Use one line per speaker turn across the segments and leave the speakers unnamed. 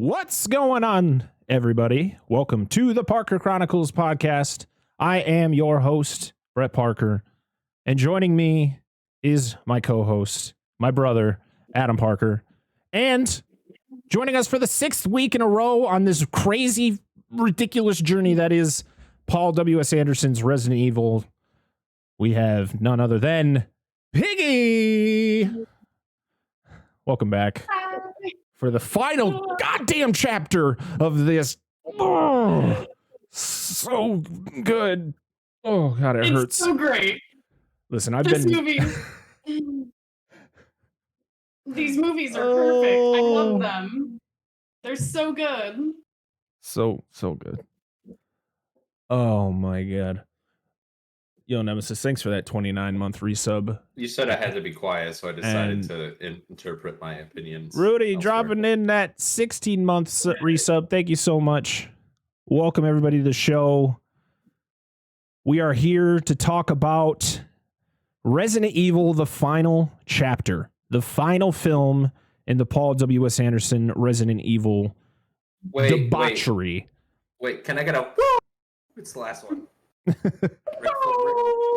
What's going on, everybody? Welcome to the Parker Chronicles podcast. I am your host, Brett Parker, and joining me is my co-host, my brother, Adam Parker, and joining us for the 6th week in a row on this crazy, ridiculous journey that is Paul W.S. Anderson's Resident Evil. We have none other than Piggy. Welcome back. For the final goddamn chapter of this. Oh, so good. Oh, God, it hurts.
So great.
Listen,
These movies are perfect. I love them. They're so good.
So good. Oh, my God. Yo, Nemesis, thanks for that 29-month resub.
You said I had to be quiet, so I decided to interpret my opinions.
Rudy dropping in that 16-month resub. Thank you so much. Welcome, everybody, to the show. We are here to talk about Resident Evil, the final chapter, the final film in the Paul W.S. Anderson Resident Evil debauchery.
Wait, can I get a woo? It's the last one.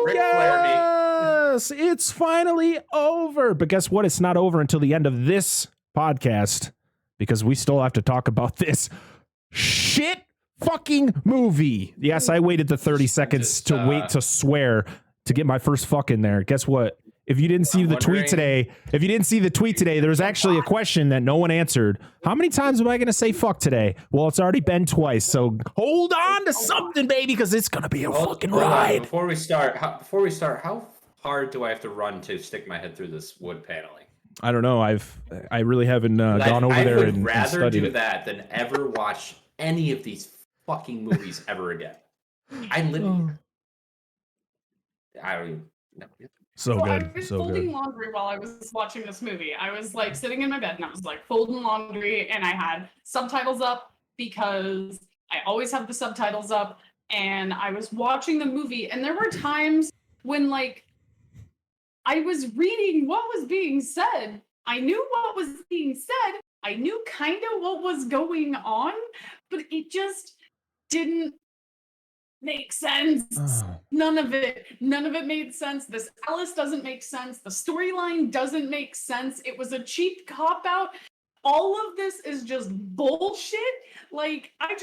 Rick
Yes, it's finally over. But guess what? It's not over until the end of this podcast because we still have to talk about this shit fucking movie. Yes, I waited the 30 seconds to wait to swear to get my first fuck in there. Guess what? If you didn't see the tweet today, there's actually a question that no one answered. How many times am I going to say fuck today? Well, it's already been twice. So hold on to something, baby, because it's going to be a fucking ride.
Before we start, how hard do I have to run to stick my head through this wood paneling?
I don't know. I really haven't gone over there and studied it.
I would rather do that than ever watch any of these fucking movies ever again. I don't even know.
So
well,
good.
I was
so
folding
good.
laundry while I was watching this movie. I was like sitting in my bed and I was like folding laundry and I had subtitles up because I always have the subtitles up, and I was watching the movie, and there were times when like I was reading what was being said. I knew what was being said. I knew kind of what was going on, but it just didn't make sense. None of it made sense. This Alice doesn't make sense. The storyline doesn't make sense. It was a cheap cop out. All of this is just bullshit. Like, I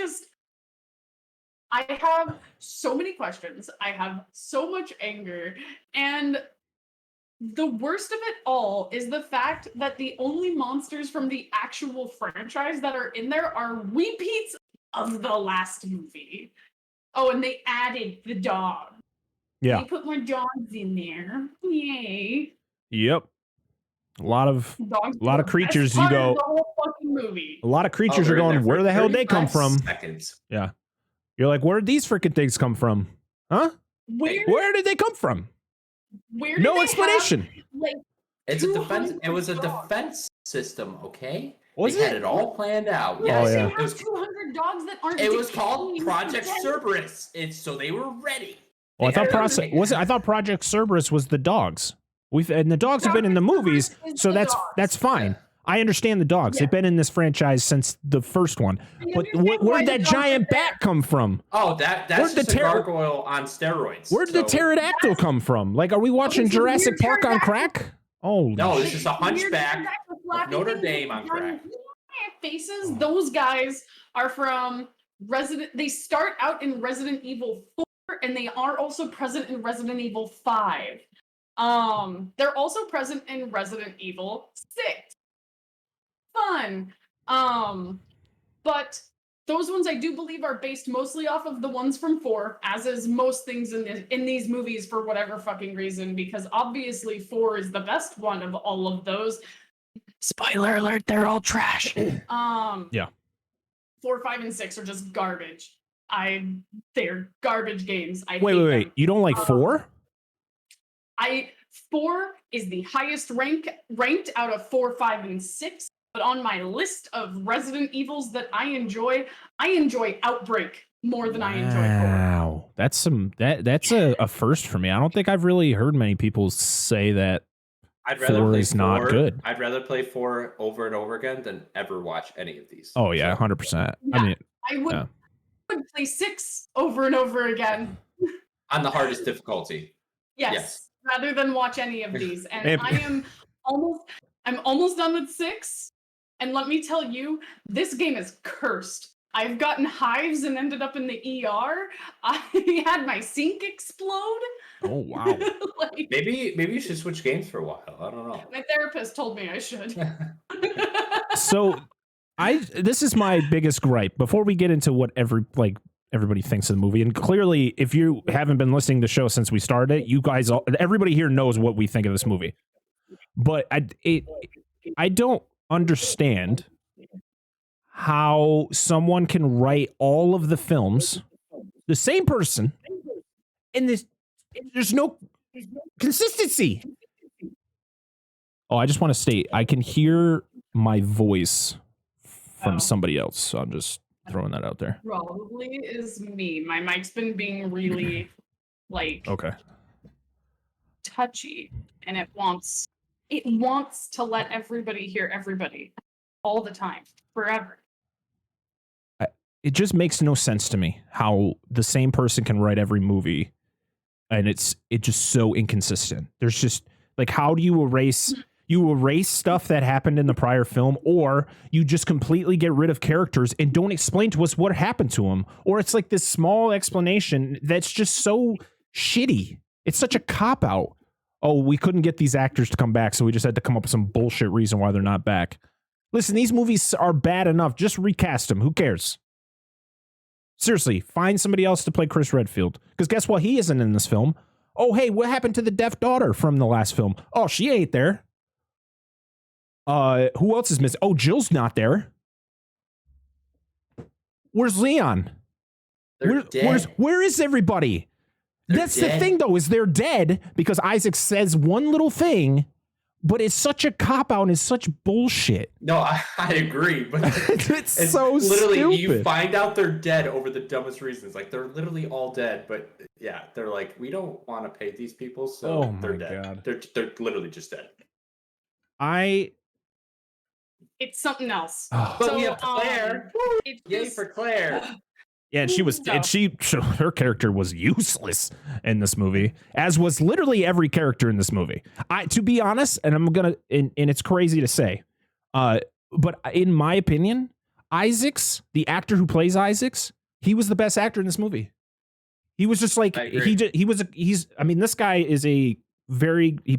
have so many questions. I have so much anger. And the worst of it all is the fact that the only monsters from the actual franchise that are in there are repeats of the last movie. Oh, and they added the dog.
Yeah.
They put more dogs in there. Yay.
Yep. A lot of creatures you go.
The whole fucking movie.
A lot of creatures are going, where the hell did they come from?
Seconds.
Yeah. You're like, where did these freaking things come from? Huh? Where did they come from? No explanation.
It's a defense. It was a defense system, okay?
Was
they had it all planned out.
Yeah,
yeah.
It was 200 dogs that aren't.
It was called Project Cerberus. So they were ready.
Well, I thought Project Cerberus was the dogs. And the dogs have been in the movies, so that's fine.
Yeah.
I understand the dogs. Yeah. They've been in this franchise since the first one. But where'd that giant bat come from?
Oh, that's just a gargoyle on steroids.
Where'd the pterodactyl come from? Like, are we watching Jurassic Park on crack? Oh
no, this is a hunchback of Notre Dame on crack.
Faces. Those guys are from They start out in Resident Evil 4, and they are also present in Resident Evil 5. They're also present in Resident Evil 6. Fun. But those ones I do believe are based mostly off of the ones from 4, as is most things in these movies for whatever fucking reason, because obviously 4 is the best one of all of those. Spoiler alert, they're all trash.
Yeah.
4, 5, and 6 are just garbage. They're garbage games.
Wait. You don't like 4?
4 is the highest ranked out of 4, 5, and 6. But on my list of Resident Evils that I enjoy Outbreak more than I enjoy 4.
Wow, that's a first for me. I don't think I've really heard many people say that
I'd rather
4
play
is not
4.
good.
I'd rather play 4 over and over again than ever watch any of these.
Oh yeah,
So,
100%.
Yeah.
I mean,
I would play 6 over and over again.
on the hardest difficulty.
Yes, rather than watch any of these. And
And-
I'm almost done with 6. And let me tell you, this game is cursed. I've gotten hives and ended up in the ER. I had my sink explode.
oh wow.
Like,
Maybe you should switch games for a while. I don't know.
my therapist told me I should.
So this is my biggest gripe before we get into what everybody thinks of the movie. And clearly, if you haven't been listening to the show since we started, you guys everybody here knows what we think of this movie. But I don't understand how someone can write all of the films, the same person, and there's no consistency. Oh, I just want to state, I can hear my voice from somebody else, so I'm just throwing that out there.
Probably is me. My mic's been being really
Okay.
touchy, and it wants to let everybody hear everybody all the time, forever.
It just makes no sense to me how the same person can write every movie, and it's just so inconsistent. There's just like, how do you erase stuff that happened in the prior film, or you just completely get rid of characters and don't explain to us what happened to them, or it's like this small explanation that's just so shitty. It's such a cop out. Oh, we couldn't get these actors to come back, so we just had to come up with some bullshit reason why they're not back. Listen, these movies are bad enough. Just recast them. Who cares? Seriously, find somebody else to play Chris Redfield. Because guess what? He isn't in this film. Oh, hey, what happened to the deaf daughter from the last film? Oh, she ain't there. Who else is missing? Oh, Jill's not there. Where's Leon? Where is everybody? That's dead. The thing, though, is they're dead because Isaac says one little thing, but it's such a cop-out and it's such bullshit.
No, I agree, but
it's so
literally
stupid.
You find out they're dead over the dumbest reasons. Like, they're literally all dead, but yeah, they're like, we don't want to pay these people, so they're dead.
God.
They're literally just dead.
It's something else.
But we have Claire. Yay for Claire.
Yeah, and her character was useless in this movie, as was literally every character in this movie. To be honest, and and it's crazy to say, but in my opinion, the actor who plays Isaacs, he was the best actor in this movie. He was just like, this guy is he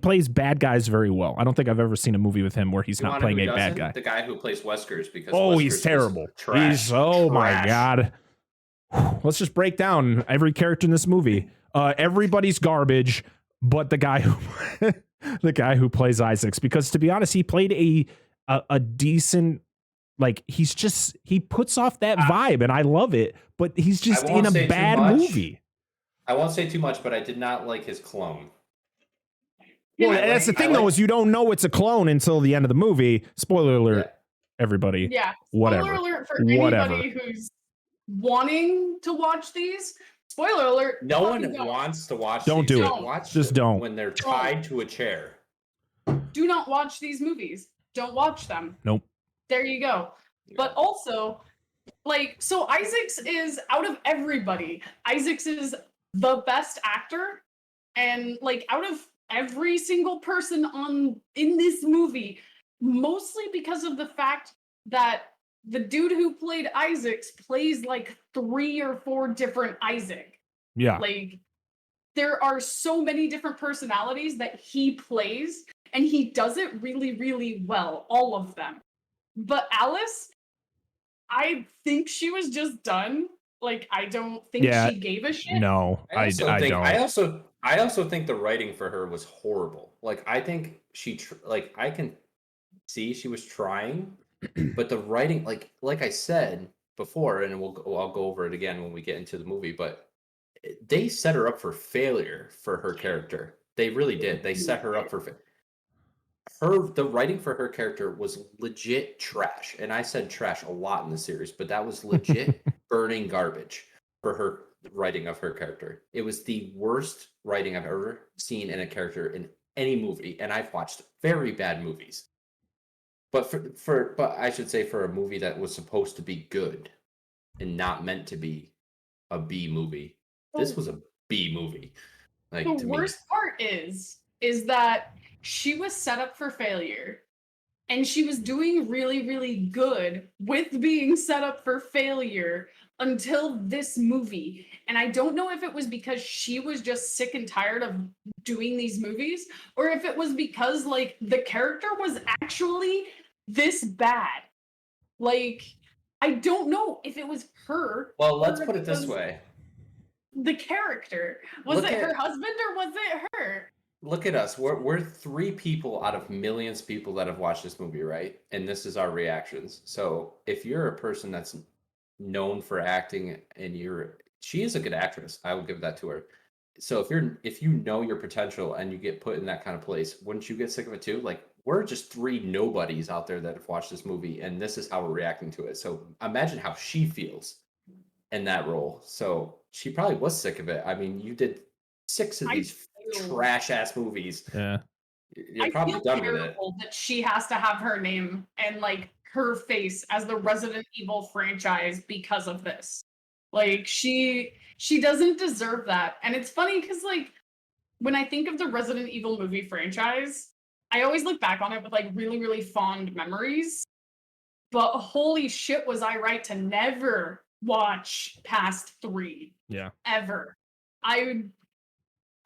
plays bad guys very well. I don't think I've ever seen a movie with him where he's not playing a bad guy.
The guy who plays Weskers, because
he's terrible.
Trash.
My God. Let's just break down every character in this movie. Everybody's garbage, but the guy who plays Isaacs, because to be honest, he played a decent, like, he puts off that vibe and I love it, but he's just in a bad movie.
I won't say too much, but I did not like his clone.
Well, that's the thing, though, is you don't know it's a clone until the end of the movie. Spoiler alert, everybody.
Yeah.
Whatever.
Spoiler alert for anybody who's wanting to watch these. Spoiler alert.
No one wants to watch
Don't
these.
do it. Just don't.
When they're tied to a chair.
Do not watch these movies. Don't watch them.
Nope.
There you go. But also, so Isaacs is, out of everybody, Isaacs is the best actor. And out of every single person in this movie, mostly because of the fact that the dude who played Isaacs plays 3 or 4 different Isaac.
Yeah.
There are so many different personalities that he plays, and he does it really, really well, all of them. But Alice, I think she was just done. I don't think she gave a shit.
No, I don't.
I also think the writing for her was horrible. I think I can see she was trying, but the writing, like I said before, and I'll go over it again when we get into the movie, but they set her up for failure for her character. They really did. They set her up for the writing for her character was legit trash. And I said trash a lot in the series, but that was legit burning garbage for her writing of her character. It was the worst writing I've ever seen in a character in any movie, and I've watched very bad movies. But but I should say for a movie that was supposed to be good and not meant to be a B movie, this was a B movie. Like,
The
to me.
worst part is that she was set up for failure, and she was doing really, really good with being set up for failure until this movie. And I don't know if it was because she was just sick and tired of doing these movies, or if it was because like the character was actually this bad. Like, I don't know if it was her.
Well, let's
or if
put it this
was
way.
The character. Was
Look
it her
at-
husband or was it her?
Look at us. We're 3 people out of millions of people that have watched this movie, right? And this is our reactions. So if you're a person that's known for acting and she is a good actress, I will give that to her. So if you know your potential and you get put in that kind of place, wouldn't you get sick of it too? Like, we're just 3 nobodies out there that have watched this movie, and this is how we're reacting to it. So imagine how she feels in that role. So she probably was sick of it. I mean, you did 6 of these trash ass movies.
Yeah.
You're probably done with it.
Terrible that she has to have her name and like her face as the Resident Evil franchise because of this. Like, she doesn't deserve that. And it's funny because like when I think of the Resident Evil movie franchise, I always look back on it with like really, really fond memories. But holy shit, was I right to never watch past 3.
Yeah.
Ever. I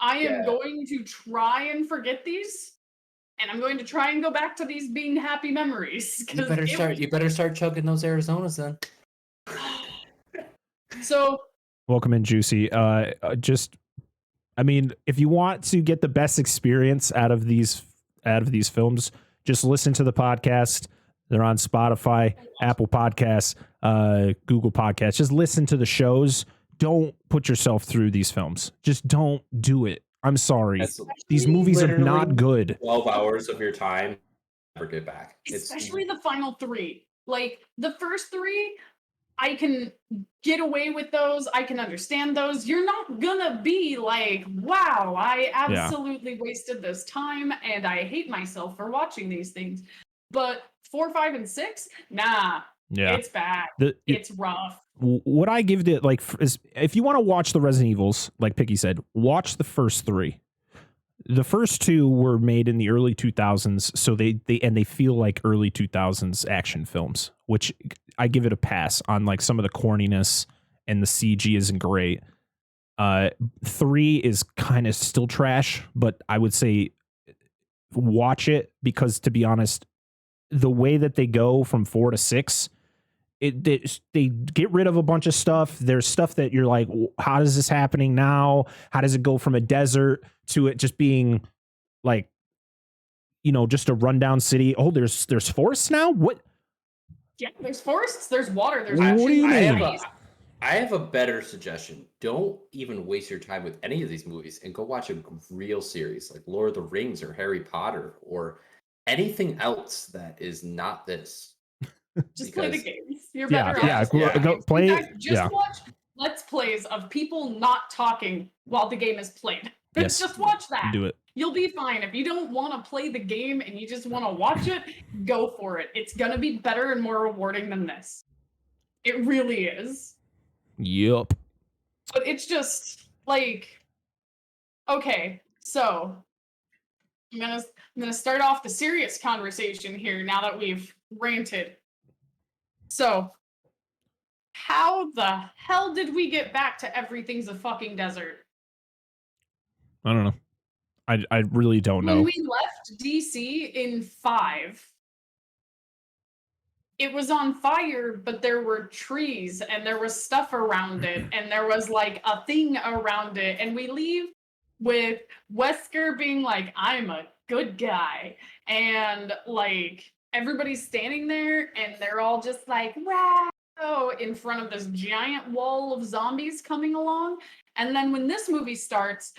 am going to try and forget these, and I'm going to try and go back to these being happy memories.
You better start chugging those Arizonas then.
So
Welcome in, Juicy. I mean, if you want to get the best experience out of these films, just listen to the podcast. They're on Spotify, Apple Podcasts, Google Podcasts. Just listen to the shows. Don't put yourself through these films. Just don't do it. I'm sorry. These movies are not good.
12 hours of your time, never get back.
Especially the final 3. Like, the first 3, I can get away with those. I can understand those. You're not gonna be like, wow, I absolutely wasted this time and I hate myself for watching these things. But 4, 5, and 6, nah.
Yeah.
It's bad. It's rough.
What I give it, like, is if you want to watch the Resident Evils, like Piggy said, watch the first 3. The first 2 were made in the early 2000s, so they feel like early 2000s action films, which I give it a pass on. Like, some of the corniness and the CG isn't great. 3 is kind of still trash, but I would say watch it because, to be honest, the way that they go from 4 to 6, they get rid of a bunch of stuff. There's stuff that you're like, how is this happening now? How does it go from a desert to it just being like, just a rundown city? Oh, there's forests now? What?
Yeah, there's forests, there's water, there's
What do you mean?
I have a better suggestion. Don't even waste your time with any of these movies and go watch a real series like Lord of the Rings or Harry Potter or anything else that is not this.
Just play the games. You're better off.
Go play
it. Just watch Let's Plays of people not talking while the game is played.
Yes.
Just watch that.
Do it.
You'll be fine. If you don't want to play the game and you just want to watch it, go for it. It's going to be better and more rewarding than this. It really is.
Yup.
But it's just like, okay, so I'm gonna start off the serious conversation here now that we've ranted. So, how the hell did we get back to everything's a fucking desert?
I don't know. I really don't know.
When we left DC in 5, it was on fire, but there were trees and there was stuff around it and there was like a thing around it. And we leave with Wesker being like, I'm a good guy. And like everybody's standing there and they're all just like, wow, in front of this giant wall of zombies coming along. And then when this movie starts,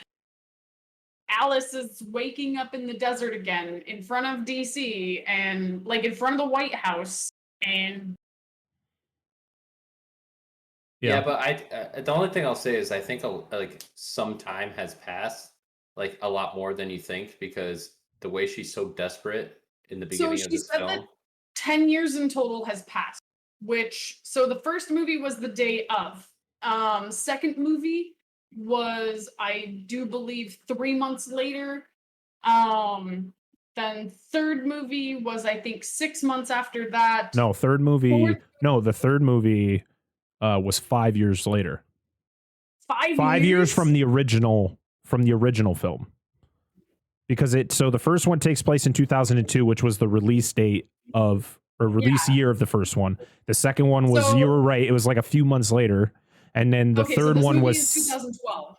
Alice is waking up in the desert again in front of DC and like in front of the White House. And
but the only thing I'll say is I think like some time has passed like a lot more than you think, because the way she's so desperate in the
So
beginning of
she
this
said that
film.
10 years in total has passed, so the first movie was the day of. Second movie was, I do believe, 3 months later. Then third movie was, I think, 6 months after that.
No, the third movie was 5 years later.
5
years from the original film. Because the first one takes place in 2002, which was the release date release year of the first one. The second one was, you were right, it was like a few months later. And then the third one was
2012.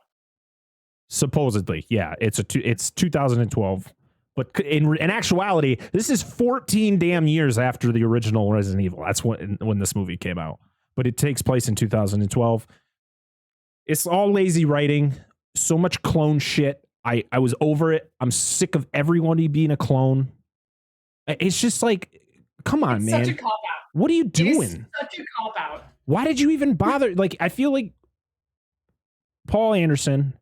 Supposedly, yeah, it's 2012. But in actuality, this is 14 damn years after the original Resident Evil. That's when this movie came out. But it takes place in 2012. It's all lazy writing. So much clone shit. I was over it. I'm sick of everybody being a clone. It's just like, come on, man.
Such a cop out.
What are you doing?
It is such a cop out.
Why did you even bother? Like, I feel like Paul Anderson,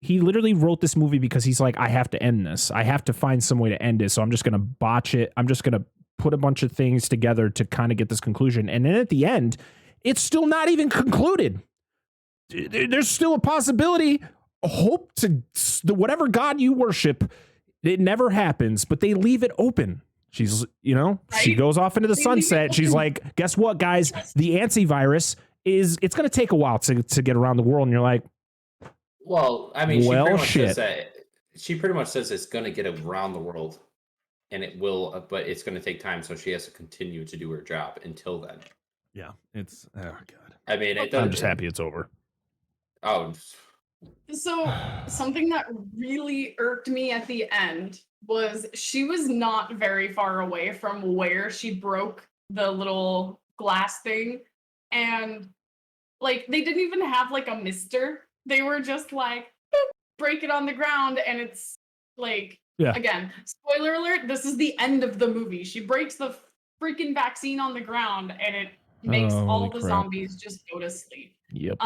he literally wrote this movie because he's like, I have to end this. I have to find some way to end it. So I'm just going to botch it. I'm just going to put a bunch of things together to kind of get this conclusion. And then at the end, it's still not even concluded. There's still a possibility, hope to whatever God you worship. It never happens, but they leave it open. She's, right? She goes off into the sunset. She's like, guess what, guys? The antivirus it's going to take a while to get around the world. And you're like,
well, I mean,
well,
she pretty much says it's going to get around the world, and it will, but it's going to take time. So she has to continue to do her job until then.
Yeah, it's, oh God.
I mean,
I'm just happy it's over.
Oh,
so something that really irked me at the end was she was not very far away from where she broke the little glass thing. And like, they didn't even have like a mister. They were just like, boop, break it on the ground. And it's like, again, spoiler alert, this is the end of the movie. She breaks the freaking vaccine on the ground and it makes all the zombies just go to sleep.
Yep.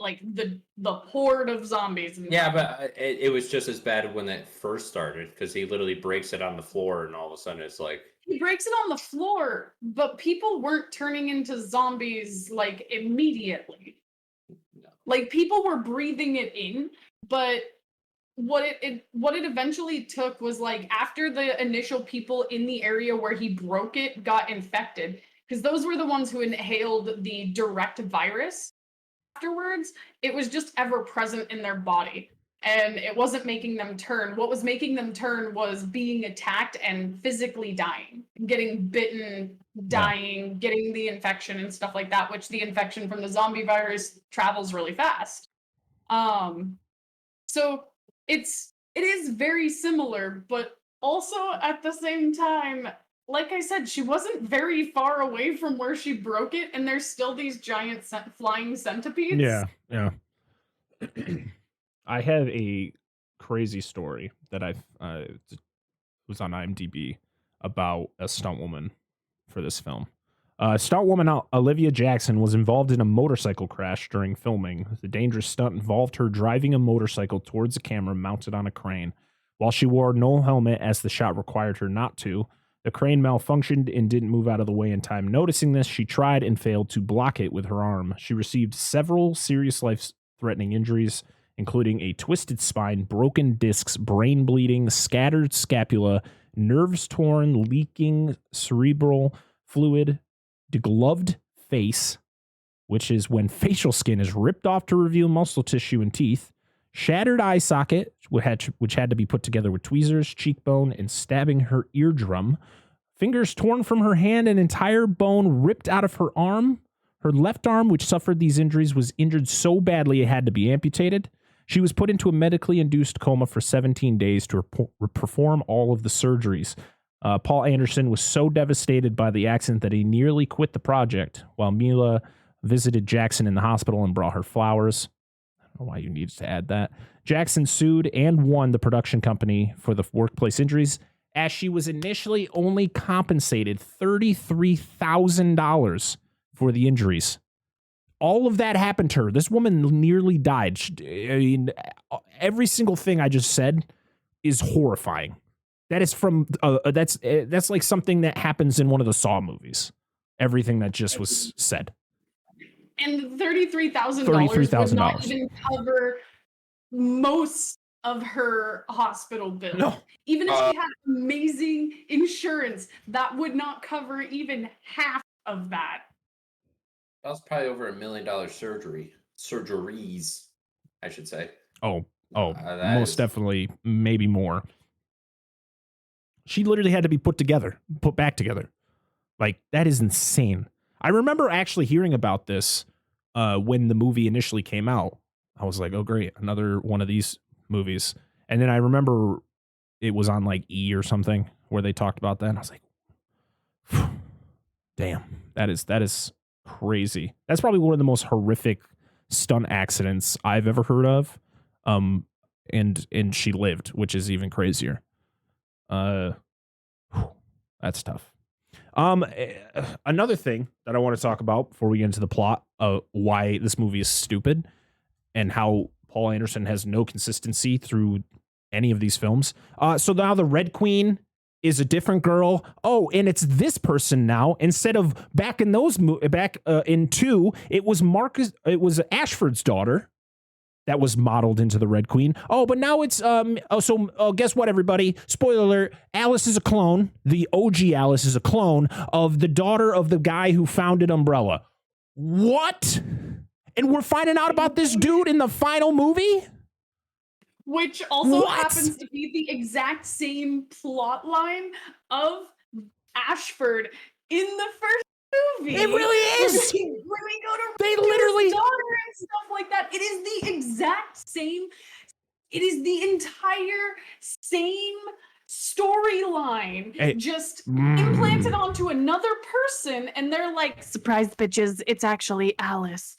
Like the horde of zombies.
Yeah, but it was just as bad when it first started, because he literally breaks it on the floor and all of a sudden it's like...
He breaks it on the floor, but people weren't turning into zombies like immediately.
No.
Like people were breathing it in, but what it eventually took was like after the initial people in the area where he broke it got infected, because those were the ones who inhaled the direct virus. Afterwards, it was just ever present in their body and it wasn't making them turn. What was making them turn was being attacked and physically dying, getting bitten, dying, getting the infection and stuff like that, which the infection from the zombie virus travels really fast. So it is very similar, but also at the same time, like I said, she wasn't very far away from where she broke it, and there's still these giant flying centipedes.
Yeah. I have a crazy story that was on IMDb about a stunt woman for this film. Stunt woman Olivia Jackson was involved in a motorcycle crash during filming. The dangerous stunt involved her driving a motorcycle towards a camera mounted on a crane. While she wore no helmet, as the shot required her not to, the crane malfunctioned and didn't move out of the way in time. Noticing this, she tried and failed to block it with her arm. She received several serious life-threatening injuries, including a twisted spine, broken discs, brain bleeding, scattered scapula, nerves torn, leaking cerebral fluid, degloved face, which is when facial skin is ripped off to reveal muscle tissue and teeth, shattered eye socket, which had to be put together with tweezers, cheekbone, and stabbing her eardrum, fingers torn from her hand, an entire bone ripped out of her arm. Her left arm, which suffered these injuries, was injured so badly it had to be amputated. She was put into a medically induced coma for 17 days to perform all of the surgeries. Paul Anderson was so devastated by the accident that he nearly quit the project, while Mila visited Jackson in the hospital and brought her flowers. I don't know why you needed to add that. Jackson sued and won the production company for the workplace injuries, as she was initially only compensated $33,000 for the injuries. All of that happened to her. This woman nearly died. I mean, every single thing I just said is horrifying. That is from that's like something that happens in one of the Saw movies. Everything that just was said.
And $33,000 would not even cover most of her hospital bill.
No.
Even if she had amazing insurance, that would not cover even half of that.
That was probably over $1 million surgeries, I should say.
Most definitely, maybe more. She literally had to be put back together. Like, that is insane. I remember actually hearing about this when the movie initially came out. I was like, oh, great, another one of these movies. And then I remember it was on like E! Or something where they talked about that. And I was like, damn, that is crazy. That's probably one of the most horrific stunt accidents I've ever heard of. And she lived, which is even crazier. That's tough. Another thing that I want to talk about before we get into the plot of why this movie is stupid and how Paul Anderson has no consistency through any of these films. So now the Red Queen is a different girl. Oh, and it's this person now instead of back in those in 2, it was Ashford's daughter that was modeled into the Red Queen. Oh, but now it's guess what, everybody? Spoiler alert, Alice is a clone. The OG Alice is a clone of the daughter of the guy who founded Umbrella. What? And we're finding out about this dude in the final movie?
Which also happens to be the exact same plot line of Ashford in the first movie.
It really is.
When we go to
they literally
daughter and stuff like that, it is the exact same. It is the entire same storyline, just implanted onto another person, and they're like, "Surprise, bitches! It's actually Alice."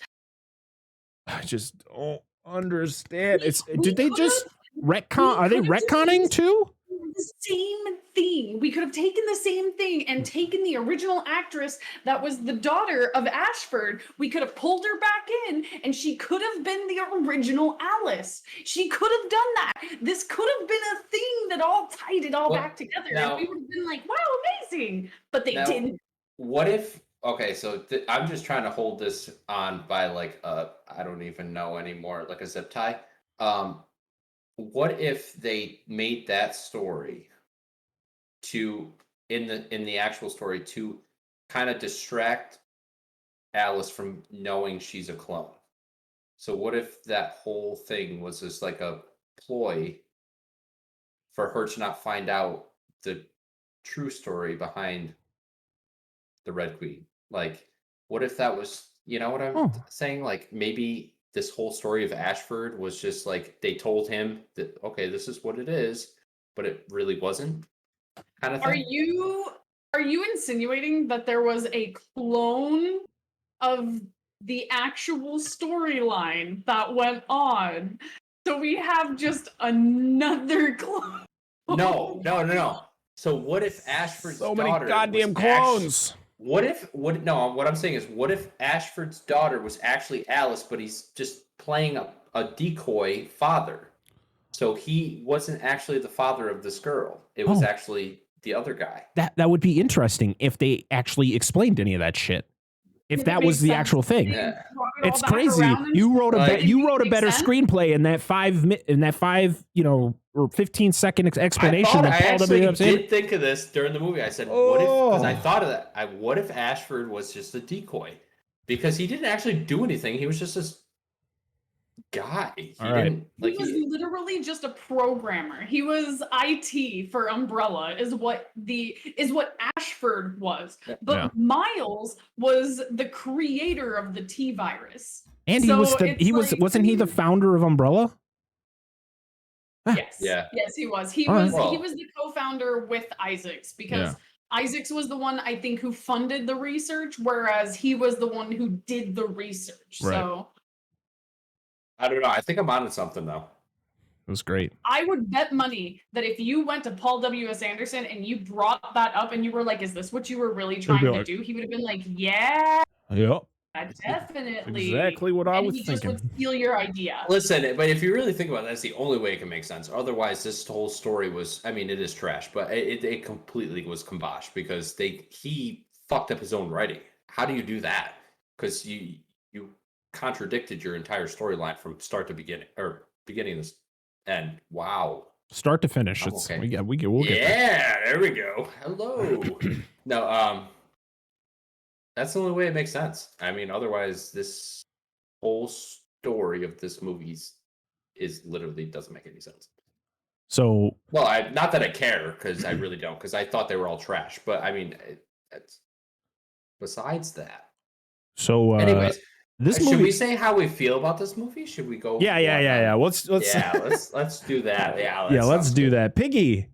I just don't understand. Did they just retcon? Are they retconning too?
The same thing. We could have taken the same thing and taken the original actress that was the daughter of Ashford. We could have pulled her back in, and she could have been the original Alice. She could have done that. This could have been a thing that all tied it all back together, and we would have been like, "Wow, amazing!" But they didn't.
What if? Okay, so I'm just trying to hold this on by like I don't even know anymore, like a zip tie. What if they made that story in the actual story to kind of distract Alice from knowing she's a clone? So what if that whole thing was just like a ploy for her to not find out the true story behind the Red Queen? Like, what if that was, you know what I'm saying? Like, maybe this whole story of Ashford was just like they told him that, okay, this is what it is, but it really wasn't, kind of thing.
Are you insinuating that there was a clone of the actual storyline that went on? So we have just another clone.
No. So what if Ashford's daughter?
So many goddamn clones.
What I'm saying is, what if Ashford's daughter was actually Alice, but he's just playing a decoy father? So he wasn't actually the father of this girl. It was actually the other guy.
That would be interesting if they actually explaided any of that shit. If that was the actual thing.
Yeah.
It's crazy. You wrote a better screenplay in that 5 or 15-second explanation
I
of Paul W.S.
did think of this during the movie. I said, what if, because I thought of that. What if Ashford was just a decoy? Because he didn't actually do anything. He was just this guy. He
was literally just a programmer. He was IT for Umbrella, is what Ashford was. But Miles was the creator of the T virus.
And wasn't he the founder of Umbrella?
Yes. Yeah. Yes, he was. He was the co-founder with Isaacs, because Isaacs was the one, I think, who funded the research, whereas he was the one who did the research. Right. So
I don't know. I think I'm onto something though.
It was great.
I would bet money that if you went to Paul W.S. Anderson and you brought that up and you were like, "Is this what you were really trying to do?" He would have been like, "Yeah."
Yep.
Definitely.
Exactly what I
And
was
he just
thinking.
would steal your idea.
Listen, but if you really think about it, that's the only way it can make sense. Otherwise, this whole story was, I mean, it is trash, but it completely was kibosh because he fucked up his own writing. How do you do that? Because you contradicted your entire storyline from start to beginning, or beginning to end. Wow.
Start to finish.
I'm
It's
okay.
we'll get there.
Yeah, there we go. Hello. No, that's the only way it makes sense. I mean, otherwise, this whole story of this movie is literally doesn't make any sense.
So,
Well, not that I care, because I really don't, because I thought they were all trash. But I mean, it's besides that.
so
Anyways,
this
should
movie.
we say how we feel about this movie? Should we go?
Yeah. Let's
let's do that. Yeah,
let's do that. Piggy,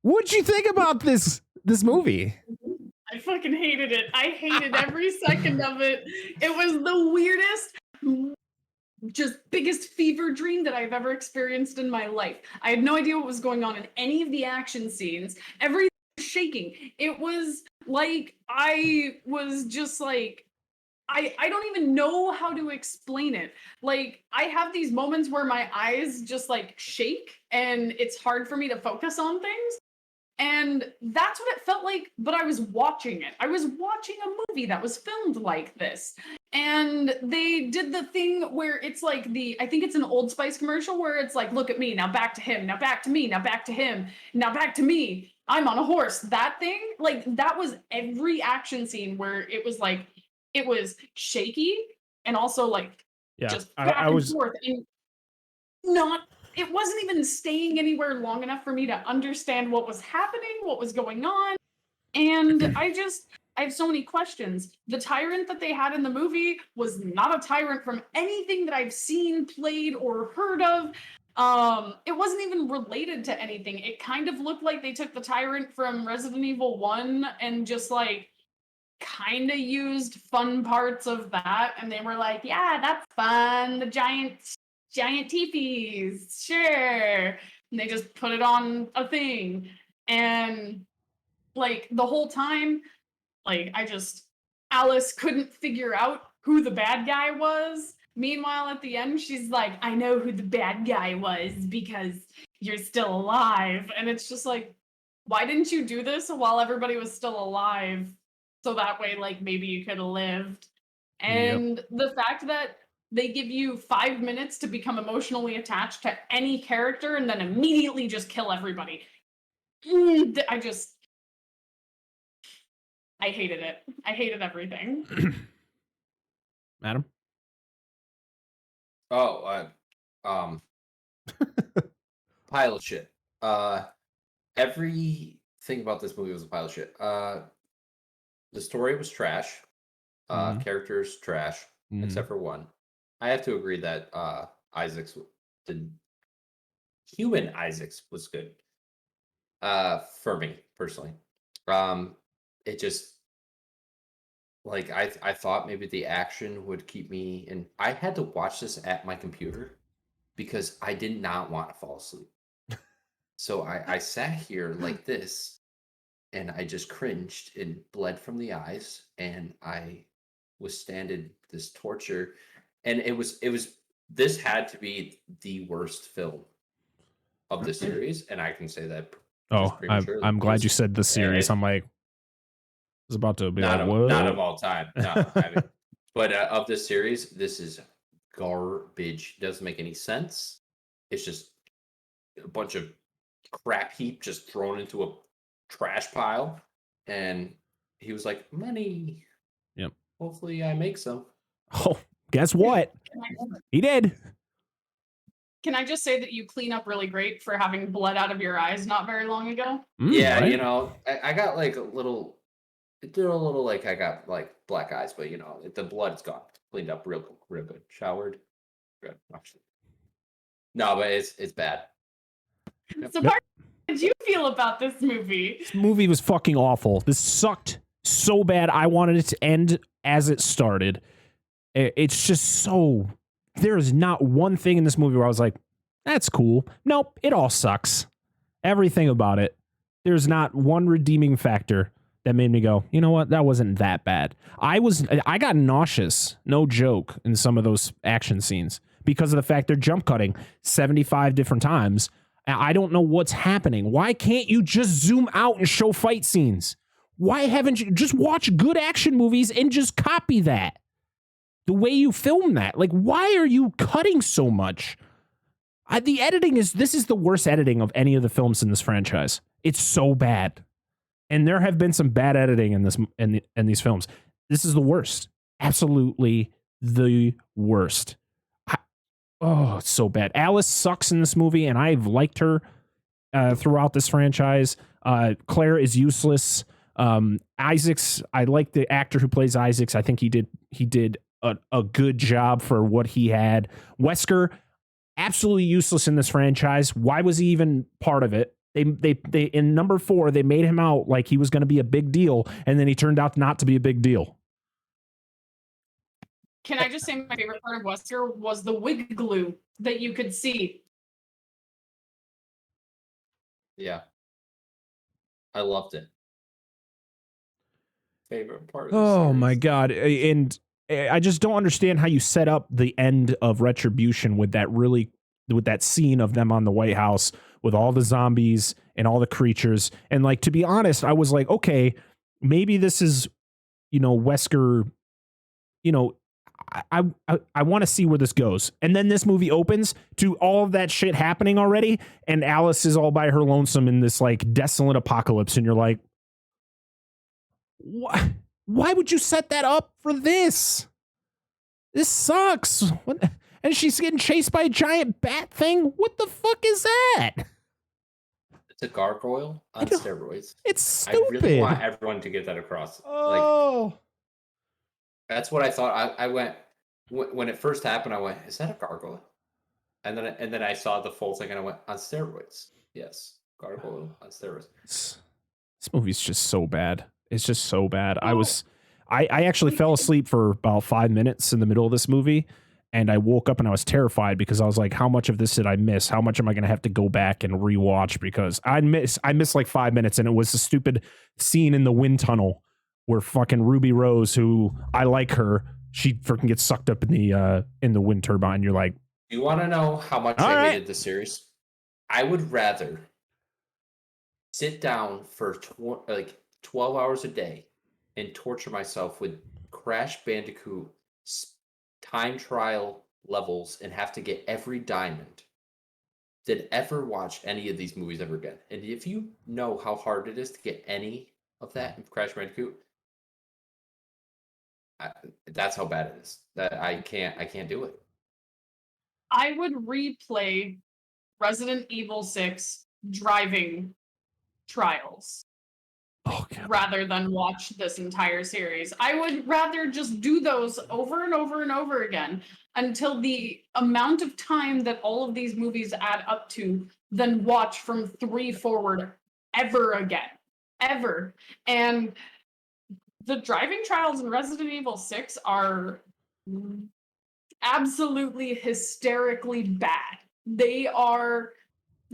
what'd you think about this movie?
I fucking hated it. I hated every second of it. It was the weirdest, just biggest fever dream that I've ever experienced in my life. I had no idea what was going on in any of the action scenes. Everything was shaking. It was like I was just like, I don't even know how to explain it. Like, I have these moments where my eyes just like shake and it's hard for me to focus on things. And that's what it felt like, but I was watching it. I was watching a movie that was filmed like this. And they did the thing where it's like I think it's an Old Spice commercial where it's like, look at me, now back to him, now back to me, now back to him, now back to me. I'm on a horse. That thing, like, that was every action scene where it was like, it was shaky and also like just back and forth and it wasn't even staying anywhere long enough for me to understand what was happening, what was going on. And I have so many questions. The tyrant that they had in the movie was not a tyrant from anything that I've seen, played, or heard of. It wasn't even related to anything. It kind of looked like they took the tyrant from Resident Evil 1 and just like kind of used fun parts of that. And they were like, yeah, that's fun. The giant teepees, sure. And they just put it on a thing. And like the whole time, like Alice couldn't figure out who the bad guy was. Meanwhile, at the end, she's like, I know who the bad guy was because you're still alive. And it's just like, why didn't you do this while everybody was still alive? So that way, like, maybe you could have lived. And the fact that they give you 5 minutes to become emotionally attached to any character and then immediately just kill everybody. I hated it. I hated everything.
Adam?
Oh, pile of shit. Everything about this movie was a pile of shit. The story was trash. Characters trash, except for one. I have to agree that human Isaacs was good. For me personally. It just like I thought maybe the action would keep me, and I had to watch this at my computer because I did not want to fall asleep. So I sat here like this and I just cringed and bled from the eyes, and I withstanded this torture. And this had to be the worst film of the series, and I can say that.
Oh, I'm glad you said the series. I'm like, it's about to be
not
what?
of all time. No, I mean, but of this series, this is garbage. Doesn't make any sense. It's just a bunch of crap heap just thrown into a trash pile, and he was like, money.
Yep.
Hopefully I make some.
Oh, guess what? He did.
Can I just say that you clean up really great for having blood out of your eyes not very long ago?
Yeah,
right?
you know, I got like a little like I got like black eyes, but you know, the blood's gone. Cleaned up real good. Showered. Good. No, but it's bad.
So how did you feel about this movie?
This movie was fucking awful. This sucked so bad. I wanted it to end as it started. It's just so... There is not one thing in this movie where I was like, that's cool. Nope, it all sucks. Everything about it. There's not one redeeming factor. that made me go, you know what? That wasn't that bad. I got nauseous, no joke, in some of those action scenes because of the fact they're jump cutting 75 different times. I don't know what's happening. Why can't you just zoom out and show fight scenes? Why haven't you just watch good action movies and just copy that? The way you film that. Like, why are you cutting so much? The editing this is the worst editing of any of the films in this franchise. It's so bad. And there have been some bad editing in these films. This is the worst. Absolutely the worst. It's so bad. Alice sucks in this movie, and I've liked her throughout this franchise. Claire is useless. Isaacs, I like the actor who plays Isaacs. I think he did a good job for what he had. Wesker, absolutely useless in this franchise. Why was he even part of it? They in number 4, they made him out like he was going to be a big deal, and then he turned out not to be a big deal.
Can I just say my favorite part of Wesker was the wig glue that you could see?
Yeah. I loved it. Favorite part of the
Oh my
series.
God. And I just don't understand how you set up the end of Retribution with that scene of them on the White House with all the zombies and all the creatures. And like, to be honest, I was like, okay, maybe this is, Wesker, I want to see where this goes. And then this movie opens to all of that shit happening already. And Alice is all by her lonesome in this like desolate apocalypse. And you're like, why would you set that up for this? This sucks. What? And she's getting chased by a giant bat thing. What the fuck is that?
It's a gargoyle on steroids.
It's stupid.
I really want everyone to get that across.
Oh.
That's what I thought. I went when it first happened. I went, "Is that a gargoyle?" And then I saw the full thing, and I went, "On steroids." Yes, gargoyle on steroids.
This movie's just so bad. It's just so bad. I actually fell asleep for about 5 minutes in the middle of this movie, and I woke up and I was terrified because I was like, how much of this did I miss? How much am I going to have to go back and rewatch? Because I missed like 5 minutes, and it was a stupid scene in the wind tunnel where fucking Ruby Rose, who I like her, she freaking gets sucked up in the wind turbine. You're like,
you want to know how much I hated the series? I would rather sit down for 12 hours a day and torture myself with Crash Bandicoot time trial levels and have to get every diamond than ever watch any of these movies ever again. And if you know how hard it is to get any of that in Crash Bandicoot, that's how bad it is. That I can't do it.
I would replay Resident Evil 6 driving trials rather than watch this entire series. I would rather just do those over and over and over again until the amount of time that all of these movies add up to than watch from 3 forward ever again. Ever. And the driving trials in Resident Evil 6 are absolutely hysterically bad. They are...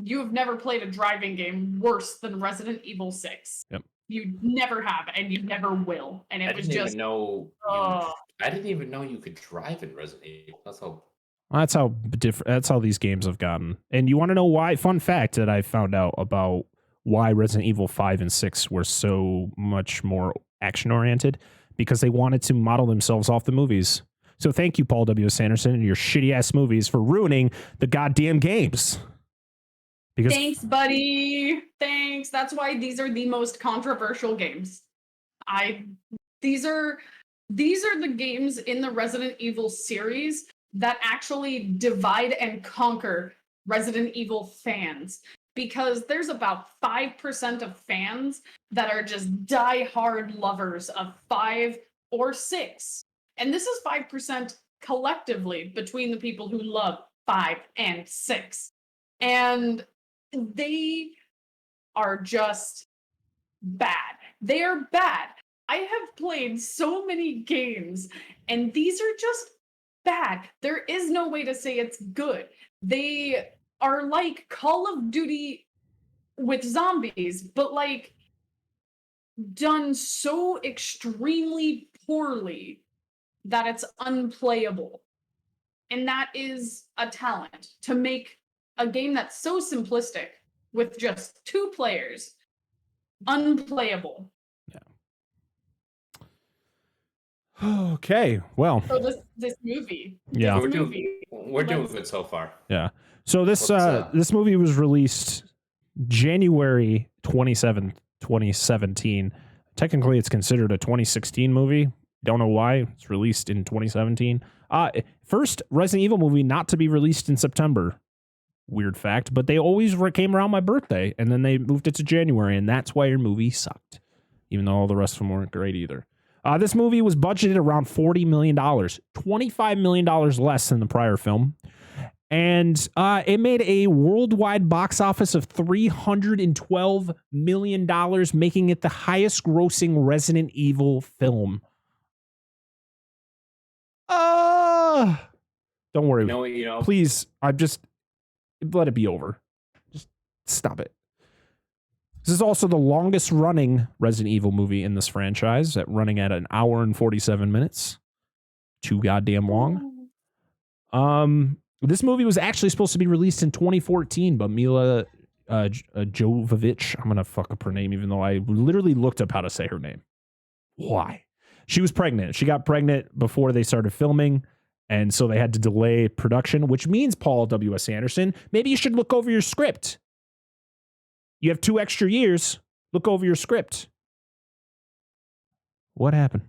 You have never played a driving game worse than Resident Evil 6.
Yep.
You never have, and you never will. And it was just...
I didn't even know you could drive in Resident Evil.
That's how these games have gotten. And you want to know why? Fun fact that I found out about why Resident Evil 5 and 6 were so much more action-oriented, because they wanted to model themselves off the movies. So thank you, Paul W.S. Anderson, and your shitty-ass movies for ruining the goddamn games.
Thanks, buddy. Thanks. That's why these are the most controversial games. These are the games in the Resident Evil series that actually divide and conquer Resident Evil fans. Because there's about 5% of fans that are just die-hard lovers of 5 or 6. And this is 5% collectively between the people who love 5 and 6. And they are just bad. They are bad. I have played so many games, and these are just bad. There is no way to say it's good. They are like Call of Duty with zombies, but like done so extremely poorly that it's unplayable. And that is a talent, to make a game that's so simplistic with just 2 players unplayable.
Okay, well,
So this movie,
yeah,
We're doing good so far.
yeah. So this
What's
this movie was released January 27th, 2017. Technically, it's considered a 2016 movie. Don't know why it's released in 2017. First Resident Evil movie not to be released in September. Weird fact, but they always came around my birthday, and then they moved it to January, and that's why your movie sucked, even though all the rest of them weren't great either. This movie was budgeted around $40 million, $25 million less than the prior film. And it made a worldwide box office of $312 million, making it the highest grossing Resident Evil film. Don't worry. Please, let it be over. Just stop it. This is also the longest running Resident Evil movie in this franchise, running at 1 hour and 47 minutes. Too goddamn long. This movie was actually supposed to be released in 2014, but Mila Jovovich, I'm going to fuck up her name, even though I literally looked up how to say her name. Why? She was pregnant. She got pregnant before they started filming, and so they had to delay production, which means, Paul W.S. Anderson, maybe you should look over your script. You have 2 extra years. Look over your script. What happened?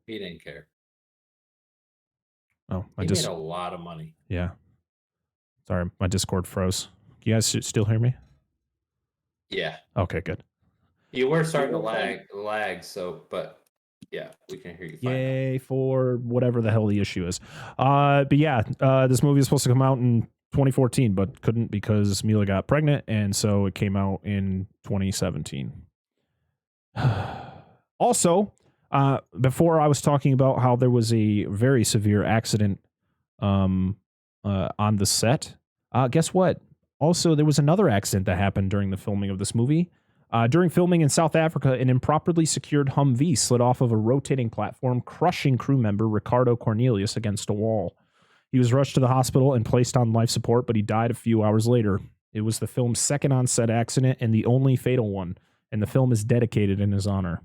He didn't care.
Oh,
he made a lot of money.
Yeah. Sorry, my Discord froze. You guys still hear me?
Yeah.
Okay, good.
You were starting to lag. So, but yeah, we can hear you fine.
Yay for whatever the hell the issue is. But yeah, this movie is supposed to come out in 2014, but couldn't because Mila got pregnant, and so it came out in 2017. Also, before I was talking about how there was a very severe accident on the set. Guess what? Also, there was another accident that happened during the filming of this movie. During filming in South Africa, an improperly secured Humvee slid off of a rotating platform, crushing crew member Ricardo Cornelius against a wall. He was rushed to the hospital and placed on life support, but he died a few hours later. It was the film's second on-set accident and the only fatal one, and the film is dedicated in his honor.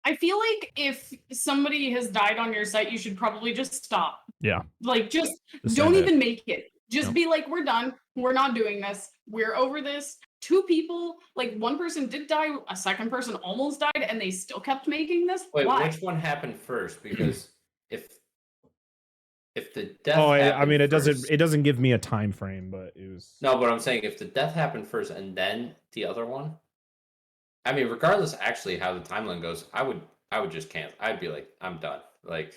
I feel like if somebody has died on your set, you should probably just stop.
Yeah.
Like, just don't even make it. Just be like, we're done. We're not doing this. We're over this. 2 people, like, 1 person did die, a second person almost died, and they still kept making this.
Wait,
why?
which one happened first? Because if the death
it doesn't give me a time frame, but it was
no, but I'm saying if the death happened first and then the other one, I mean, regardless actually how the timeline goes, I would just cancel. I'd be like, I'm done. Like,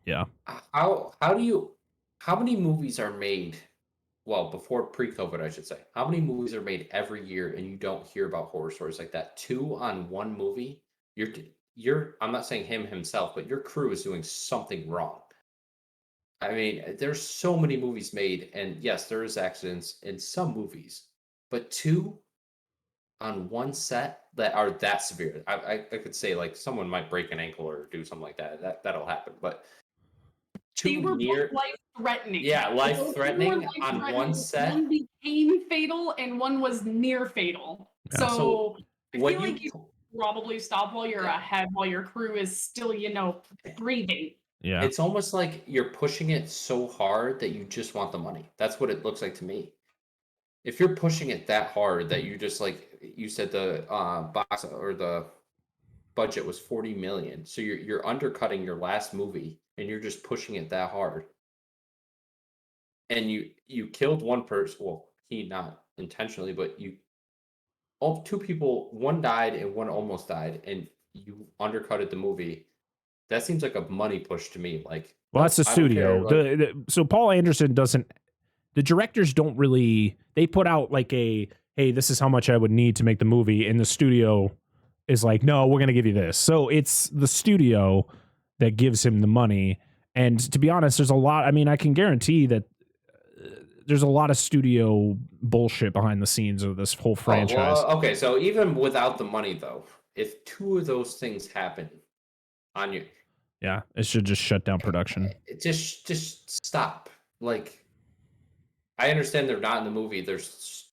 yeah.
How many movies are made? Well, before pre-COVID, I should say. How many movies are made every year and you don't hear about horror stories like that? 2 on 1 movie. You're I'm not saying him himself, but your crew is doing something wrong. I mean, there's so many movies made, and yes, there is accidents in some movies, but 2 on 1 set that are that severe. I could say, like, someone might break an ankle or do something like that. That'll happen, but 2
they were
near
life-threatening.
Yeah, life-threatening on 1 set.
One became fatal and one was near fatal.
Yeah.
So I feel like you probably stop while you're ahead, while your crew is still, breathing.
Yeah.
It's almost like you're pushing it so hard that you just want the money. That's what it looks like to me. If you're pushing it that hard that you just, like you said, the box or the budget was $40 million, so you're undercutting your last movie and you're just pushing it that hard, and you killed 1 person. Well, he not intentionally, but 2 people, 1 died and 1 almost died, and you undercutted the movie. That seems like a money push to me. Like,
well, that's the studio. So Paul Anderson doesn't. The directors don't really. They put out like hey, this is how much I would need to make the movie, and the studio is like, no, we're gonna give you this. So it's the studio that gives him the money. And to be honest, there's a lot. I mean, I can guarantee that there's a lot of studio bullshit behind the scenes of this whole franchise.
Okay, so even without the money, though, if 2 of those things happen on you,
yeah, it should just shut down production.
Just stop. Like, I understand they're not in the movie. There's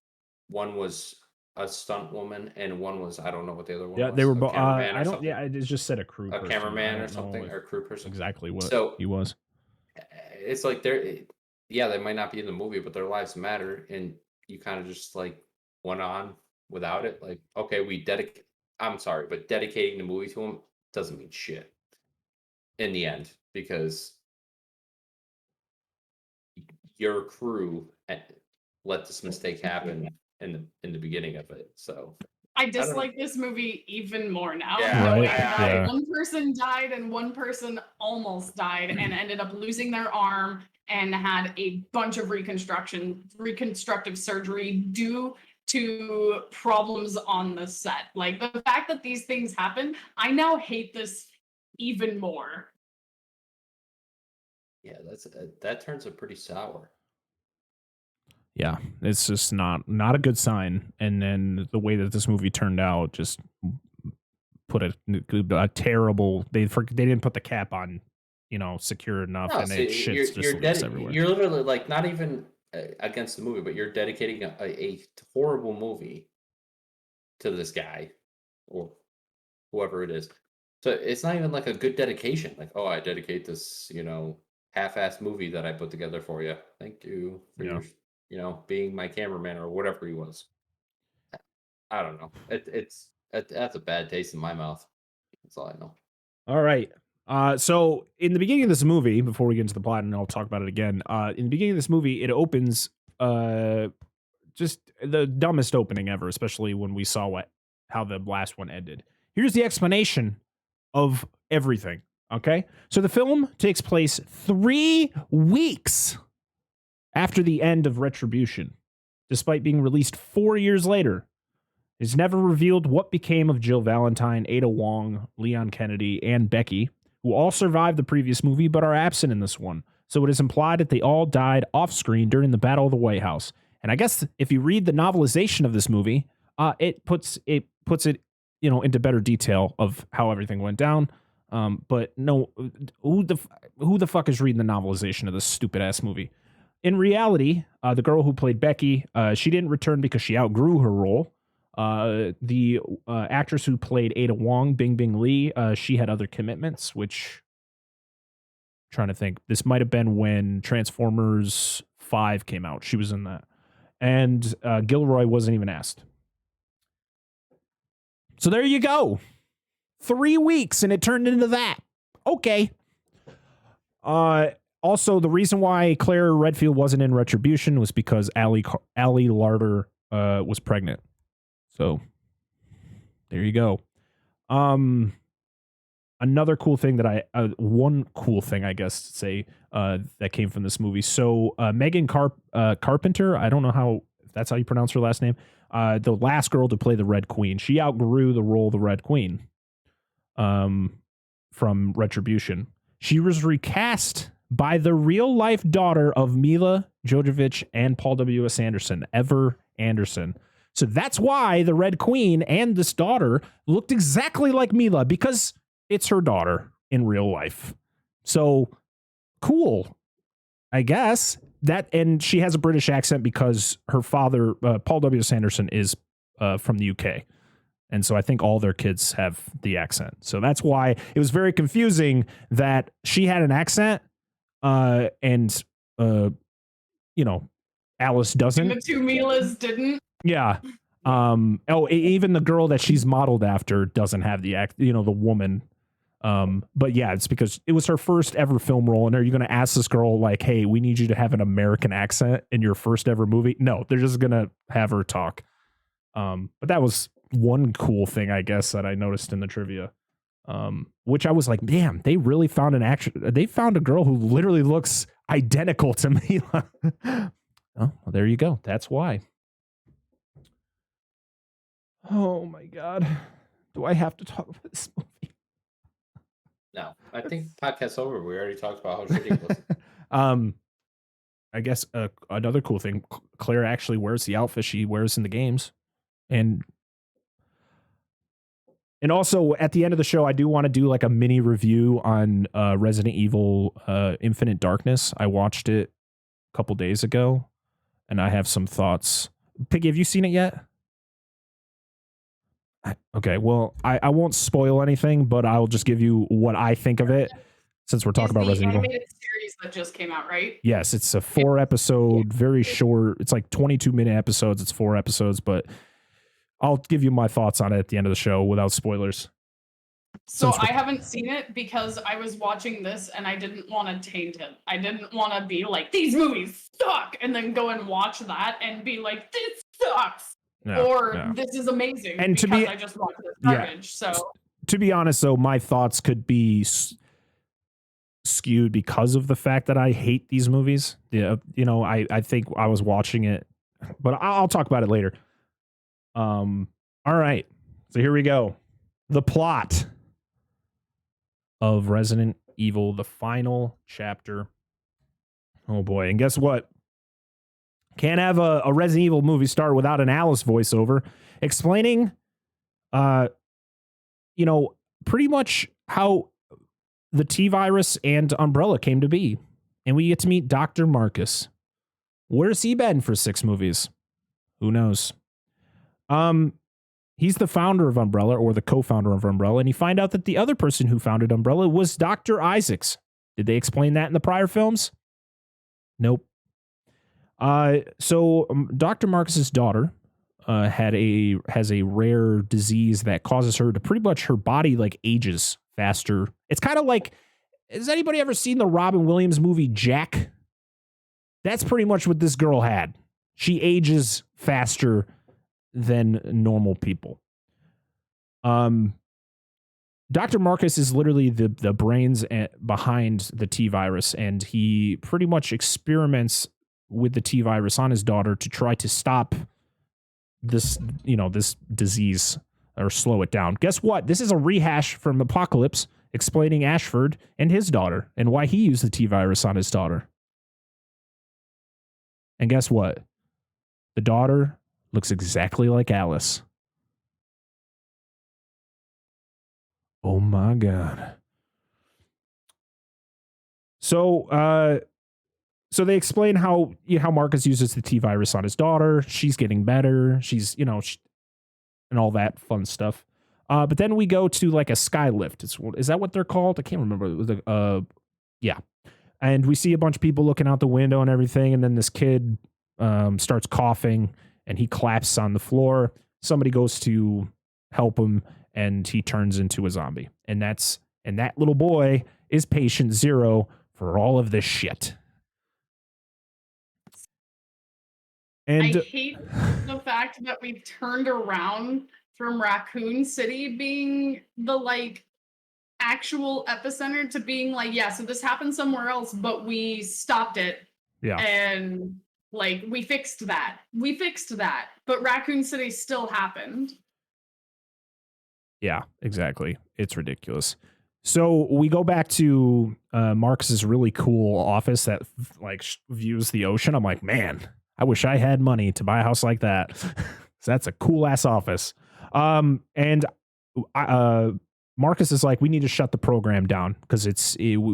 one was a stunt woman, and one was, I don't know what the other one was.
Yeah, they were both.
Cameraman or
I don't.
something.
Yeah, it just said a crew.
A
person.
cameraman or something, or crew person.
Exactly what
So
he was.
it's like they're, yeah, they might not be in the movie, but their lives matter, and you kind of just like went on without it. Like, okay, we dedicate. I'm sorry, but dedicating the movie to them doesn't mean shit in the end, because your crew let this mistake happen in the beginning of it. So
I dislike this movie even more now,
Yeah,
knowing
right,
that
yeah.
one person died and one person almost died and ended up losing their arm and had a bunch of reconstructive surgery due to problems on the set. Like, the fact that these things happen, I now hate this even more.
yeah, that turns it pretty sour.
Yeah, it's just not a good sign. And then the way that this movie turned out just put a terrible. They didn't put the cap on, secure enough,
No,
and
see,
it shits just leaks everywhere.
you're literally like not even against the movie, but you're dedicating a horrible movie to this guy or whoever it is. So it's not even like a good dedication. Like, oh, I dedicate this, half-assed movie that I put together for you. Thank you for
Yeah.
your, being my cameraman or whatever he was. I don't know. That's a bad taste in my mouth. That's all I know.
All right. So in the beginning of this movie, before we get into the plot, and I'll talk about it again. In the beginning of this movie, it opens just the dumbest opening ever, especially when we saw how the last one ended. Here's the explanation of everything. Okay, so the film takes place 3 weeks after the end of Retribution, despite being released 4 years later. It's never revealed what became of Jill Valentine, Ada Wong, Leon Kennedy, and Becky, who all survived the previous movie but are absent in this one. So it is implied that they all died off screen during the Battle of the White House. And I guess if you read the novelization of this movie, it puts it into better detail of how everything went down. But no, who the fuck is reading the novelization of this stupid ass movie? In reality, the girl who played Becky, she didn't return because she outgrew her role. The actress who played Ada Wong, Bingbing Lee, she had other commitments, which I'm trying to think. This might have been when Transformers 5 came out. She was in that. And Gilroy wasn't even asked. So there you go. 3 weeks and it turned into that. Okay. Also, the reason why Claire Redfield wasn't in Retribution was because Ali Larder was pregnant. So there you go. Another cool thing that one cool thing, I guess, to say that came from this movie. So Megan Carpenter, I don't know if that's how you pronounce her last name. The last girl to play the Red Queen. She outgrew the role of the Red Queen from Retribution. She was recast by the real life daughter of Mila Jovovich and Paul W.S. Anderson, Ever Anderson. So that's why the Red Queen and this daughter looked exactly like Mila, because it's her daughter in real life. So cool, I guess. And she has a British accent because her father, Paul W.S. Anderson, is from the UK. And so I think all their kids have the accent. So that's why it was very confusing that she had an accent and Alice doesn't.
And the 2 Milas didn't.
Yeah. Even the girl that she's modeled after doesn't have the the woman. But yeah, it's because it was her first ever film role. And are you going to ask this girl like, hey, we need you to have an American accent in your first ever movie? No, they're just going to have her talk. But that was one cool thing, I guess, that I noticed in the trivia. Which I was like, damn, they really found they found a girl who literally looks identical to me. Oh, well, there you go. That's why. Oh my God. Do I have to talk about this movie?
No, I think podcast's over. We already talked about how shitty it was.
I guess another cool thing, Claire actually wears the outfit she wears in the games. And also at the end of the show, I do want to do like a mini review on Resident Evil Infinite Darkness. I watched it a couple days ago and I have some thoughts. Piggy, have you seen it yet? Okay, well, I won't spoil anything, but I'll just give you what I think of it since we're talking about Resident Evil.
It's the animated series that just came out, right?
Yes, it's a 4-episode, very short. It's like 22-minute episodes. It's 4 episodes, but I'll give you my thoughts on it at the end of the show without spoilers.
So I haven't seen it because I was watching this and I didn't want to taint it. I didn't want to be like, these movies suck, and then go and watch that and be like, this sucks. This is amazing, and because I just watched this garbage. So
to be honest, though, my thoughts could be skewed because of the fact that I hate these movies. Yeah, I think I was watching it, but I'll talk about it later. All right, so here we go. The plot of Resident Evil, the final chapter. Oh boy, and guess what? Can't have a Resident Evil movie start without an Alice voiceover explaining, pretty much how the T-Virus and Umbrella came to be. And we get to meet Dr. Marcus. Where's he been for 6 movies? Who knows? He's the founder of Umbrella, or the co-founder of Umbrella, and you find out that the other person who founded Umbrella was Dr. Isaacs. Did they explain that in the prior films? Nope. So Dr. Marcus's daughter has a rare disease that causes her to pretty much her body like ages faster. It's kind of like, has anybody ever seen the Robin Williams movie Jack? That's pretty much what this girl had. She ages faster than normal people. Dr. Marcus is literally the brains behind the T-Virus, and he pretty much experiments with the T-Virus on his daughter to try to stop this disease or slow it down. Guess what? This is a rehash from Apocalypse explaining Ashford and his daughter and why he used the T-Virus on his daughter. And guess what? The daughter looks exactly like Alice. Oh my God. So they explain how Marcus uses the T-Virus on his daughter. She's getting better. She's, and all that fun stuff. But then we go to like a skylift. Is that what they're called? I can't remember. Yeah. And we see a bunch of people looking out the window and everything. And then this kid starts coughing and he collapses on the floor. Somebody goes to help him and he turns into a zombie. And that little boy is patient 0 for all of this shit. And
I hate the fact that we've turned around from Raccoon City being the actual epicenter to being so this happened somewhere else, but we stopped it.
Yeah.
And we fixed that. But Raccoon City still happened.
Yeah, exactly. It's ridiculous. So we go back to Marcus's really cool office that views the ocean. I'm like, man, I wish I had money to buy a house like that. That's a cool ass office. And Marcus is like, we need to shut the program down because he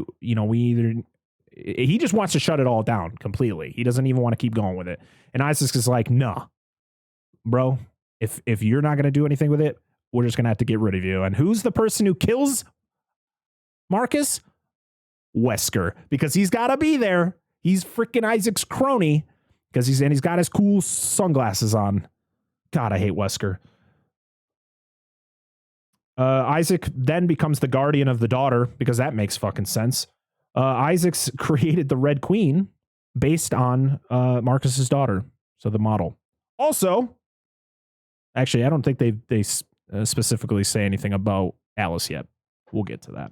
just wants to shut it all down completely. He doesn't even want to keep going with it. And Isaac is like, no, bro, if you're not going to do anything with it, we're just going to have to get rid of you. And who's the person who kills Marcus? Wesker, because he's got to be there. He's freaking Isaac's crony because he's got his cool sunglasses on. God, I hate Wesker. Isaac then becomes the guardian of the daughter because that makes fucking sense. Isaac's created the Red Queen based on Marcus's daughter, so the model. Also, actually, I don't think they specifically say anything about Alice yet. We'll get to that.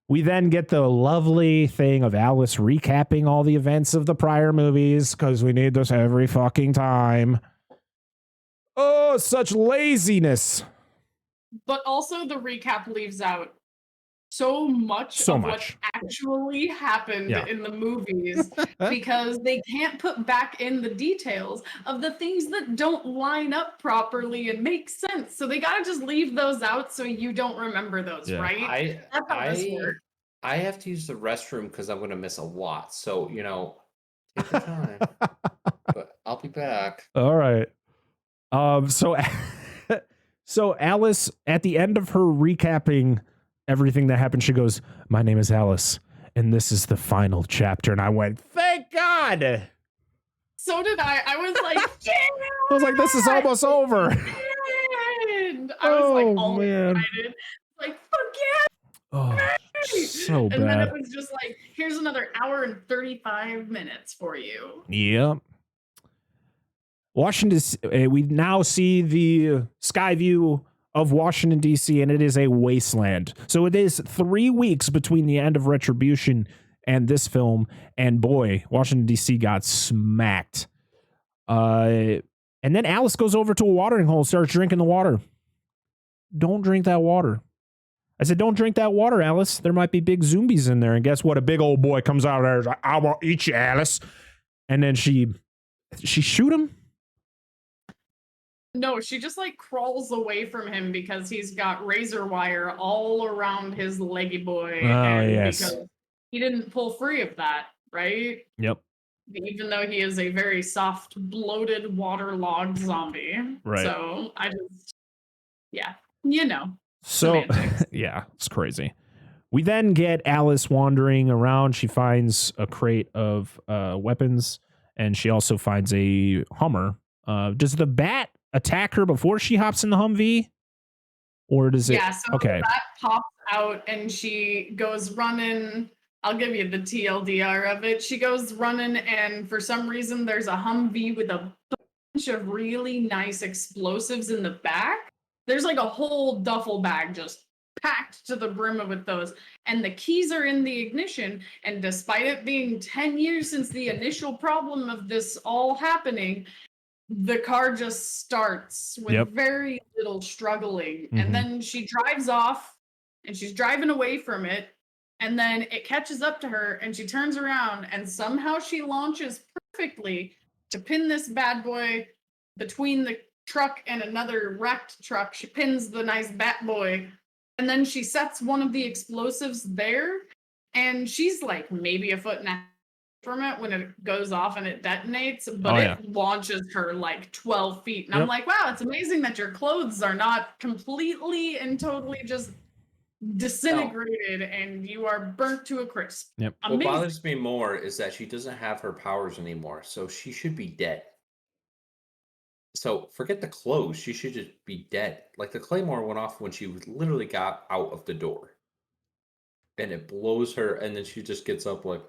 We then get the lovely thing of Alice recapping all the events of the prior movies because we need this every fucking time. Oh, such laziness.
But also the recap leaves out so much
So
of
much.
what actually happened
Yeah.
in the movies because they can't put back in the details of the things that don't line up properly and make sense. So they gotta just leave those out so you don't remember those,
Yeah.
right? That's how this works.
I have to use the restroom because I'm gonna miss a lot. So, take your time. But I'll be back.
All right. So so Alice, at the end of her recapping everything that happened, she goes, "My name is Alice, and this is the final chapter." And I went, "Thank God."
So did I. I was like, yeah!
I was like, "This is almost over."
And I was like, all excited. Like, fuck yeah!
Oh, so
And then it
bad.
was just like, here's another hour and 35 minutes for you.
Yep. Washington, we now see the sky view of Washington, D.C., and it is a wasteland. So it is 3 weeks between the end of Retribution and this film, and boy, Washington, D.C. got smacked. And then Alice goes over to a watering hole, starts drinking the water. Don't drink that water. I said, don't drink that water, Alice. There might be big zombies in there. And guess what? A big old boy comes out there. He's like, "I will eat you, Alice." And then she shoot him.
No, she just like crawls away from him because he's got razor wire all around his leggy boy. Because he didn't pull free of that, right?
Yep.
Even though he is a very soft, bloated, waterlogged zombie.
Right.
So I just, yeah,
So, yeah, it's crazy. We then get Alice wandering around. She finds a crate of weapons, and she also finds a Hummer. Does the bat attack her before she hops in the Humvee? Or does it?
Yeah, so
okay.
the bat pops out and she goes running. I'll give you the TLDR of it. She goes running, and for some reason, there's a Humvee with a bunch of really nice explosives in the back. There's like a whole duffel bag just packed to the brim with those. And the keys are in the ignition. And despite it being 10 years since the initial problem of this all happening, the car just starts with very little struggling.
Mm-hmm.
And then she drives off and she's driving away from it. And then it catches up to her and she turns around and somehow she launches perfectly to pin this bad boy between the truck and another wrecked truck. She pins the nice bat boy. And then she sets one of the explosives there. And she's like maybe a foot and a half from it when it goes off and it detonates, but it launches her like 12 feet. And I'm like, wow, it's amazing that your clothes are not completely and totally just disintegrated and you are burnt to a crisp.
Yep.
What bothers me more is that she doesn't have her powers anymore, so she should be dead. So forget the clothes, she should just be dead. Like the Claymore went off when she literally got out of the door. And it blows her, and then she just gets up like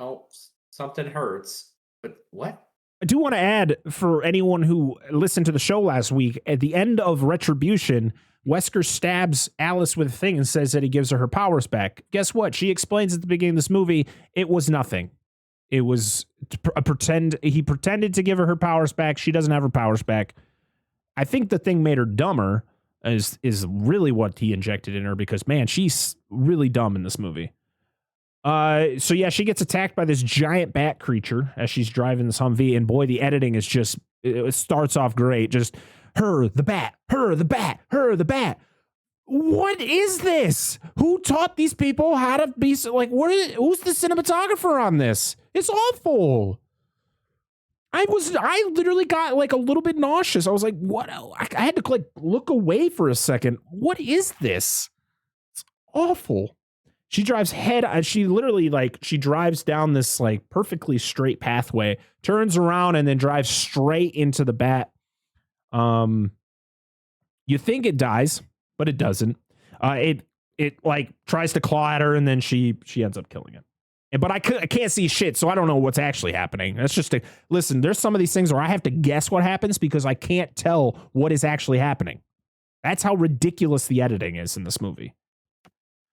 oh, something hurts. But what?
I do want to add, for anyone who listened to the show last week, at the end of Retribution, Wesker stabs Alice with a thing and says that he gives her powers back. Guess what? She explains at the beginning of this movie, it was nothing. It was he pretended to give her powers back. She doesn't have her powers back. I think the thing made her dumber is really what he injected in her, because man, she's really dumb in this movie. So yeah, she gets attacked by this giant bat creature as she's driving this Humvee, and boy, the editing is just, it starts off great. Just her, the bat, her, the bat, her, the bat. What is this? Who taught these people how to be like, who's the cinematographer on this? It's awful. I literally got like a little bit nauseous. I was like, what? I had to like look away for a second. What is this? It's awful. She drives she literally like, she drives down this like perfectly straight pathway, turns around and then drives straight into the bat. You think it dies, but it doesn't. It like tries to claw at her and then she ends up killing it. But I can't see shit, so I don't know what's actually happening. That's just listen, there's some of these things where I have to guess what happens because I can't tell what is actually happening. That's how ridiculous the editing is in this movie.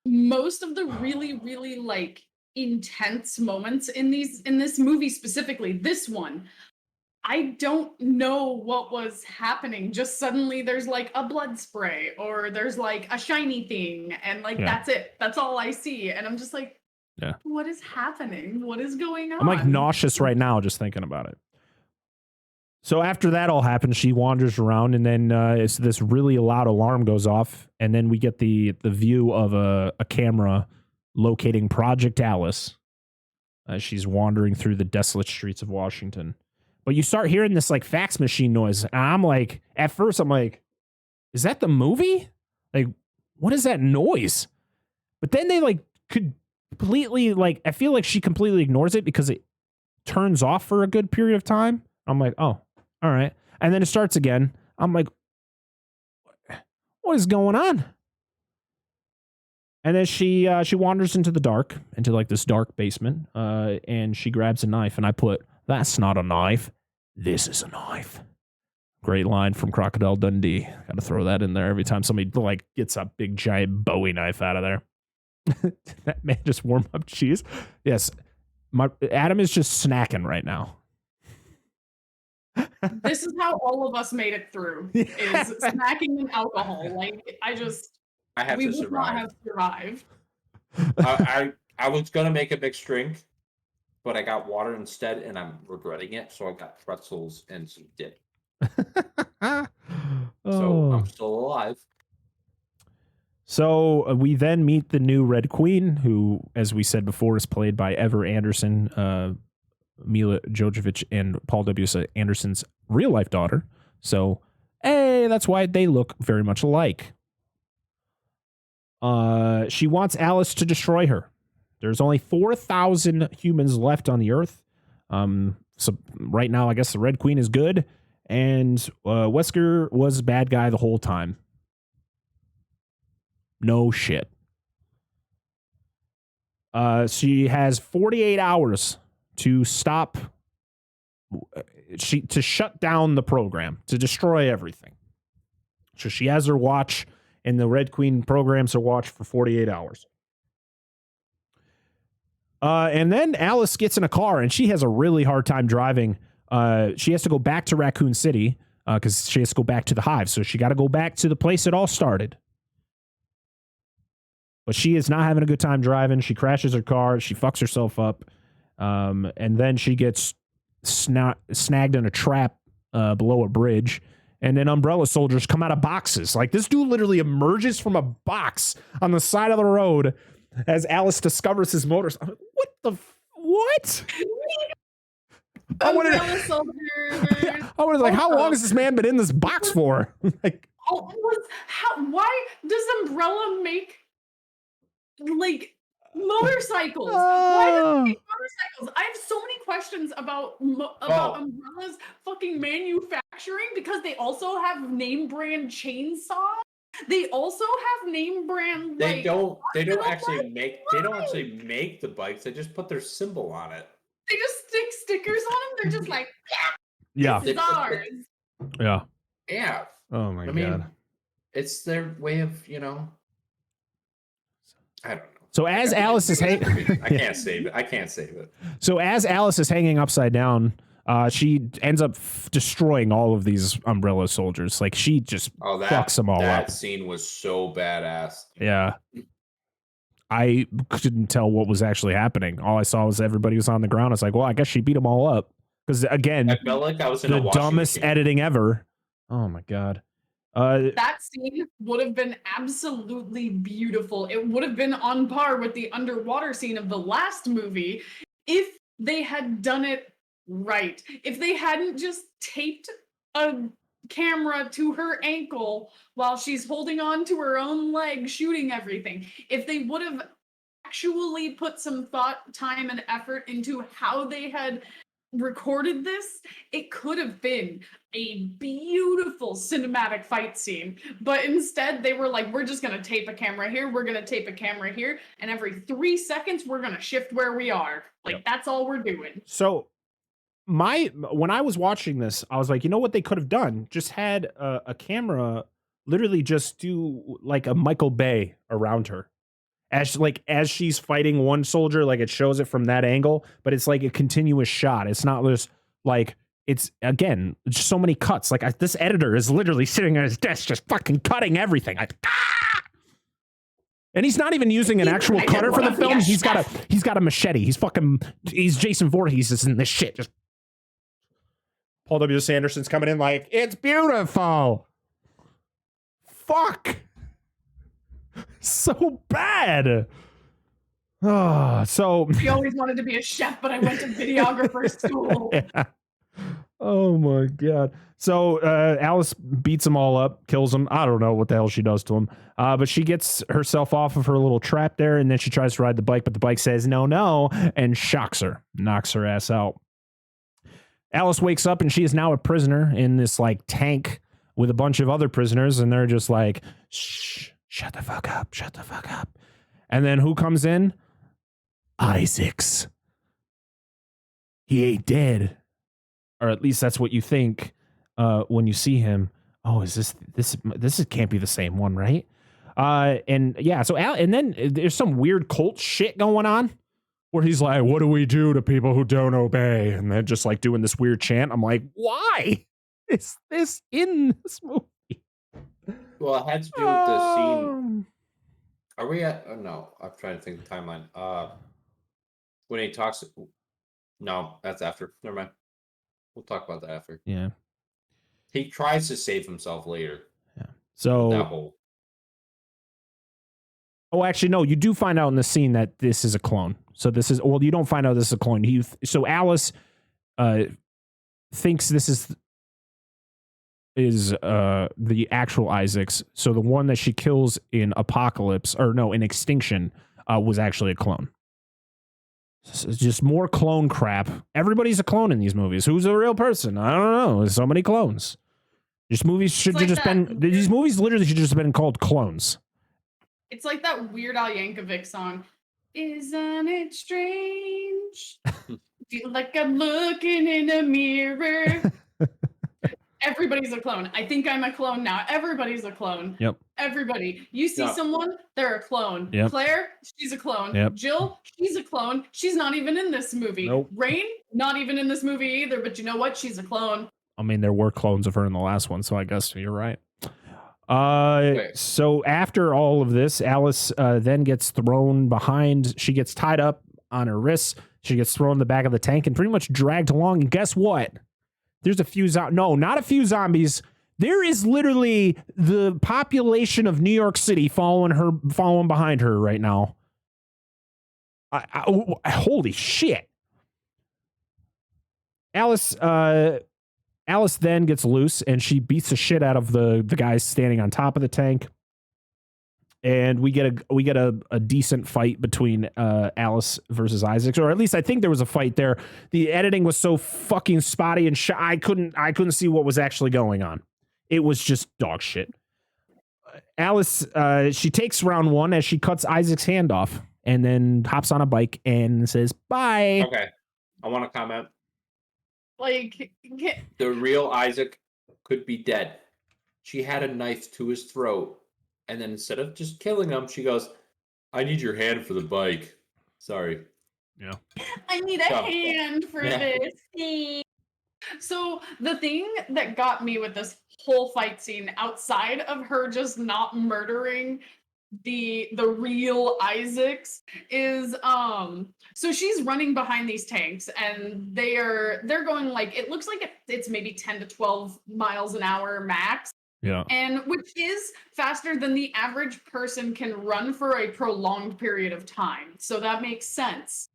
Most of the really, really like intense moments in this movie, specifically this one, I don't know what was happening. Just suddenly there's like a blood spray or there's like a shiny thing and like that's it. That's all I see. And I'm just like,
Yeah.
What is happening? What is going on?
I'm like nauseous right now just thinking about it. So after that all happens, she wanders around, and then it's this really loud alarm goes off, and then we get the view of a camera locating Project Alice as she's wandering through the desolate streets of Washington. But you start hearing this like fax machine noise, and I'm like, at first I'm like, is that the movie? Like, what is that noise? But then they like could completely like, I feel like she completely ignores it because it turns off for a good period of time. I'm like, oh, all right. And then it starts again. I'm like, what is going on? And then she wanders into the dark, into like this dark basement, and she grabs a knife, and I put, that's not a knife. This is a knife. Great line from Crocodile Dundee. Got to throw that in there every time somebody like gets a big giant Bowie knife out of there. That man just warm up cheese. Yes, Adam is just snacking right now.
This is how all of us made it through, is snacking and alcohol. Like, we would not have survived.
I was going to make a mixed drink, but I got water instead, and I'm regretting it, so I got pretzels and some dip. So I'm still alive.
So we then meet the new Red Queen, who, as we said before, is played by Ever Anderson, Mila Jovovich, and Paul W.S. Anderson's real-life daughter. So, hey, that's why they look very much alike. She wants Alice to destroy her. There's only 4,000 humans left on the Earth. So right now, I guess the Red Queen is good, and Wesker was a bad guy the whole time. No shit. She has 48 hours to stop, to shut down the program, to destroy everything. So she has her watch, and the Red Queen programs her watch for 48 hours. And then Alice gets in a car, and she has a really hard time driving. She has to go back to Raccoon City because she has to go back to the hive. So she got to go back to the place it all started. But she is not having a good time driving. She crashes her car. She fucks herself up. And then she gets snagged in a trap below a bridge. And then umbrella soldiers come out of boxes. Like, this dude literally emerges from a box on the side of the road as Alice discovers his motorcycle. What the... What? I wanted like, how long has this man been in this box for? Like,
why does Umbrella make like motorcycles? Why does it make motorcycles? I have so many questions about Umbrella's fucking manufacturing, because they also have name brand chainsaws. They also have name brand.
They don't actually make the bikes. They just put their symbol on it.
They just stick stickers on them. They're just like,
yeah,
this is ours.
Yeah.
Yeah.
Oh my God.
It's their way of, I don't know.
So as Alice is hanging,
I can't save it. So
as Alice is hanging upside down, she ends up destroying all of these umbrella soldiers. Like, she just fucks them all up.
That scene was so badass.
Yeah. I couldn't tell what was actually happening. All I saw was everybody was on the ground. I was like, well, I guess she beat them all up. Because, again,
I felt like I was in
the dumbest editing ever. Oh, my God.
That scene would have been absolutely beautiful. It would have been on par with the underwater scene of the last movie if they had done it right. If they hadn't just taped a camera to her ankle while she's holding on to her own leg shooting everything. If they would have actually put some thought, time, and effort into how they had recorded this, it could have been a beautiful cinematic fight scene. But instead they were like, we're just gonna tape a camera here, we're gonna tape a camera here, and every 3 seconds we're gonna shift where we are. Like, that's all we're doing.
So when I was watching this, I was like, you know what they could have done? Just had a camera literally just do like a Michael Bay around her. As she's fighting one soldier, like, it shows it from that angle, but it's like a continuous shot. It's not just like it's again just so many cuts. Like this editor is literally sitting at his desk just fucking cutting everything. And he's not even using an actual cutter for the film. He's got a machete. He's Jason Voorhees in this shit. Just Paul W.S. Anderson's coming in like, it's beautiful. Fuck. So bad. Oh, so
I always wanted to be a chef, but I went to videographer school.
Yeah. Oh my god. So Alice beats them all up, kills them. I don't know what the hell she does to them. But she gets herself off of her little trap there, and then she tries to ride the bike, but the bike says no, and shocks her, knocks her ass out. Alice wakes up, and she is now a prisoner in this like tank with a bunch of other prisoners, and they're just like, shh, shut the fuck up, shut the fuck up. And then who comes in? Isaacs. He ain't dead. Or at least that's what you think when you see him. Oh, is this can't be the same one, right? And yeah, so and then there's some weird cult shit going on where he's like, what do we do to people who don't obey? And they're just like doing this weird chant. I'm like, why is this in this movie?
Well, it had to do with the scene. Are we at? Oh, no, I'm trying to think of the timeline. When he talks. No, that's after. Never mind. We'll talk about that after.
Yeah.
He tries to save himself later.
Yeah. So
that whole.
Oh, actually, no. You do find out in the scene that this is a clone. So this is you don't find out this is a clone. So Alice thinks this is the actual Isaacs. So the one that she kills in in Extinction was actually a clone. It's just more clone crap. Everybody's a clone in these movies. Who's a real person? I don't know. There's so many clones. These movies these movies literally should just have been called clones.
It's like that Weird Al Yankovic song. Isn't it strange? Feel like I'm looking in a mirror. Everybody's a clone. I think I'm a clone now. Everybody's a clone.
Yep.
Everybody. You see someone, they're a clone.
Yep.
Claire, she's a clone.
Yep.
Jill, she's a clone. She's not even in this movie.
Nope.
Rain, not even in this movie either, but you know what? She's a clone.
I mean, there were clones of her in the last one, so I guess you're right. So after all of this, Alice then gets thrown behind. She gets tied up on her wrists. She gets thrown in the back of the tank and pretty much dragged along. And guess what? There's a few not a few zombies. There is literally the population of New York City following behind her right now. Holy shit. Alice then gets loose and she beats the shit out of the guys standing on top of the tank. And we get a decent fight between Alice versus Isaacs, or at least I think there was a fight there. The editing was so fucking spotty and I couldn't see what was actually going on. It was just dog shit. Alice, she takes round one as she cuts Isaac's hand off and then hops on a bike and says bye.
Okay, I want to comment.
Like,
the real Isaac could be dead. She had a knife to his throat. And then instead of just killing him, she goes, I need your hand for the bike. Sorry.
Yeah.
I need a hand for this. So the thing that got me with this whole fight scene, outside of her just not murdering the real Isaacs, is so she's running behind these tanks and they're going like, it looks like it's maybe 10 to 12 miles an hour max.
Yeah.
And which is faster than the average person can run for a prolonged period of time. So that makes sense.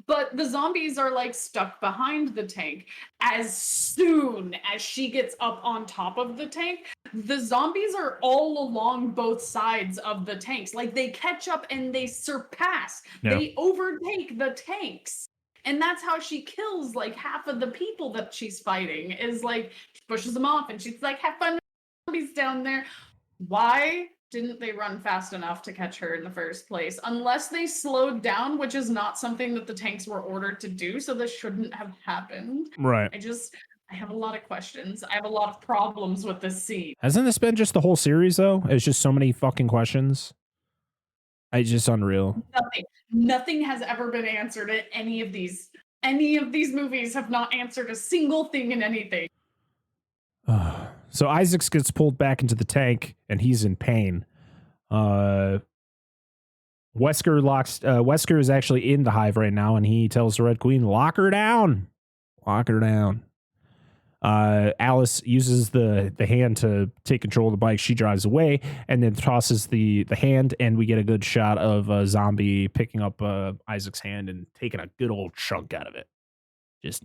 But the zombies are like stuck behind the tank. As soon as she gets up on top of the tank, the zombies are all along both sides of the tanks. Like they catch up and they surpass. Yeah. They overtake the tanks. And that's how she kills like half of the people that she's fighting, is like she pushes them off and she's like, have fun. Down there. Why didn't they run fast enough to catch her in the first place? Unless they slowed down, which is not something that the tanks were ordered to do, so this shouldn't have happened.
Right.
I have a lot of questions. I have a lot of problems with this scene.
Hasn't this been just the whole series though? It's just so many fucking questions. It's just unreal.
Nothing has ever been answered at any of these any of these movies have not answered a single thing in anything.
So Isaacs gets pulled back into the tank, and he's in pain. Wesker is actually in the hive right now, and he tells the Red Queen, lock her down. Lock her down. Alice uses the hand to take control of the bike. She drives away and then tosses the hand, and we get a good shot of a zombie picking up Isaac's hand and taking a good old chunk out of it. Just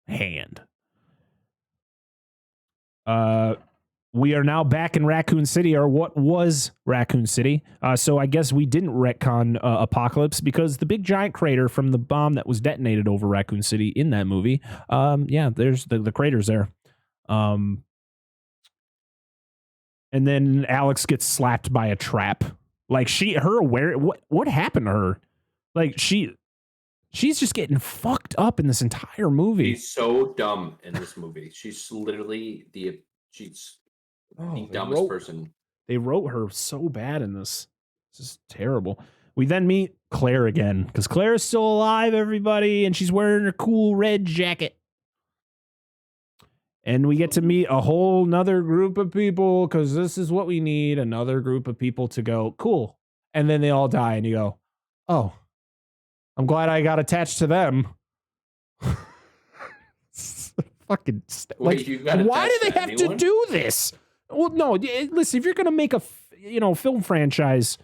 hand. We are now back in Raccoon City, or what was Raccoon City. So I guess we didn't retcon Apocalypse, because the big giant crater from the bomb that was detonated over Raccoon City in that movie. There's the crater's there. And then Alex gets slapped by a trap. Like what happened to her? Like she's just getting fucked up in this entire movie.
She's so dumb in this movie. She's literally the dumbest person.
They wrote her so bad in this. This is terrible. We then meet Claire again, because Claire is still alive, everybody, and she's wearing her cool red jacket. And we get to meet a whole nother group of people, because this is what we need, another group of people to go, cool. And then they all die, and you go, oh, I'm glad I got attached to them. Fucking why do they have to do this? Well, no, listen, if you're gonna make a film franchise,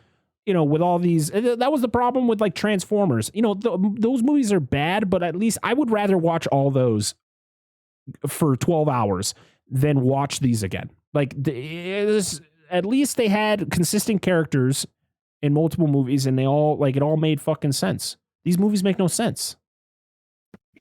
with all these, that was the problem with like Transformers. Those movies are bad, but at least I would rather watch all those for 12 hours than watch these again. Like at least they had consistent characters in multiple movies, and they all it all made fucking sense. These movies make no sense.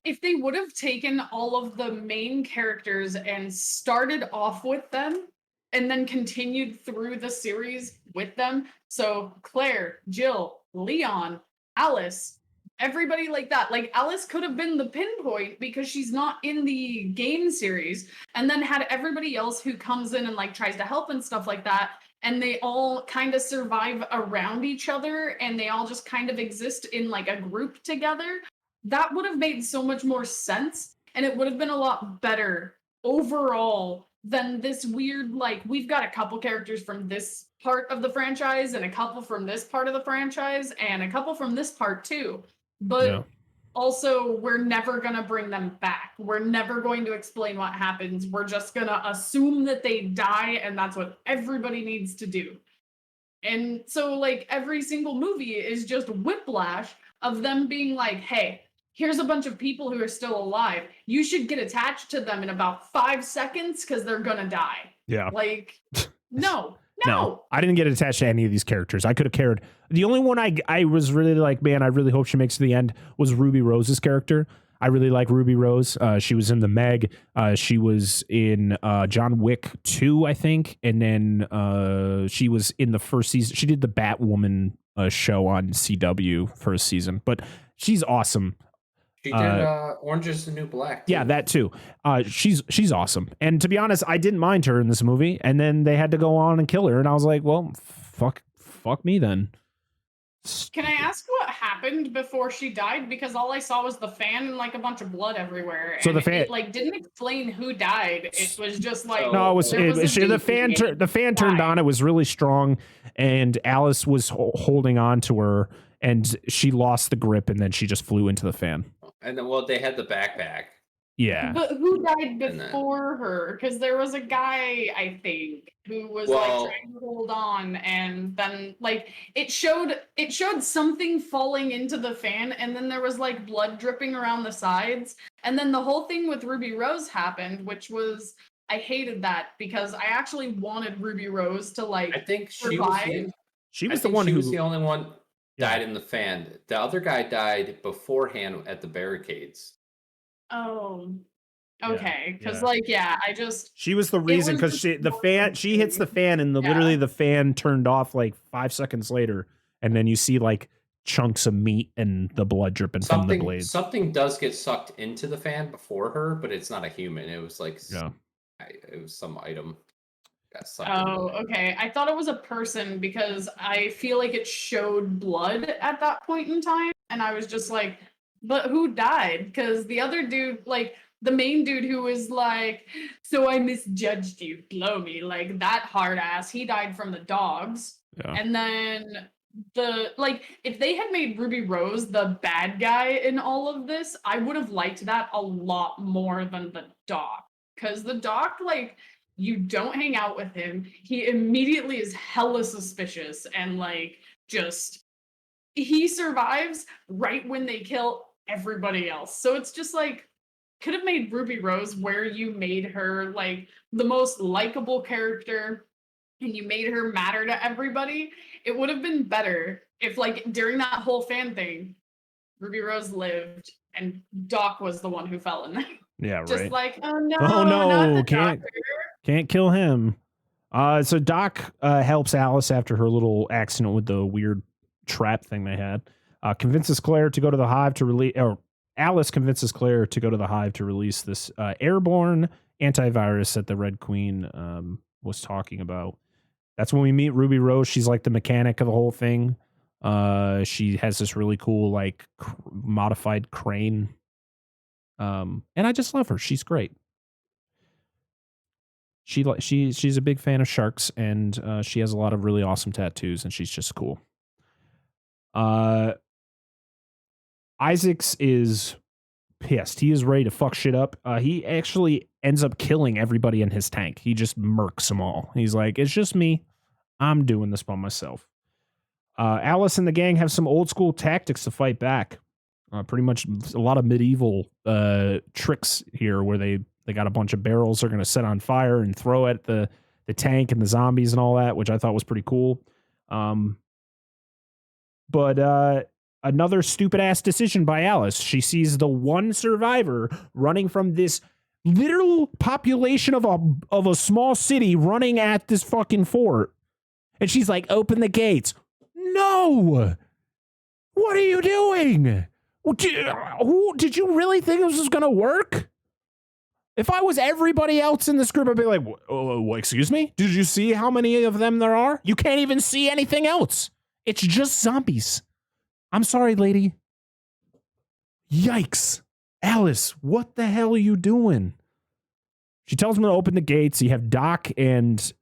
If they would have taken all of the main characters and started off with them and then continued through the series with them, so Claire, Jill, Leon, Alice, everybody like that. Like Alice could have been the pinpoint because she's not in the game series, and then had everybody else who comes in and like tries to help and stuff like that, and they all kind of survive around each other, and they all just kind of exist in like a group together. That would have made so much more sense, and it would have been a lot better overall than this weird, like, we've got a couple characters from this part of the franchise and a couple from this part of the franchise and a couple from this part too. But also, we're never going to bring them back. We're never going to explain what happens. We're just going to assume that they die, and that's what everybody needs to do. And so, like, every single movie is just whiplash of them being like, hey, here's a bunch of people who are still alive. You should get attached to them in about 5 seconds because they're gonna die.
Yeah.
Like, no.
I didn't get attached to any of these characters. I could have cared. The only one I was really like, man, I really hope she makes it to the end, was Ruby Rose's character. I really like Ruby Rose. She was in The Meg. She was in John Wick 2, I think. And then she was in the first season. She did the Batwoman show on CW first season. But she's awesome.
She did Orange is the New Black.
Too. Yeah, that too. She's awesome. And to be honest, I didn't mind her in this movie. And then they had to go on and kill her. And I was like, well, fuck me then.
Can I ask what happened before she died? Because all I saw was the fan and like a bunch of blood everywhere.
So
and
the fan
it didn't explain who died. It was just like
the fan turned on. It was really strong, and Alice was holding on to her, and she lost the grip, and then she just flew into the fan.
And then they had the backpack.
Yeah.
But who died before her? Because there was a guy, I think, who was like trying to hold on, and then like it showed something falling into the fan, and then there was like blood dripping around the sides, and then the whole thing with Ruby Rose happened, which was, I hated that because I actually wanted Ruby Rose to like,
I think
survive.
She was the one who
was the only one died in the fan. The other guy died beforehand at the barricades.
Oh, okay. Because
she was the reason, because she hits the fan, and literally the fan turned off like 5 seconds later, and then you see like chunks of meat and the blood dripping from the blades.
Something does get sucked into the fan before her, but it's not a human. It was like it was some item.
Oh, okay. I thought it was a person because I feel like it showed blood at that point in time, and I was just like, But who died? Because the other dude, like the main dude who was like, so I misjudged you, blow me, like that hard ass, he died from the dogs.
Yeah.
And then if they had made Ruby Rose the bad guy in all of this, I would have liked that a lot more than the doc. Because the doc, like, you don't hang out with him. He immediately is hella suspicious and like just he survives right when they kill everybody else. So it's just like could have made Ruby Rose where you made her like the most likable character and you made her matter to everybody. It would have been better if like during that whole fan thing, Ruby Rose lived and Doc was the one who fell in there.
Yeah, right.
Just like, oh no,
no,
not the
can't kill him. So Doc helps Alice after her little accident with the weird trap thing they had. Convinces Claire to go to the hive to release, or Alice convinces Claire to go to the hive to release this airborne antivirus that the Red Queen was talking about. That's when we meet Ruby Rose. She's like the mechanic of the whole thing. She has this really cool like modified crane. And I just love her. She's great. She's a big fan of sharks, and she has a lot of really awesome tattoos, and she's just cool. Isaacs is pissed. He is ready to fuck shit up. He actually ends up killing everybody in his tank. He just murks them all. He's like, it's just me. I'm doing this by myself. Alice and the gang have some old school tactics to fight back. Pretty much a lot of medieval tricks here where they got a bunch of barrels they're going to set on fire and throw at the tank and the zombies and all that, which I thought was pretty cool. But another stupid ass decision by Alice. She sees the one survivor running from this literal population of a small city running at this fucking fort. And she's like, open the gates. No! What are you doing? Did you really think this was going to work? If I was everybody else in this group, I'd be like, excuse me? Did you see how many of them there are? You can't even see anything else. It's just zombies. I'm sorry, lady. Yikes. Alice, what the hell are you doing? She tells him to open the gates. You have Doc and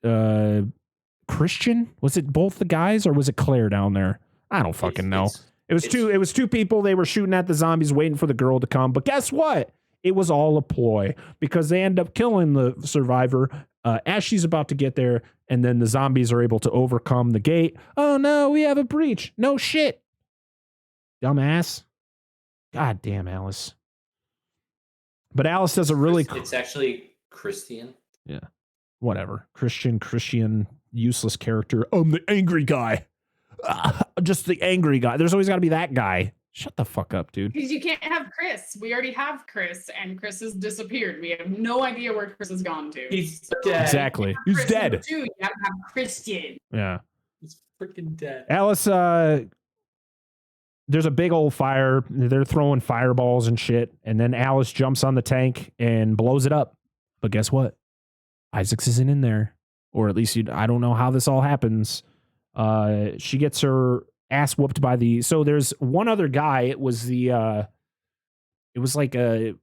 Christian. Was it both the guys or was it Claire down there? I don't fucking know. It was two people. They were shooting at the zombies, waiting for the girl to come. But guess what? It was all a ploy because they end up killing the survivor as she's about to get there. And then the zombies are able to overcome the gate. Oh no, we have a breach. No shit. Dumbass. God damn, Alice. But Alice does a really
It's actually Christian.
Yeah. Whatever. Christian, useless character. I'm the angry guy. Just the angry guy. There's always got to be that guy. Shut the fuck up, dude.
Because you can't have Chris. We already have Chris, and Chris has disappeared. We have no idea where Chris has gone to.
He's dead.
Exactly. He's dead.
You gotta have Christian.
Yeah.
He's freaking dead.
Alice, there's a big old fire. They're throwing fireballs and shit. And then Alice jumps on the tank and blows it up. But guess what? Isaacs isn't in there. Or at least I don't know how this all happens. She gets her ass whooped by so there's one other guy. It was like a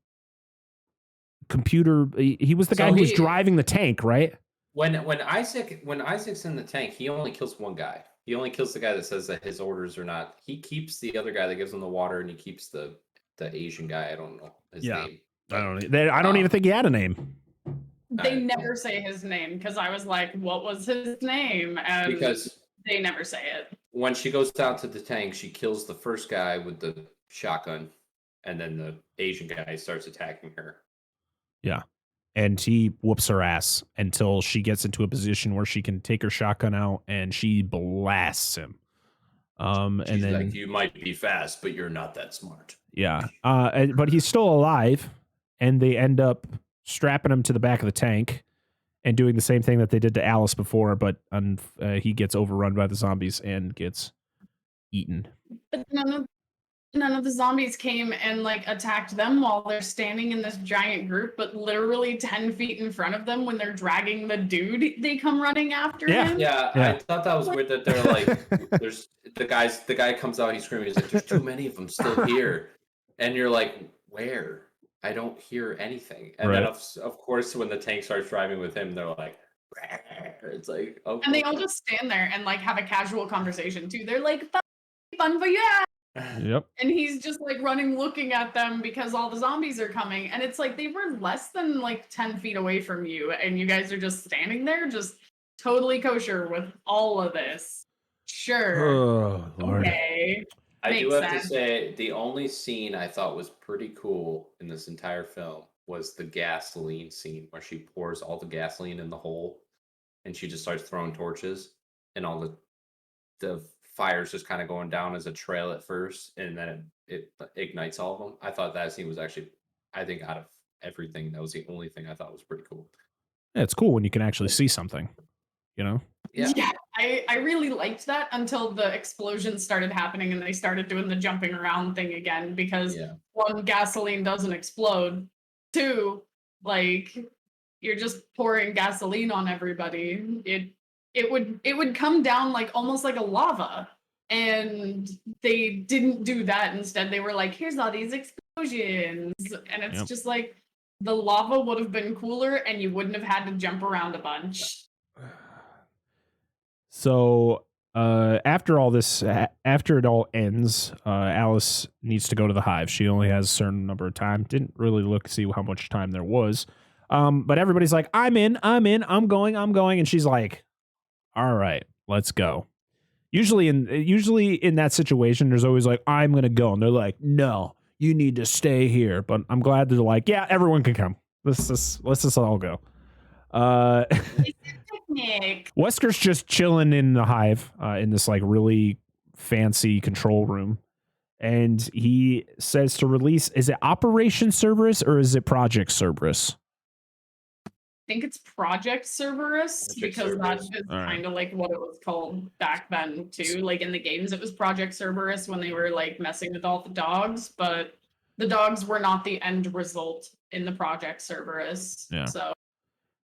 computer. He was the guy who was driving the tank, right?
When Isaac's in the tank, he only kills one guy. He only kills the guy that says that his orders are not. He keeps the other guy that gives him the water, and he keeps the Asian guy. I don't know his name.
I don't even think he had a name.
They never say his name because I was like, what was his name? And because they never say it.
When she goes down to the tank, she kills the first guy with the shotgun, and then the Asian guy starts attacking her. Yeah.
And he whoops her ass until she gets into a position where she can take her shotgun out and she blasts him. And then
like, you might be fast, but you're not that smart.
Yeah. But he's still alive, and they end up strapping him to the back of the tank and doing the same thing that they did to Alice before, but he gets overrun by the zombies and gets eaten.
But none of the zombies came and like attacked them while they're standing in this giant group, but literally 10 feet in front of them when they're dragging the dude, they come running after him.
Yeah, I thought that was weird that they're like, there's the guy comes out, he's screaming, he's like, there's too many of them still here. And you're like, where? I don't hear anything. And then, of course, when the tank starts driving with him, they're like, it's like, oh.
And they all just stand there and like have a casual conversation too. They're like, fun for you.
Yep.
And he's just like running, looking at them because all the zombies are coming. And it's like they were less than like 10 feet away from you. And you guys are just standing there, just totally kosher with all of this. Sure.
Oh, Lord.
Okay.
I do
Makes
have to
sense.
say, the only scene I thought was pretty cool in this entire film was the gasoline scene where she pours all the gasoline in the hole and she just starts throwing torches and all the fire's just kind of going down as a trail at first and then it ignites all of them. I thought that scene was actually, I think out of everything, that was the only thing I thought was pretty cool.
Yeah, it's cool when you can actually see something, you know?
Yeah, I really liked that until the explosions started happening and they started doing the jumping around thing again because one, gasoline doesn't explode. Two, like you're just pouring gasoline on everybody. It would come down like almost like a lava. And they didn't do that. Instead, they were like, here's all these explosions. And it's just like the lava would have been cooler and you wouldn't have had to jump around a bunch.
So after all this, after it all ends, Alice needs to go to the hive. She only has a certain number of time. Didn't really see how much time there was. But everybody's like, I'm in, I'm going. And she's like, all right, let's go. Usually in that situation, there's always like, I'm going to go. And they're like, no, you need to stay here. But I'm glad they're like, yeah, everyone can come. Let's just all go. Wesker's just chilling in the hive in this like really fancy control room. And he says to release, is it Operation Cerberus or is it Project Cerberus?
I think it's Project Cerberus because that is kind of like what it was called back then too. Like in the games, it was Project Cerberus when they were like messing with all the dogs, but the dogs were not the end result in the Project Cerberus.
Yeah.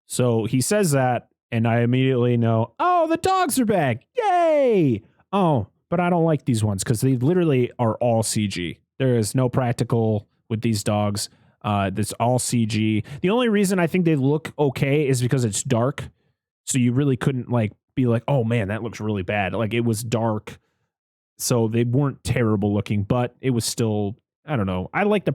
So
he says that, and I immediately know, oh, the dogs are back. Yay. Oh, but I don't like these ones because they literally are all CG. There is no practical with these dogs. That's all CG. The only reason I think they look okay is because it's dark. So you really couldn't like be like, oh man, that looks really bad. Like it was dark. So they weren't terrible looking, but it was still, I don't know. I like the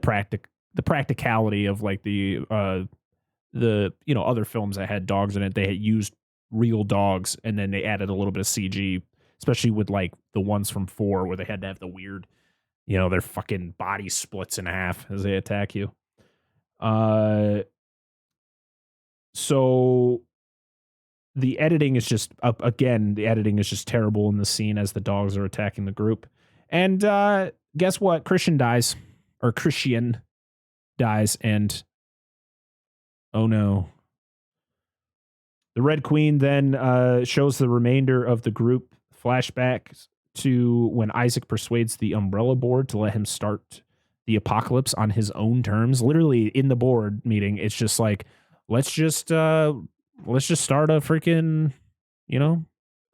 practicality of like the other films that had dogs in it. They had used real dogs and then they added a little bit of CG, especially with like the ones from 4 where they had to have the weird, their fucking body splits in half as they attack you. So the editing is just terrible in the scene as the dogs are attacking the group. And guess what? Christian dies, and oh no. The Red Queen then shows the remainder of the group flashbacks to when Isaac persuades the Umbrella Board to let him start the apocalypse on his own terms. Literally in the board meeting, it's just like, let's just start a freaking, an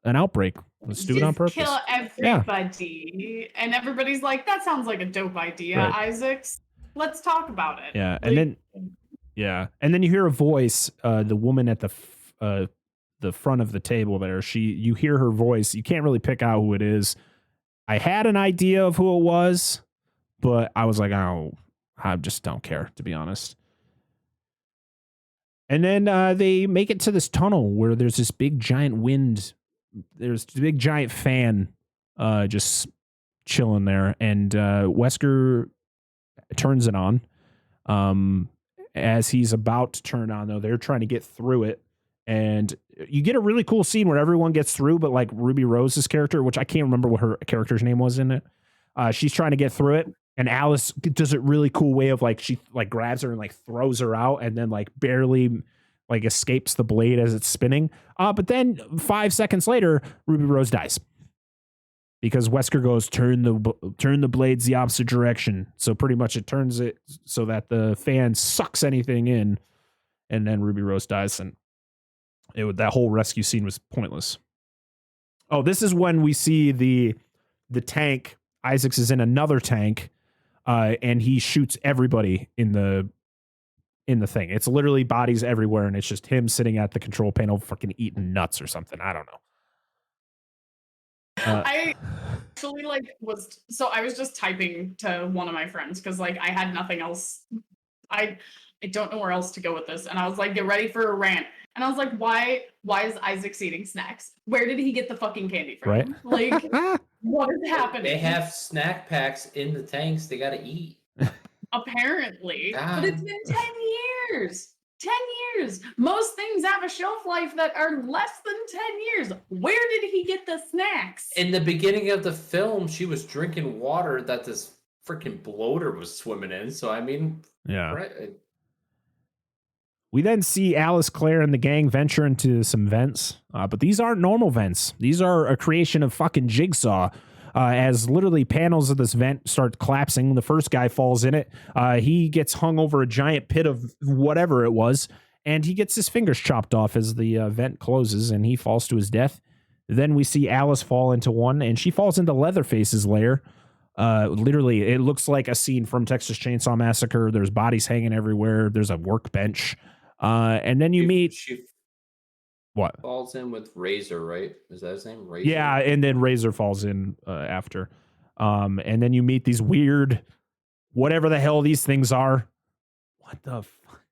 outbreak. Let's do it on purpose.
Kill everybody. Yeah. And everybody's like, that sounds like a dope idea, right. Isaacs. Let's talk about it.
Yeah. And then you hear a voice, the woman at the front of the table there. You hear her voice. You can't really pick out who it is. I had an idea of who it was, but I was like, oh, I just don't care, to be honest. And then they make it to this tunnel where there's this big giant wind. There's a big giant fan just chilling there. And Wesker turns it on. As he's about to turn on, though, they're trying to get through it. And you get a really cool scene where everyone gets through, but like Ruby Rose's character, which I can't remember what her character's name was in it. She's trying to get through it. And Alice does a really cool way of like, she like grabs her and like throws her out and then like barely like escapes the blade as it's spinning. But then 5 seconds later, Ruby Rose dies because Wesker goes, turn the blades the opposite direction. So pretty much it turns it so that the fan sucks anything in, and then Ruby Rose dies. And that whole rescue scene was pointless. Oh, this is when we see the tank. Isaacs is in another tank. and he shoots everybody in the thing. It's literally bodies everywhere, and it's just him sitting at the control panel, fucking eating nuts or something. I don't know.
I actually I was just typing to one of my friends because like I had nothing else. I don't know where else to go with this, and I was like, get ready for a rant. And I was like, why is Isaac eating snacks? Where did he get the fucking candy from?
Right?
Like, what is happening?
They have snack packs in the tanks. They got to eat.
Apparently,
God.
but it's been 10 years. 10 years. Most things have a shelf life that are less than 10 years. Where did he get the snacks?
In the beginning of the film, she was drinking water that this freaking bloater was swimming in. So, I mean,
Yeah.
right?
We then see Alice, Claire, and the gang venture into some vents, but these aren't normal vents. These are a creation of fucking Jigsaw. As literally panels of this vent start collapsing, the first guy falls in it. He gets hung over a giant pit of whatever it was, and he gets his fingers chopped off as the vent closes, and he falls to his death. Then we see Alice fall into one, and she falls into Leatherface's lair. Literally, it looks like a scene from Texas Chainsaw Massacre. There's bodies hanging everywhere. There's a workbench. And then you meet... What?
Falls in with Razor, right? Is that his name? Razor?
Yeah, and then Razor falls in after. And then you meet these weird, whatever the hell these things are. What the fuck?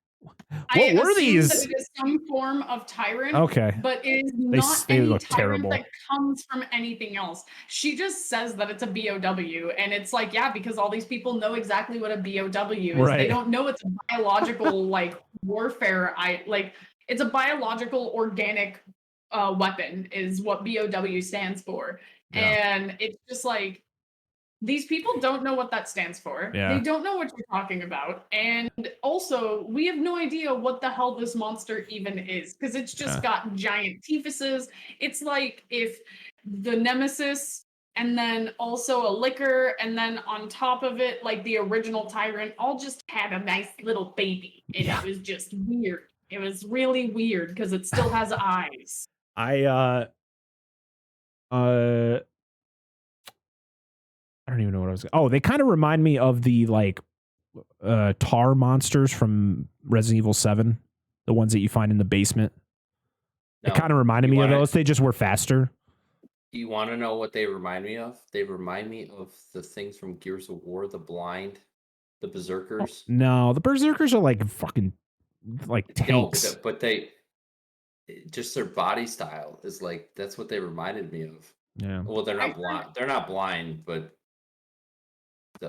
What were these?
That it is some form of tyrant.
Okay.
But it is not
they
any
look
tyrant
terrible.
that comes from anything else. She just says that it's a BOW. And it's like, yeah, because all these people know exactly what a BOW is.
Right.
They don't know it's a biological like warfare. It's a biological organic weapon is what BOW stands for.
Yeah.
And it's just like, these people don't know what that stands for.
Yeah.
They don't know what you're talking about. And also, we have no idea what the hell this monster even is because it's just got giant teefuses. It's like if the Nemesis and then also a liquor and then on top of it, like the original Tyrant, all just had a nice little baby. And it was just weird. It was really weird because it still has eyes.
I don't even know what I was... Oh, they kind of remind me of the like tar monsters from Resident Evil 7, the ones that you find in the basement.
No,
it kind of reminded me of those. They just were faster.
You want to know what they remind me of? They remind me of the things from Gears of War, the blind, the berserkers.
No, the berserkers are like fucking like tanks.
No, but they just their body style is like that's what they reminded me of.
Yeah.
Well, they're not blind. They're not blind, but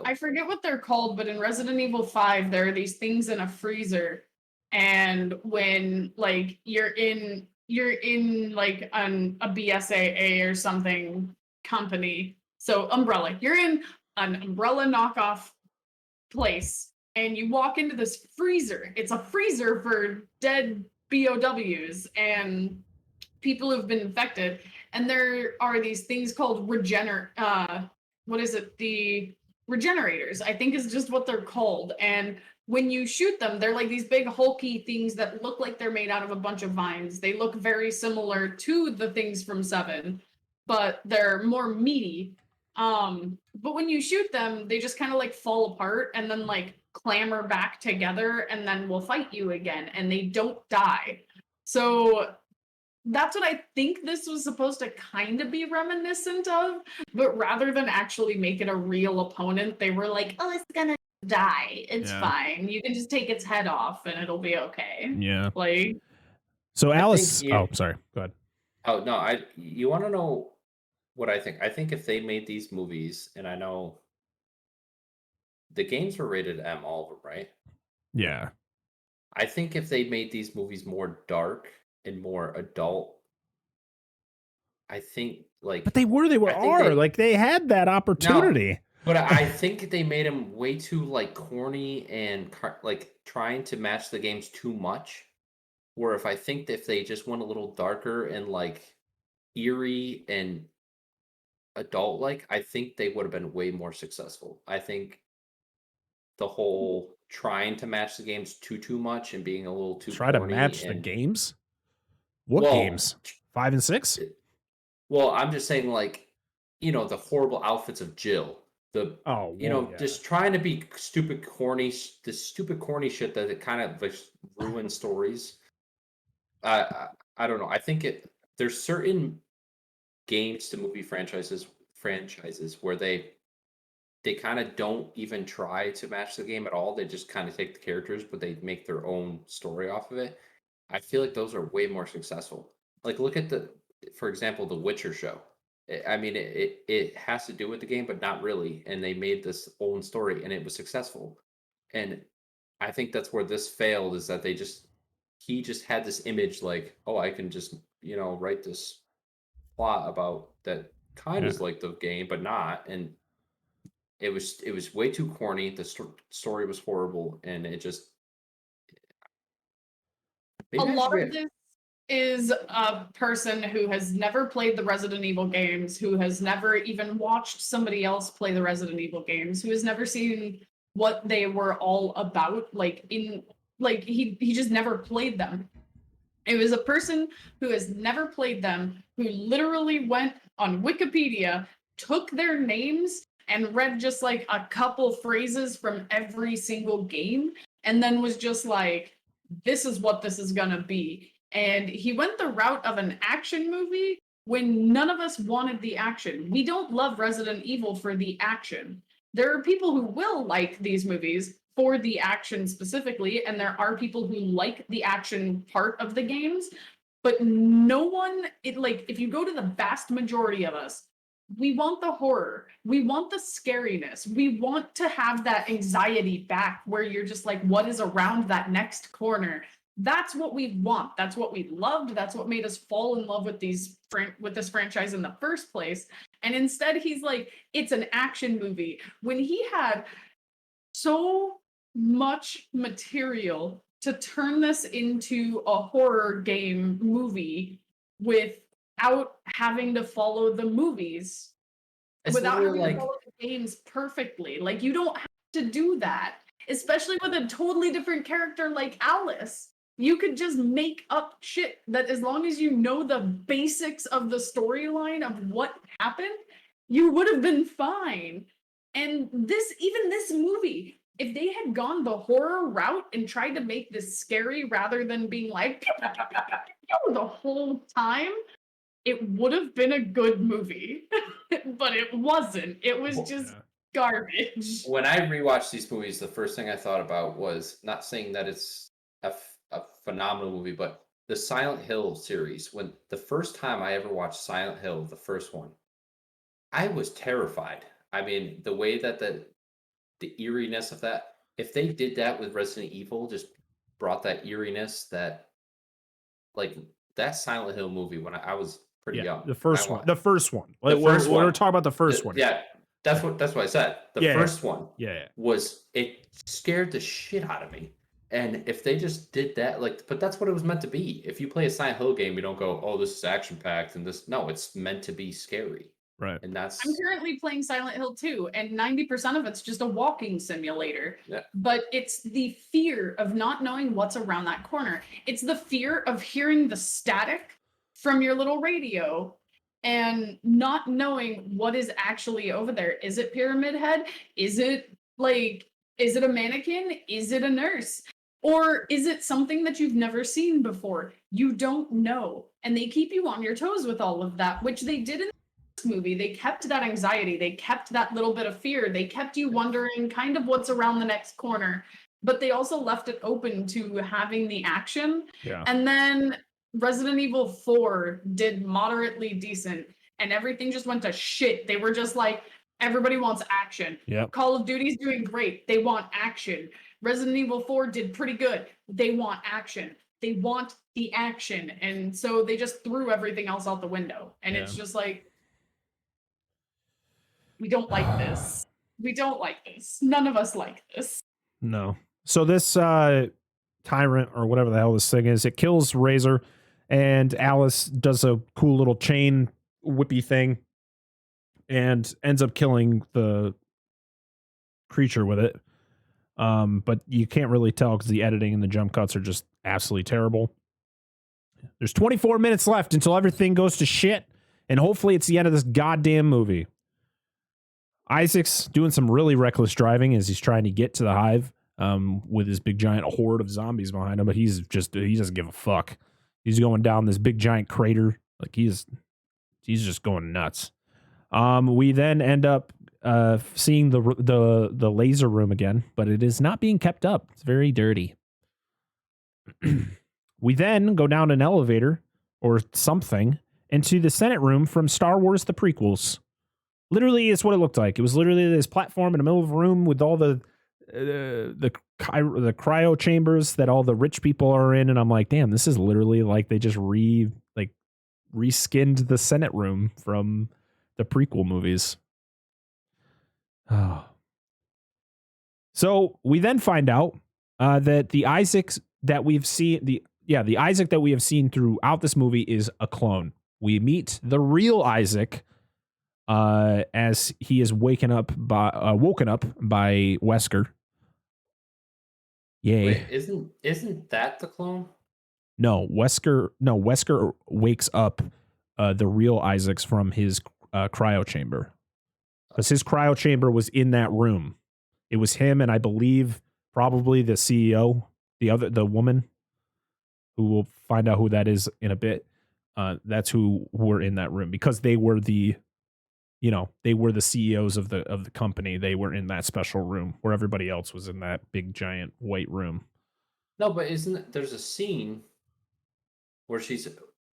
I forget what they're called, but in Resident Evil 5, there are these things in a freezer, and when like you're in like a BSAA or something company, so Umbrella, you're in an Umbrella knockoff place, and you walk into this freezer. It's a freezer for dead BOWs and people who've been infected, and there are these things called the regenerators, I think is just what they're called. And when you shoot them, they're like these big hulky things that look like they're made out of a bunch of vines. They look very similar to the things from 7, but they're more meaty. But when you shoot them, they just kind of like fall apart and then like clamber back together and then will fight you again, and they don't die. So that's what I think this was supposed to kind of be reminiscent of, but rather than actually make it a real opponent, they were like, oh, it's gonna die. It's fine. You can just take its head off and it'll be okay.
Yeah.
Like,
so Alice... Oh, sorry. Go ahead.
Oh, no. You want to know what I think? I think if they made these movies, and I know the games were rated M, all of them, right?
Yeah.
I think if they made these movies more dark and more adult, I think like...
But they are. Like they had that opportunity.
No, but I think they made them way too like corny and like trying to match the games too much. Where if they just went a little darker and like eerie and adult like, I think they would have been way more successful. I think the whole trying to match the games too much and being a little too
try to match the games. What games? 5 and 6?
Well, I'm just saying, like, the horrible outfits of Jill, just trying to be stupid, corny, this stupid, corny shit that it kind of like ruins stories. I don't know. I think there's certain games to movie franchises where they kind of don't even try to match the game at all. They just kind of take the characters, but they make their own story off of it. I feel like those are way more successful. Like look at for example, the Witcher show. I mean, it has to do with the game, but not really. And they made this own story, and it was successful. And I think that's where this failed, is that he just had this image like, oh, I can just write this plot about that kind of is like the game, but not. And it was way too corny. The story was horrible, and it just
a lot of this is a person who has never played the Resident Evil games, who has never even watched somebody else play the Resident Evil games, who has never seen what they were all about. He just never played them. It was a person who has never played them, who literally went on Wikipedia, took their names, and read just like a couple phrases from every single game, and then was just like, this is what this is gonna be. And he went the route of an action movie when none of us wanted the action. We don't love Resident Evil for the action. There are people who will like these movies for the action specifically, and there are people who like the action part of the games, but no one, if you go to the vast majority of us, we want the horror. We want the scariness. We want to have that anxiety back where you're just like, what is around that next corner? That's what we want. That's what we loved. That's what made us fall in love with this franchise in the first place. And instead, he's like, it's an action movie. When he had so much material to turn this into a horror game movie without having to follow the movies, without having to follow the games perfectly. Like, you don't have to do that, especially with a totally different character like Alice. You could just make up shit that, as long as you know the basics of the storyline of what happened, you would have been fine. And this movie, if they had gone the horror route and tried to make this scary rather than being like pew, pew, pew, pew, pew, pew, the whole time, it would have been a good movie. But it wasn't. It was just garbage.
When I rewatched these movies, the first thing I thought about was, not saying that it's a phenomenal movie, but the Silent Hill series. When the first time I ever watched Silent Hill, the first one, I was terrified. I mean, the way that the eeriness of that, if they did that with Resident Evil, just brought that eeriness, that Silent Hill movie when I was pretty young.
The first one. We're talking about the first one.
Yeah. That's what I said. The first one was, it scared the shit out of me. And if they just did that, but that's what it was meant to be. If you play a Silent Hill game, you don't go, oh, this is action packed, and this. No, it's meant to be scary.
Right.
And I'm
currently playing Silent Hill 2, and 90% of it's just a walking simulator.
Yeah.
But it's the fear of not knowing what's around that corner. It's the fear of hearing the static from your little radio and not knowing what is actually over there. Is it Pyramid Head? Is it a mannequin? Is it a nurse? Or is it something that you've never seen before? You don't know. And they keep you on your toes with all of that, which they did in this movie. They kept that anxiety. They kept that little bit of fear. They kept you wondering kind of what's around the next corner. But they also left it open to having the action.
Yeah.
And then Resident Evil 4 did moderately decent, and everything just went to shit. They were just like, everybody wants action.
Yep.
Call of Duty's doing great. They want action. Resident Evil 4 did pretty good. They want action. They want the action. And so they just threw everything else out the window. And it's just like, we don't like this. We don't like this. None of us like this.
No. So this tyrant, or whatever the hell this thing is, it kills Razor, and Alice does a cool little chain whippy thing and ends up killing the creature with it. But you can't really tell because the editing and the jump cuts are just absolutely terrible. There's 24 minutes left until everything goes to shit, and hopefully it's the end of this goddamn movie. Isaac's doing some really reckless driving as he's trying to get to the hive with his big giant horde of zombies behind him, but he doesn't give a fuck. He's going down this big giant crater. Like he's just going nuts. We then end up seeing the laser room again, but it is not being kept up. It's very dirty. We then go down an elevator or something into the Senate room from Star Wars the prequels. Literally, it's what it looked like. It was literally this platform in the middle of a room with all the cryo chambers that all the rich people are in, and I'm like, damn, this is literally like they just reskinned the Senate room from the prequel movies. Oh. So we then find out that the Isaacs that we've seen, the Isaac that we have seen throughout this movie is a clone. We meet the real Isaac as he is woken up by Wesker. Yay!
Wait, isn't that the clone?
No, Wesker wakes up the real Isaacs from his cryo chamber, because his cryo chamber was in that room. It was him, and I believe probably the CEO, the woman, who we'll find out who that is in a bit. That's who were in that room, because they were the CEOs of the company. They were in that special room where everybody else was in that big giant white room.
No, but there's a scene where she's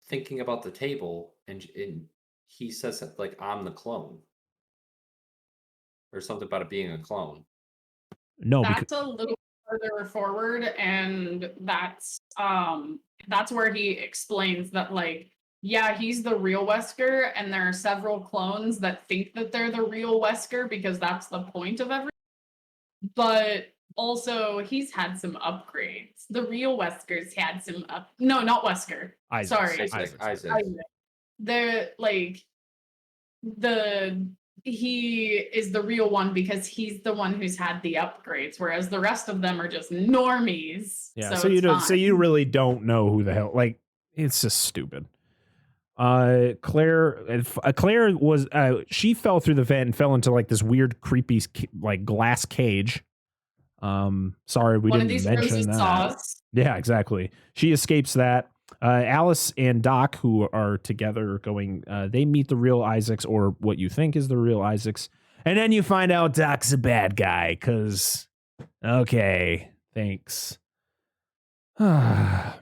thinking about the table and he says that, like, I'm the clone, or something about it being a clone.
No,
that's a little further forward, and that's where he explains that, like, yeah, he's the real Wesker, and there are several clones that think that they're the real Wesker because that's the point of everything. But also, he's had some upgrades. The real Weskers had some no, not Wesker. Sorry.
Isaac.
He is the real one because he's the one who's had the upgrades, whereas the rest of them are just normies.
Yeah, so you really don't know who the hell, like, it's just stupid. Claire was she fell through the vent and fell into like this weird creepy like glass cage. Sorry, we didn't mention that.
Sauce.
Yeah, exactly. She escapes that. Alice and Doc, who are together going, they meet the real Isaacs, or what you think is the real Isaacs, and then you find out Doc's a bad guy. Cause okay, thanks. Isaacs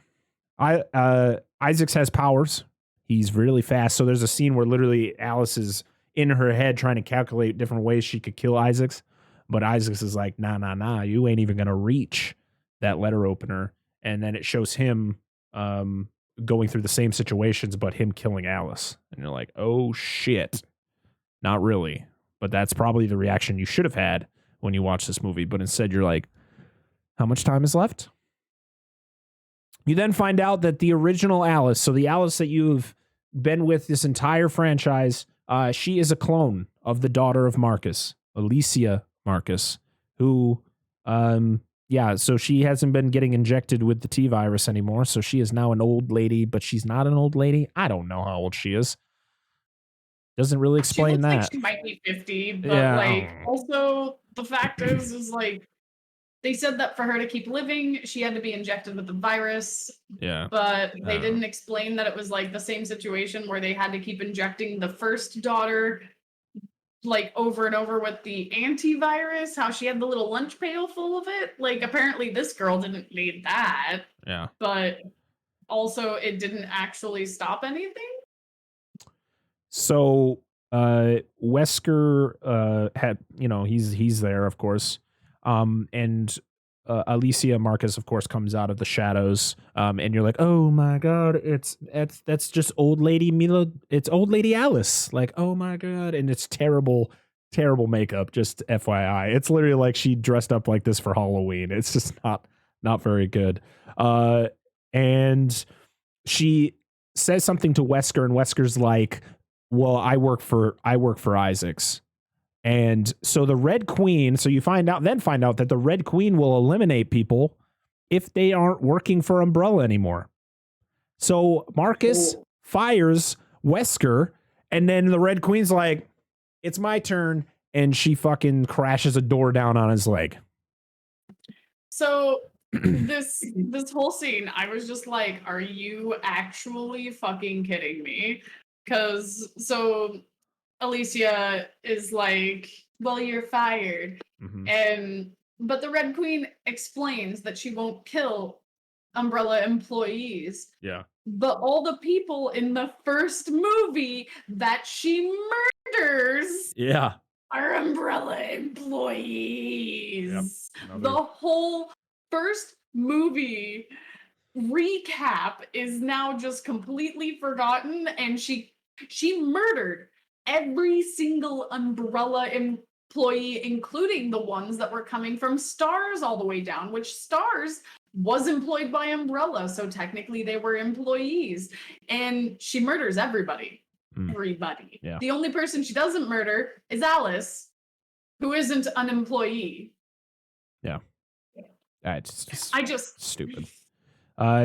has powers. He's really fast. So there's a scene where literally Alice is in her head trying to calculate different ways she could kill Isaacs. But Isaacs is like, nah, you ain't even going to reach that letter opener. And then it shows him going through the same situations, but him killing Alice. And you're like, oh, shit. Not really. But that's probably the reaction you should have had when you watch this movie. But instead, you're like, how much time is left? You then find out that the original Alice, so the Alice that you've been with this entire franchise, she is a clone of the daughter of Marcus, Alicia Marcus, who, so she hasn't been getting injected with the T virus anymore, so she is now an old lady, but she's not an old lady. I don't know how old she is. Doesn't really explain that.
Like she might be 50, but also the fact is like, they said that for her to keep living, she had to be injected with the virus.
Yeah.
But they didn't explain that it was like the same situation where they had to keep injecting the first daughter like over and over with the antivirus, how she had the little lunch pail full of it. Like apparently this girl didn't need that.
Yeah.
But also it didn't actually stop anything.
So Wesker had, he's there, of course. And Alicia Marcus, of course, comes out of the shadows. And you're like, oh my God, that's just old lady Mila. It's old lady Alice. Like, oh my God. And it's terrible makeup. Just FYI. It's literally like she dressed up like this for Halloween. It's just not very good. And she says something to Wesker, and Wesker's like, well, I work for Isaacs. And so the Red Queen, so you find out that the Red Queen will eliminate people if they aren't working for Umbrella anymore. So Marcus fires Wesker, and then the Red Queen's like, it's my turn. and she fucking crashes a door down on his leg.
So this whole scene, I was just like, are you actually fucking kidding me? Because so Alicia is like, well, you're fired. But the Red Queen explains that she won't kill Umbrella employees.
Yeah.
But all the people in the first movie that she murders are Umbrella employees.
Yep.
The whole first movie recap is now just completely forgotten, and she murdered every single Umbrella employee, including the ones that were coming from Stars all the way down, which Stars was employed by Umbrella, so technically they were employees. And she murders everybody. Everybody.
Yeah.
The only person she doesn't murder is Alice, who isn't an employee.
Yeah. It's
I just
stupid.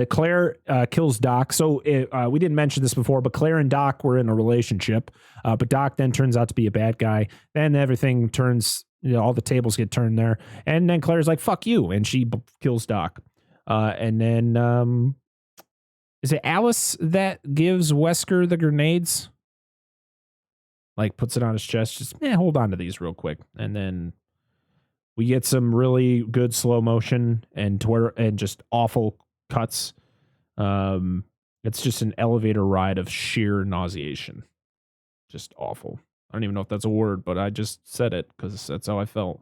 Claire kills Doc. So we didn't mention this before, but Claire and Doc were in a relationship. But Doc then turns out to be a bad guy. Then everything turns, all the tables get turned there. And then Claire's like, fuck you. And she kills Doc. And then is it Alice that gives Wesker the grenades? Like puts it on his chest. Just hold on to these real quick. And then we get some really good slow motion and just awful cuts. It's just an elevator ride of sheer nauseation. Just awful. I don't even know if that's a word, but I just said it because that's how I felt.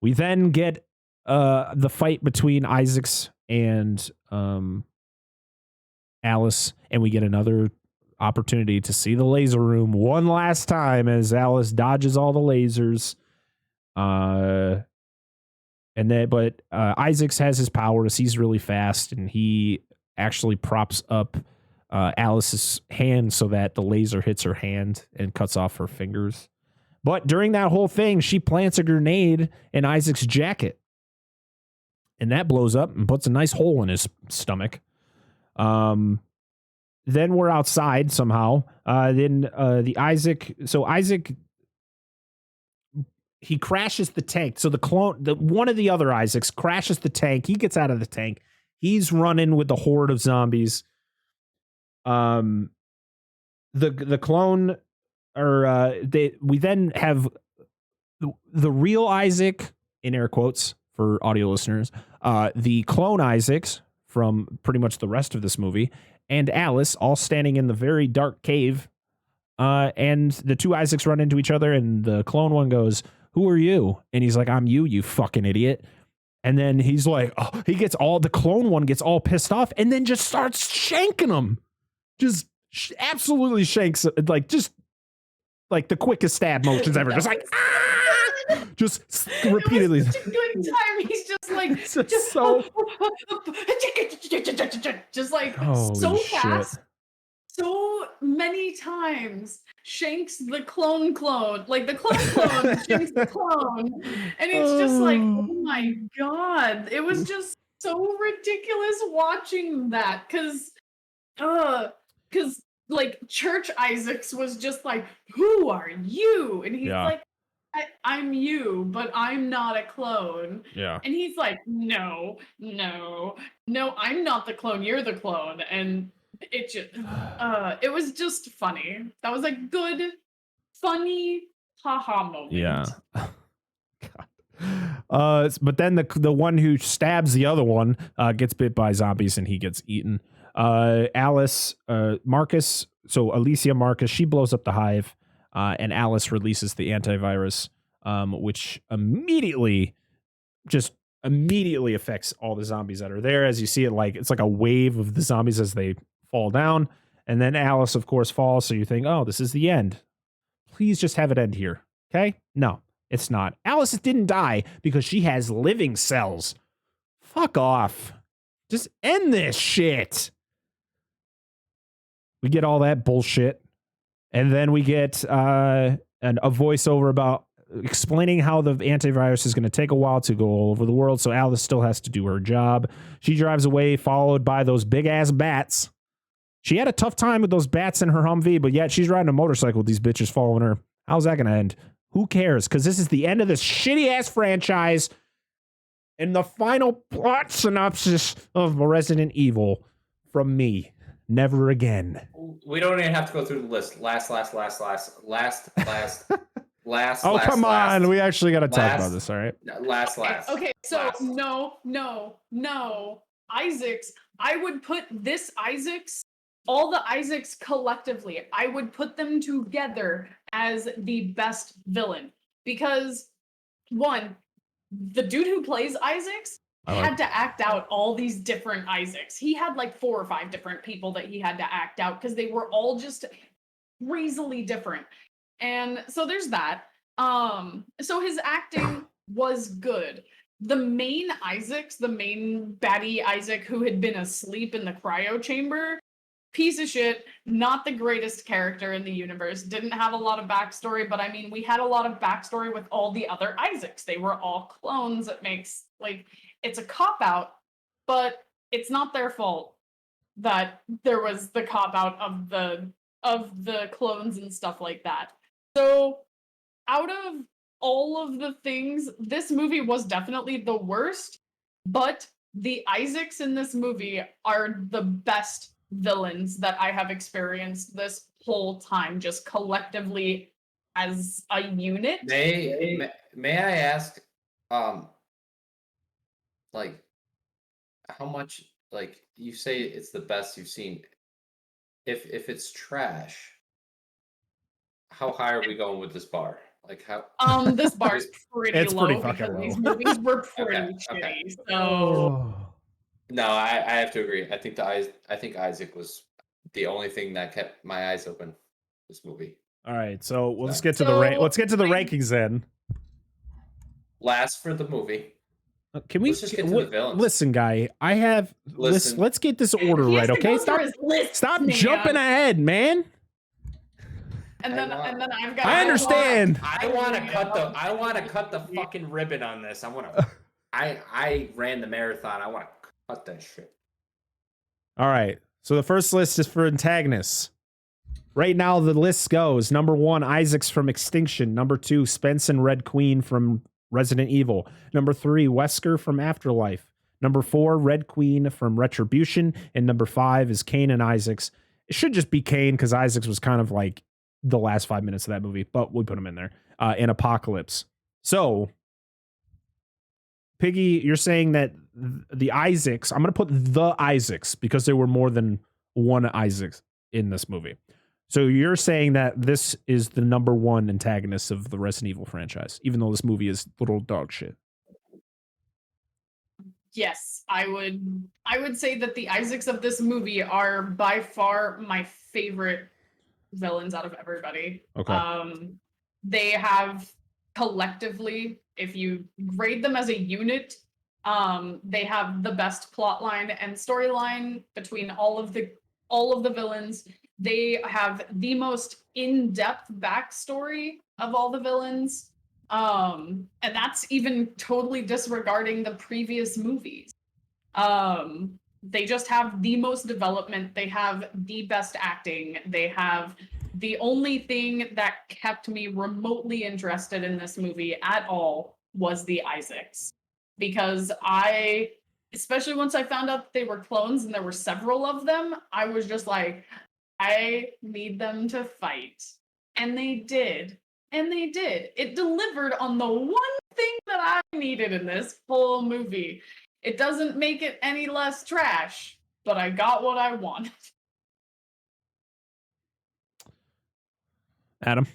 We then get the fight between Isaacs and Alice, and we get another opportunity to see the laser room one last time as Alice dodges all the lasers. But Isaacs has his powers. He's really fast, and he actually props up Alice's hand so that the laser hits her hand and cuts off her fingers. But during that whole thing, she plants a grenade in Isaac's jacket, and that blows up and puts a nice hole in his stomach. Then we're outside somehow. Isaac, he crashes the tank. So one of the other Isaacs crashes the tank. He gets out of the tank. He's running with the horde of zombies. The clone, we then have the real Isaac, in air quotes for audio listeners, the clone Isaacs from pretty much the rest of this movie, and Alice all standing in the very dark cave. And the two Isaacs run into each other, and the clone one goes, "Who are you?" And he's like, "I'm you, you fucking idiot." And then he's like, the clone one gets all pissed off and then just starts shanking him. Just absolutely shanks, like the quickest stab motions ever. Just like, just repeatedly.
It was such a good time. He's just like, just like so fast. So many times shanks the clone, like the clone shanks the clone, and it's just like, oh my god, it was just so ridiculous watching that, because like Church Isaacs was just like, "Who are you?" And he's like, I'm you, but I'm not a clone.
Yeah.
And he's like, no, I'm not the clone, you're the clone. And it just it was just funny. That was a good, funny haha moment.
Yeah. But then the one who stabs the other one gets bit by zombies and he gets eaten. Alice, Marcus, so Alicia Marcus, she blows up the hive, and Alice releases the antivirus, which immediately affects all the zombies that are there. As you see it, it's like a wave of the zombies as they fall down. And then Alice, of course, falls. So you think, oh, this is the end. Please just have it end here. Okay? No, it's not. Alice didn't die because she has living cells. Fuck off. Just end this shit. We get all that bullshit. And then we get a voiceover about explaining how the antivirus is going to take a while to go all over the world. So Alice still has to do her job. She drives away, followed by those big ass bats. She had a tough time with those bats in her Humvee, but yet she's riding a motorcycle with these bitches following her. How's that going to end? Who cares? Because this is the end of this shitty ass franchise and the final plot synopsis of Resident Evil from me. Never again.
We don't even have to go through the list. Last.
Oh, come on. We actually got to talk about this, all right?
Last.
Okay, so
last.
no. Isaacs, I would put this Isaacs, all the Isaacs collectively, I would put them together as the best villain. Because, one, the dude who plays Isaacs had to act out all these different Isaacs. He had like 4 or 5 different people that he had to act out because they were all just crazily different. And so there's that. So his acting was good. The main Isaacs, the main baddie Isaac who had been asleep in the cryo chamber, piece of shit, not the greatest character in the universe, didn't have a lot of backstory, but I mean, we had a lot of backstory with all the other Isaacs. They were all clones. It makes, like, it's a cop-out, but it's not their fault that there was the cop-out of the clones and stuff like that. So, out of all of the things, this movie was definitely the worst, but the Isaacs in this movie are the best villains that I have experienced this whole time, just collectively as a unit.
May I ask, like, how much, like, you say it's the best you've seen. If it's trash, how high are we going with this bar? Like, how?
This bar's pretty
It's
low
pretty fucking
because
low.
these movies were pretty
Okay.
shitty. So
No, I have to agree. I think Isaac was the only thing that kept my eyes open. This movie.
All right, so let's
So-
get to let's get to the rankings then.
Last for the movie.
Can we
Let's just get to the villains.
listen, guy? I have
Listen.
let's get this order
he has
right,
to
okay?
go through his list,
Stop
man.
jumping ahead, man.
And then I've got.
I understand.
I want to cut the fucking ribbon on this. I ran the marathon. I want to cut that shit.
All right. So the first list is for antagonists. Right now, the list goes: number 1, Isaacs from Extinction. Number 2, Spence and Red Queen from Resident Evil. Number 3, Wesker from Afterlife. Number 4, Red Queen from Retribution. And number 5 is Kane and Isaacs. It should just be Kane because Isaacs was kind of like the last 5 minutes of that movie, but we put him in there. In Apocalypse. So, Piggy, you're saying that the Isaacs, I'm going to put the Isaacs because there were more than one Isaacs in this movie. So you're saying that this is the number 1 antagonist of the Resident Evil franchise, even though this movie is little dog shit.
Yes, I would say that the Isaacs of this movie are by far my favorite villains out of everybody.
Okay.
They have collectively, if you grade them as a unit, they have the best plot line and storyline between all of the villains. They have the most in-depth backstory of all the villains. And that's even totally disregarding the previous movies. They just have the most development. They have the best acting. They have the only thing that kept me remotely interested in this movie at all was the Isaacs. Because especially once I found out that they were clones and there were several of them, I was just like, I need them to fight. And they did. And they did. It delivered on the one thing that I needed in this whole movie. It doesn't make it any less trash, but I got what I wanted.
Adam?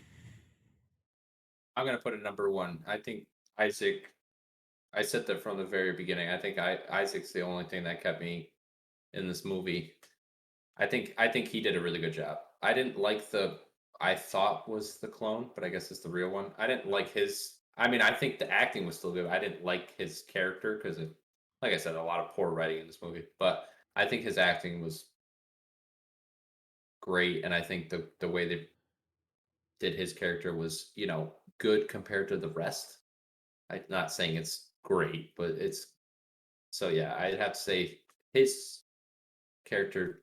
I'm going to put it number 1. I think Isaac, I said that from the very beginning. I think Isaac's the only thing that kept me in this movie. I think he did a really good job. I didn't like I thought was the clone, but I guess it's the real one. I didn't like I think the acting was still good. I didn't like his character because, like I said, a lot of poor writing in this movie. But I think his acting was great, and I think the way they did his character was, good compared to the rest. I'm not saying it's great, but it's so yeah. I'd have to say his character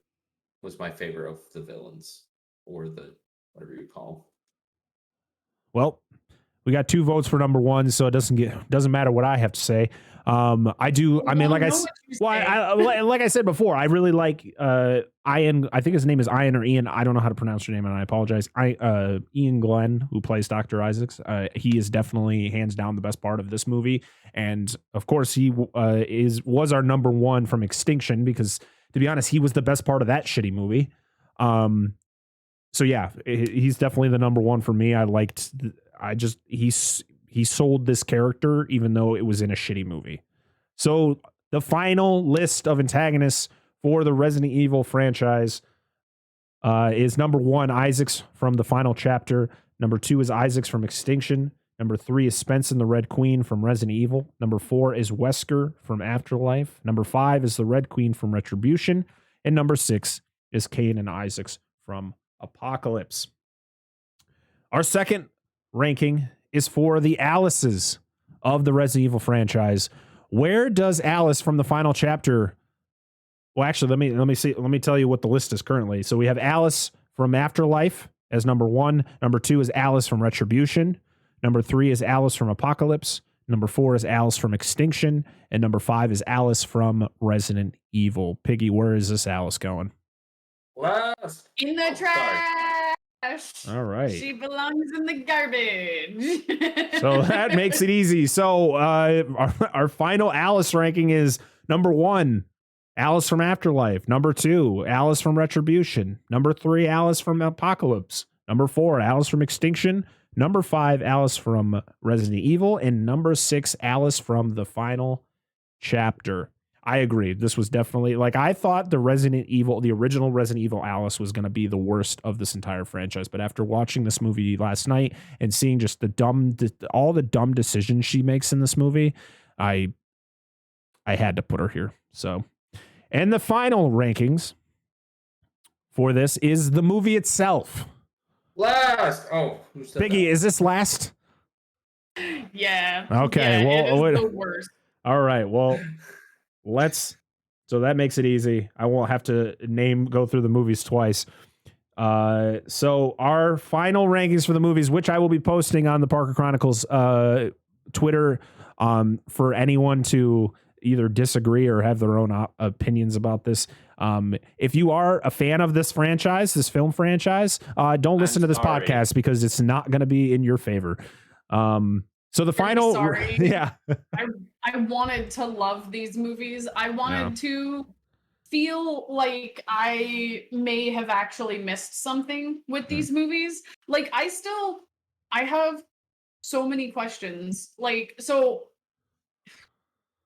was my favorite of the villains, or the whatever you call them.
Well, We got 2 votes for number 1, so it doesn't matter what I have to say. I do. I mean, like I said before, I really like Ian. I think his name is Ian or Ian. I don't know how to pronounce your name, and I apologize. Ian Glenn, who plays Dr. Isaacs. He is definitely hands down the best part of this movie, and of course, he was our number 1 from Extinction, because to be honest, he was the best part of that shitty movie. So yeah, he's definitely the number 1 for me. He sold this character even though it was in a shitty movie. So the final list of antagonists for the Resident Evil franchise is number 1, Isaacs from the final chapter. Number 2 is Isaacs from Extinction. Number 3 is Spence and the Red Queen from Resident Evil. Number 4 is Wesker from Afterlife. Number 5 is the Red Queen from Retribution. And number 6 is Kane and Isaacs from Apocalypse. Our second ranking is for the Alices of the Resident Evil franchise. Where does Alice from the final chapter? Well, actually, let me tell you what the list is currently. So we have Alice from Afterlife as number 1. Number 2 is Alice from Retribution. Number 3 is Alice from Apocalypse. Number 4 is Alice from Extinction. And number 5 is Alice from Resident Evil. Piggy, where is this Alice going?
Last.
In the trash.
All right.
She belongs in the garbage.
So that makes it easy. So our final Alice ranking is number 1, Alice from Afterlife. Number 2, Alice from Retribution. Number 3, Alice from Apocalypse. Number 4, Alice from Extinction. Number 5, Alice from Resident Evil. And number 6, Alice from the final chapter. I agree. This was definitely, like, I thought the original Resident Evil Alice was going to be the worst of this entire franchise. But after watching this movie last night and seeing just all the dumb decisions she makes in this movie, I had to put her here. So, and the final rankings for this is the movie itself.
Last. Oh, who said
Piggy,
that?
is this last?
Yeah.
Okay.
Yeah,
well,
it is the worst.
All right. Well, so that makes it easy. I won't have to go through the movies twice. So our final rankings for the movies, which I will be posting on the Parker Chronicles Twitter, for anyone to either disagree or have their own opinions about this. If you are a fan of this film franchise, don't listen to this podcast, because it's not going to be in your favor. So the final,
sorry.
yeah.
I wanted to love these movies. I wanted to feel like I may have actually missed something with these movies. Like, I have so many questions. Like, so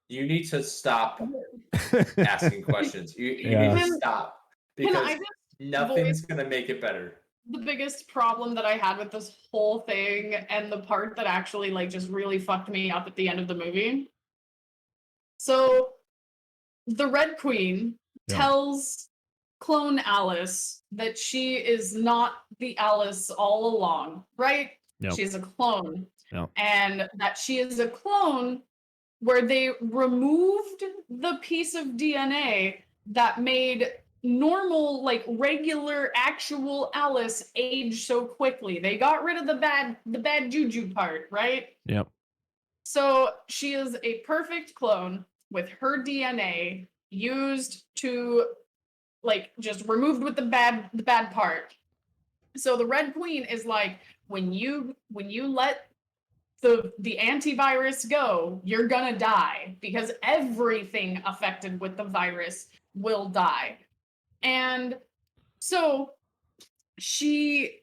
You need to stop asking questions. You need to stop, because nothing's going to make it better.
The biggest problem that I had with this whole thing, and the part that actually like just really fucked me up at the end of the movie. So the Red Queen tells clone Alice that she is not the Alice all along, right?
Yep.
She's a clone.
Yep.
And that she is a clone where they removed the piece of DNA that made normal, like regular actual Alice age so quickly. They got rid of the bad juju part, right?
Yep.
So she is a perfect clone with her DNA used to, like, just removed with the bad part. So the Red Queen is like, when you let the antivirus go, you're gonna die, because everything affected with the virus will die. And so she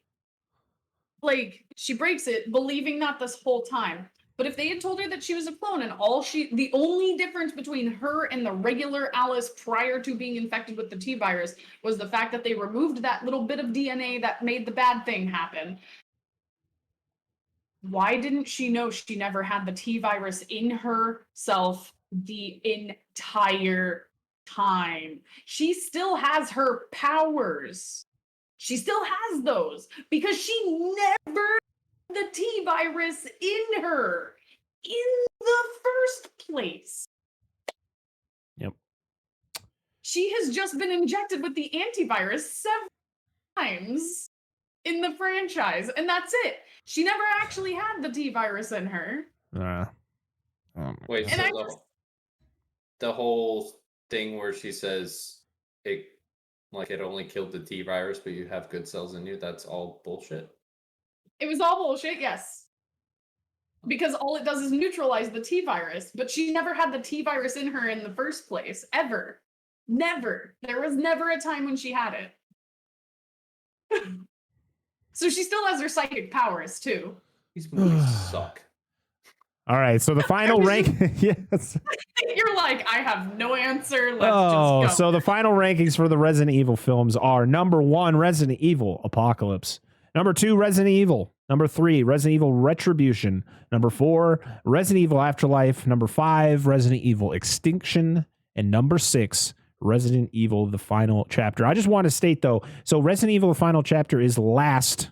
breaks it, believing that this whole time. But if they had told her that she was a clone, and the only difference between her and the regular Alice prior to being infected with the T virus was the fact that they removed that little bit of DNA that made the bad thing happen. Why didn't she know she never had the T virus in herself the entire time? She still has her powers. She still has those, because she never had the T virus in her in the first place.
Yep.
She has just been injected with the antivirus several times in the franchise, and that's it. She never actually had the T virus in her.
Wait,
And I
so the whole thing where she says it only killed the T virus, but you have good cells in you, that's all bullshit.
It was all bullshit, yes. Because all it does is neutralize the T virus, but she never had the T virus in her in the first place, ever. Never. There was never a time when she had it. So she still has her psychic powers too.
These movies suck.
All right, so the final rank. Yes.
You're like, I have no answer. Let's just go.
So the final rankings for the Resident Evil films are: number 1, Resident Evil Apocalypse; number 2, Resident Evil; number 3, Resident Evil Retribution; number 4, Resident Evil Afterlife; number 5, Resident Evil Extinction; and number 6, Resident Evil The Final Chapter. I just want to state, though, so Resident Evil The Final Chapter is last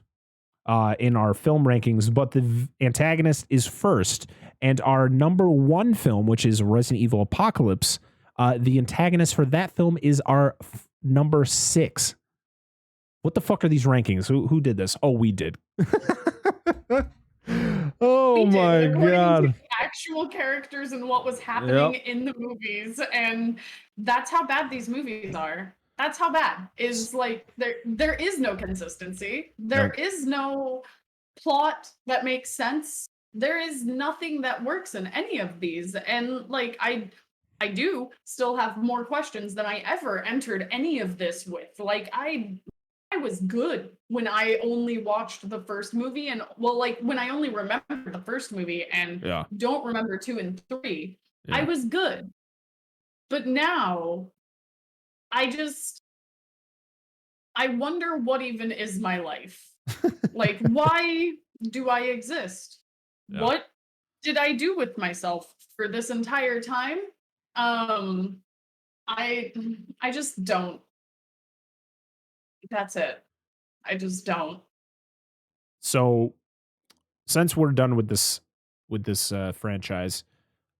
in our film rankings, but the antagonist is first. And our number 1 film, which is Resident Evil Apocalypse, the antagonist for that film is our number 6. What the fuck are these rankings? Who did this? Oh, we did. Oh my God.
Actual characters and what was happening in the movies. And that's how bad these movies are. That's how bad is like there is no consistency. There is no plot that makes sense. There is nothing that works in any of these. And like I do still have more questions than I ever entered any of this with. Like I was good when I only watched the first movie, and well, like when I only remember the first movie and don't remember 2 and 3. I was good. But now I wonder what even is my life. Like, why do I exist? Yeah. What did I do with myself for this entire time? I just don't. That's it. I just don't.
So, since we're done with this franchise,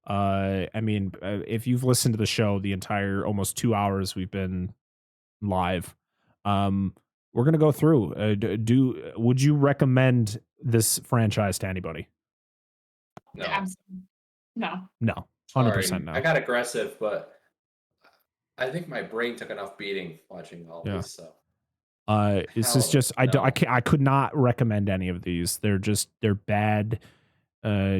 I mean, if you've listened to the show the entire almost 2 hours we've been live, we're gonna go through. Would you recommend this franchise to anybody?
No.
No.
100% no.
I got aggressive, but I think my brain took enough beating watching all this. So,
this is just I could not recommend any of these. They're bad,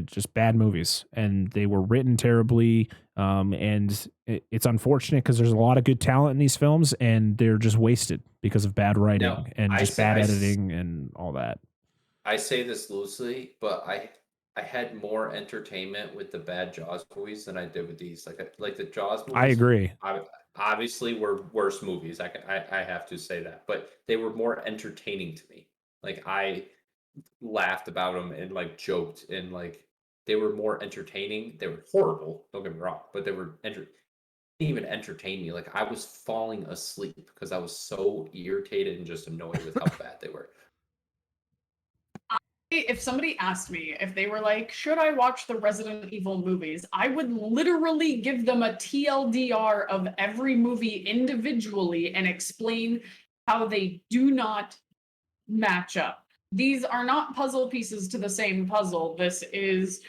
just bad movies, and they were written terribly. And it's unfortunate because there's a lot of good talent in these films, and they're just wasted because of bad writing and bad editing and all that.
I say this loosely, but I had more entertainment with the bad Jaws movies than I did with these. Like the Jaws movies.
I agree.
Obviously, were worse movies. I have to say that, but they were more entertaining to me. Like I laughed about them and like joked and like they were more entertaining. They were horrible. Don't get me wrong, but they were didn't even entertain me. Like I was falling asleep because I was so irritated and just annoyed with how bad they were.
If somebody asked me if they were like, should I watch the Resident Evil movies? I would literally give them a TLDR of every movie individually and explain how they do not match up. These are not puzzle pieces to the same puzzle. This is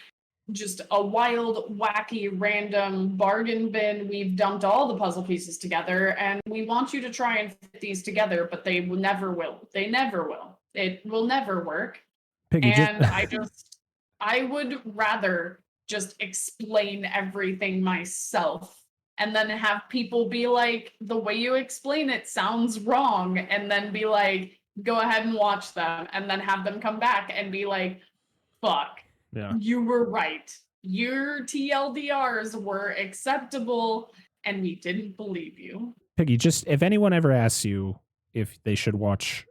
just a wild, wacky, random bargain bin. We've dumped all the puzzle pieces together and we want you to try and fit these together, but they never will. They never will. It will never work.
Piggy,
and I would rather just explain everything myself and then have people be like, the way you explain it sounds wrong, and then be like, go ahead and watch them, and then have them come back and be like, fuck, you were right. Your TLDRs were acceptable and we didn't believe you.
Piggy, just if anyone ever asks you if they should watch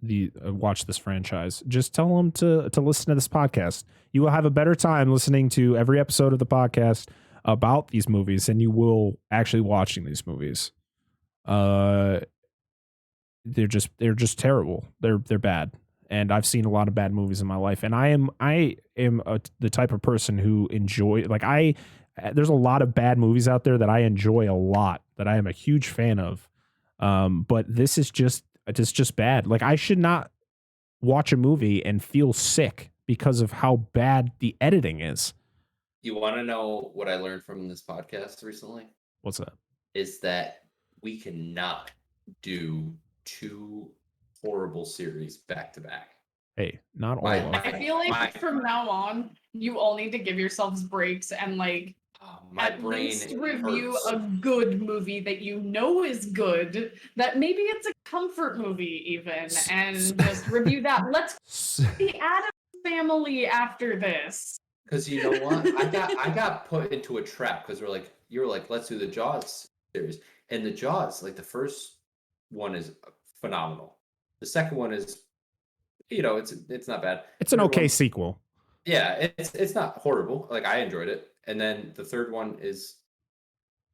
this franchise, just tell them to listen to this podcast. You will have a better time listening to every episode of the podcast about these movies than you will actually watching these movies. They're just terrible. They're bad, and I've seen a lot of bad movies in my life. And I am the type of person who enjoy there's a lot of bad movies out there that I enjoy a lot, that I am a huge fan of. But this is just. It's just bad. Like I should not watch a movie and feel sick because of how bad the editing is.
You want to know what I learned from this podcast recently?
What's that?
Is that we cannot do 2 horrible series back to back.
Hey, not all
My-
of them.
I feel like from now on, you all need to give yourselves breaks and like
My
at
brain
least review
hurts.
a good movie that you know is good, that maybe it's a comfort movie even, and just review that. Let's the Addams Family after this.
Because you know what? I got put into a trap because you were like, let's do the Jaws series. And the Jaws, like the first one is phenomenal. The second one is, it's not bad.
It's an
Third
okay
one-
sequel.
Yeah, it's not horrible. Like I enjoyed it. And then the third one is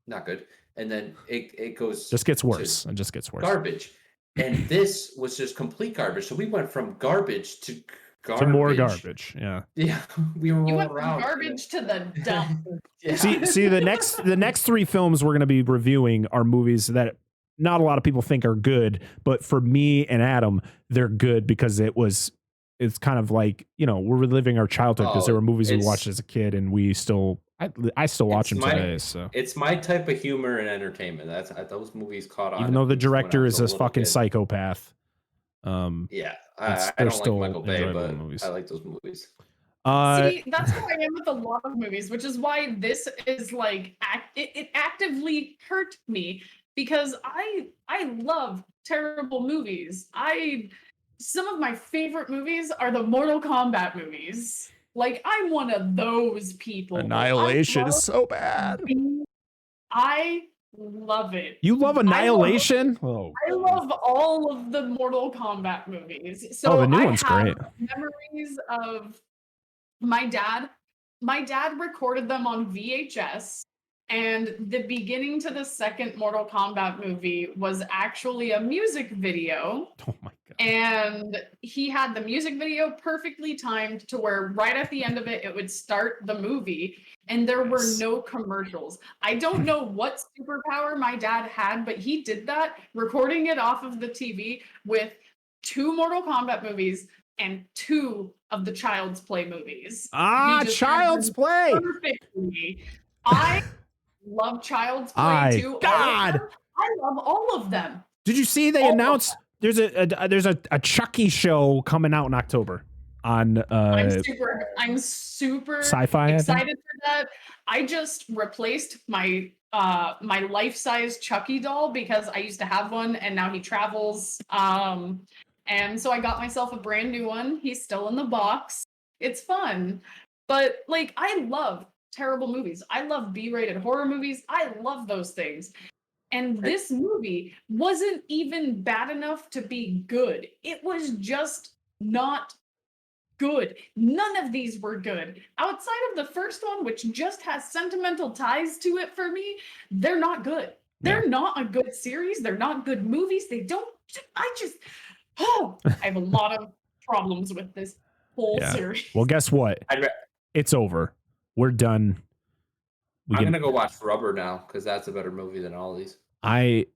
not good. And then it goes
Just gets
to
worse and just gets worse.
garbage. And this was just complete garbage. So we went from garbage to garbage.
To more garbage. Yeah.
Yeah, we were
You
rolling
went from
around.
garbage to the dump.
Yeah.
See the next 3 films we're going to be reviewing are movies that not a lot of people think are good, but for me and Adam, they're good because it's kind of like, we're reliving our childhood because there were movies we watched as a kid and I still watch them today. So
it's my type of humor and entertainment. Those movies caught on.
even though the
at least when I
director
was
is
a
a
little
fucking
kid.
psychopath.
Yeah, I
they're
don't
still
like Michael Bay,
enjoyable
but
movies.
I like those movies.
See, that's how I am with a lot of movies, which is why this is like it actively hurt me because I love terrible movies. Some of my favorite movies are the Mortal Kombat movies. Like I'm one of those people.
Annihilation is so bad.
I love it.
You love Annihilation?
I love all of the Mortal Kombat movies. So
the new
I
one's
have
great.
memories of my dad. My dad recorded them on VHS, and the beginning to the second Mortal Kombat movie was actually a music video.
Oh my god.
And he had the music video perfectly timed to where right at the end of it would start the movie, and there were no commercials. I don't know what superpower my dad had, but he did that, recording it off of the TV with 2 Mortal Kombat movies and 2 of the Child's Play movies.
Child's Play.
Perfectly. I love Child's Play too.
God.
I love all of them.
Did you see they announced there's a Chucky show coming out in October on
I'm super
Sci-Fi,
excited for that. I just replaced my my life-size Chucky doll because I used to have one and now he travels. And so I got myself a brand new one. He's still in the box. It's fun. But like I love terrible movies. I love B-rated horror movies. I love those things. And this movie wasn't even bad enough to be good. It was just not good. None of these were good. Outside of the first one, which just has sentimental ties to it for me, they're not good. They're not a good series. They're not good movies. I have a lot of problems with this whole series.
Well, guess what? It's over. We're done.
I'm gonna go watch Rubber now because that's a better movie than all these.
I'd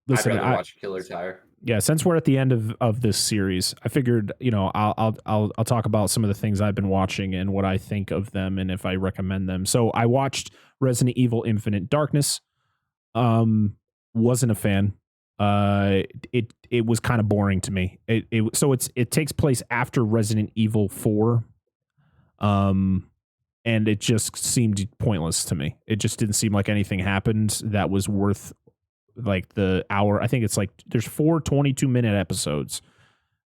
rather
watch Killer Tire.
Yeah, since we're at the end of this series, I figured I'll talk about some of the things I've been watching and what I think of them and if I recommend them. So I watched Resident Evil Infinite Darkness. Wasn't a fan. It was kind of boring to me. It takes place after Resident Evil 4. And it just seemed pointless to me. It just didn't seem like anything happened that was worth like the hour. I think it's like there's 4 22-minute episodes.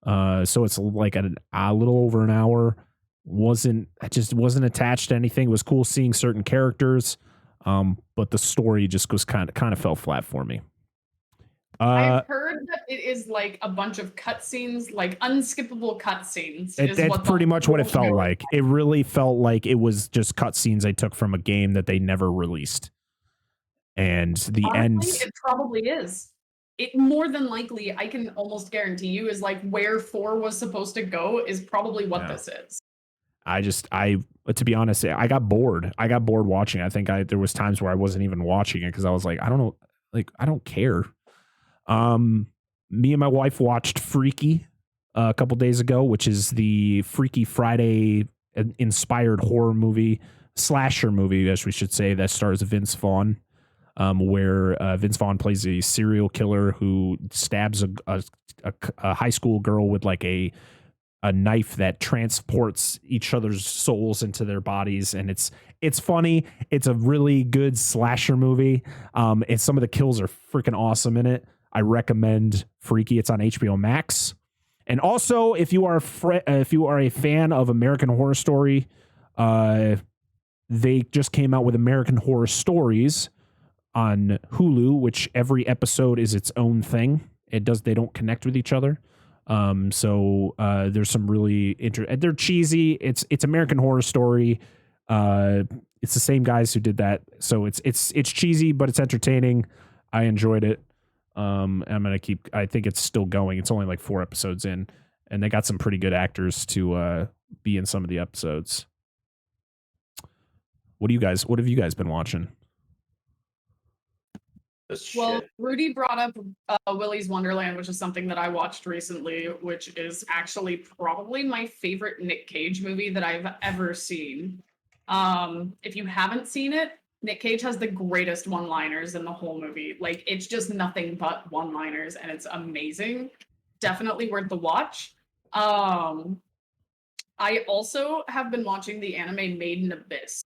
So it's like a little over an hour. I just wasn't attached to anything. It was cool seeing certain characters. But the story just was kind of fell flat for me.
I've heard that it is like a bunch of cutscenes, like unskippable cutscenes.
That's pretty much what it felt like. It really felt like it was just cutscenes they took from a game that they never released. And
Honestly, it probably is. It more than likely, I can almost guarantee you, is like where 4 was supposed to go is probably what this is.
To be honest, I got bored. I got bored watching. I think there was times where I wasn't even watching it because I was like, I don't know, like I don't care. Me and my wife watched Freaky a couple days ago, which is the Freaky Friday inspired horror movie, slasher movie, as we should say, that stars Vince Vaughn, where Vince Vaughn plays a serial killer who stabs a high school girl with like a knife that transports each other's souls into their bodies, and it's funny. It's a really good slasher movie. And some of the kills are freaking awesome in it. I recommend Freaky. It's on HBO Max. And also, if you are a fan of American Horror Story, they just came out with American Horror Stories on Hulu, which every episode is its own thing. They don't connect with each other. So there's some really they're cheesy. It's American Horror Story. It's the same guys who did that. So it's cheesy, but it's entertaining. I enjoyed it. I think it's still going. It's only like 4 episodes in, and they got some pretty good actors to be in some of the episodes. What have you guys been watching?
Well, Rudy brought up Willy's Wonderland, which is something that I watched recently, which is actually probably my favorite Nick Cage movie that I've ever seen. If you haven't seen it, Nick Cage has the greatest one-liners in the whole movie. Like, it's just nothing but one-liners, and it's amazing. Definitely worth the watch. I also have been watching the anime Made in Abyss.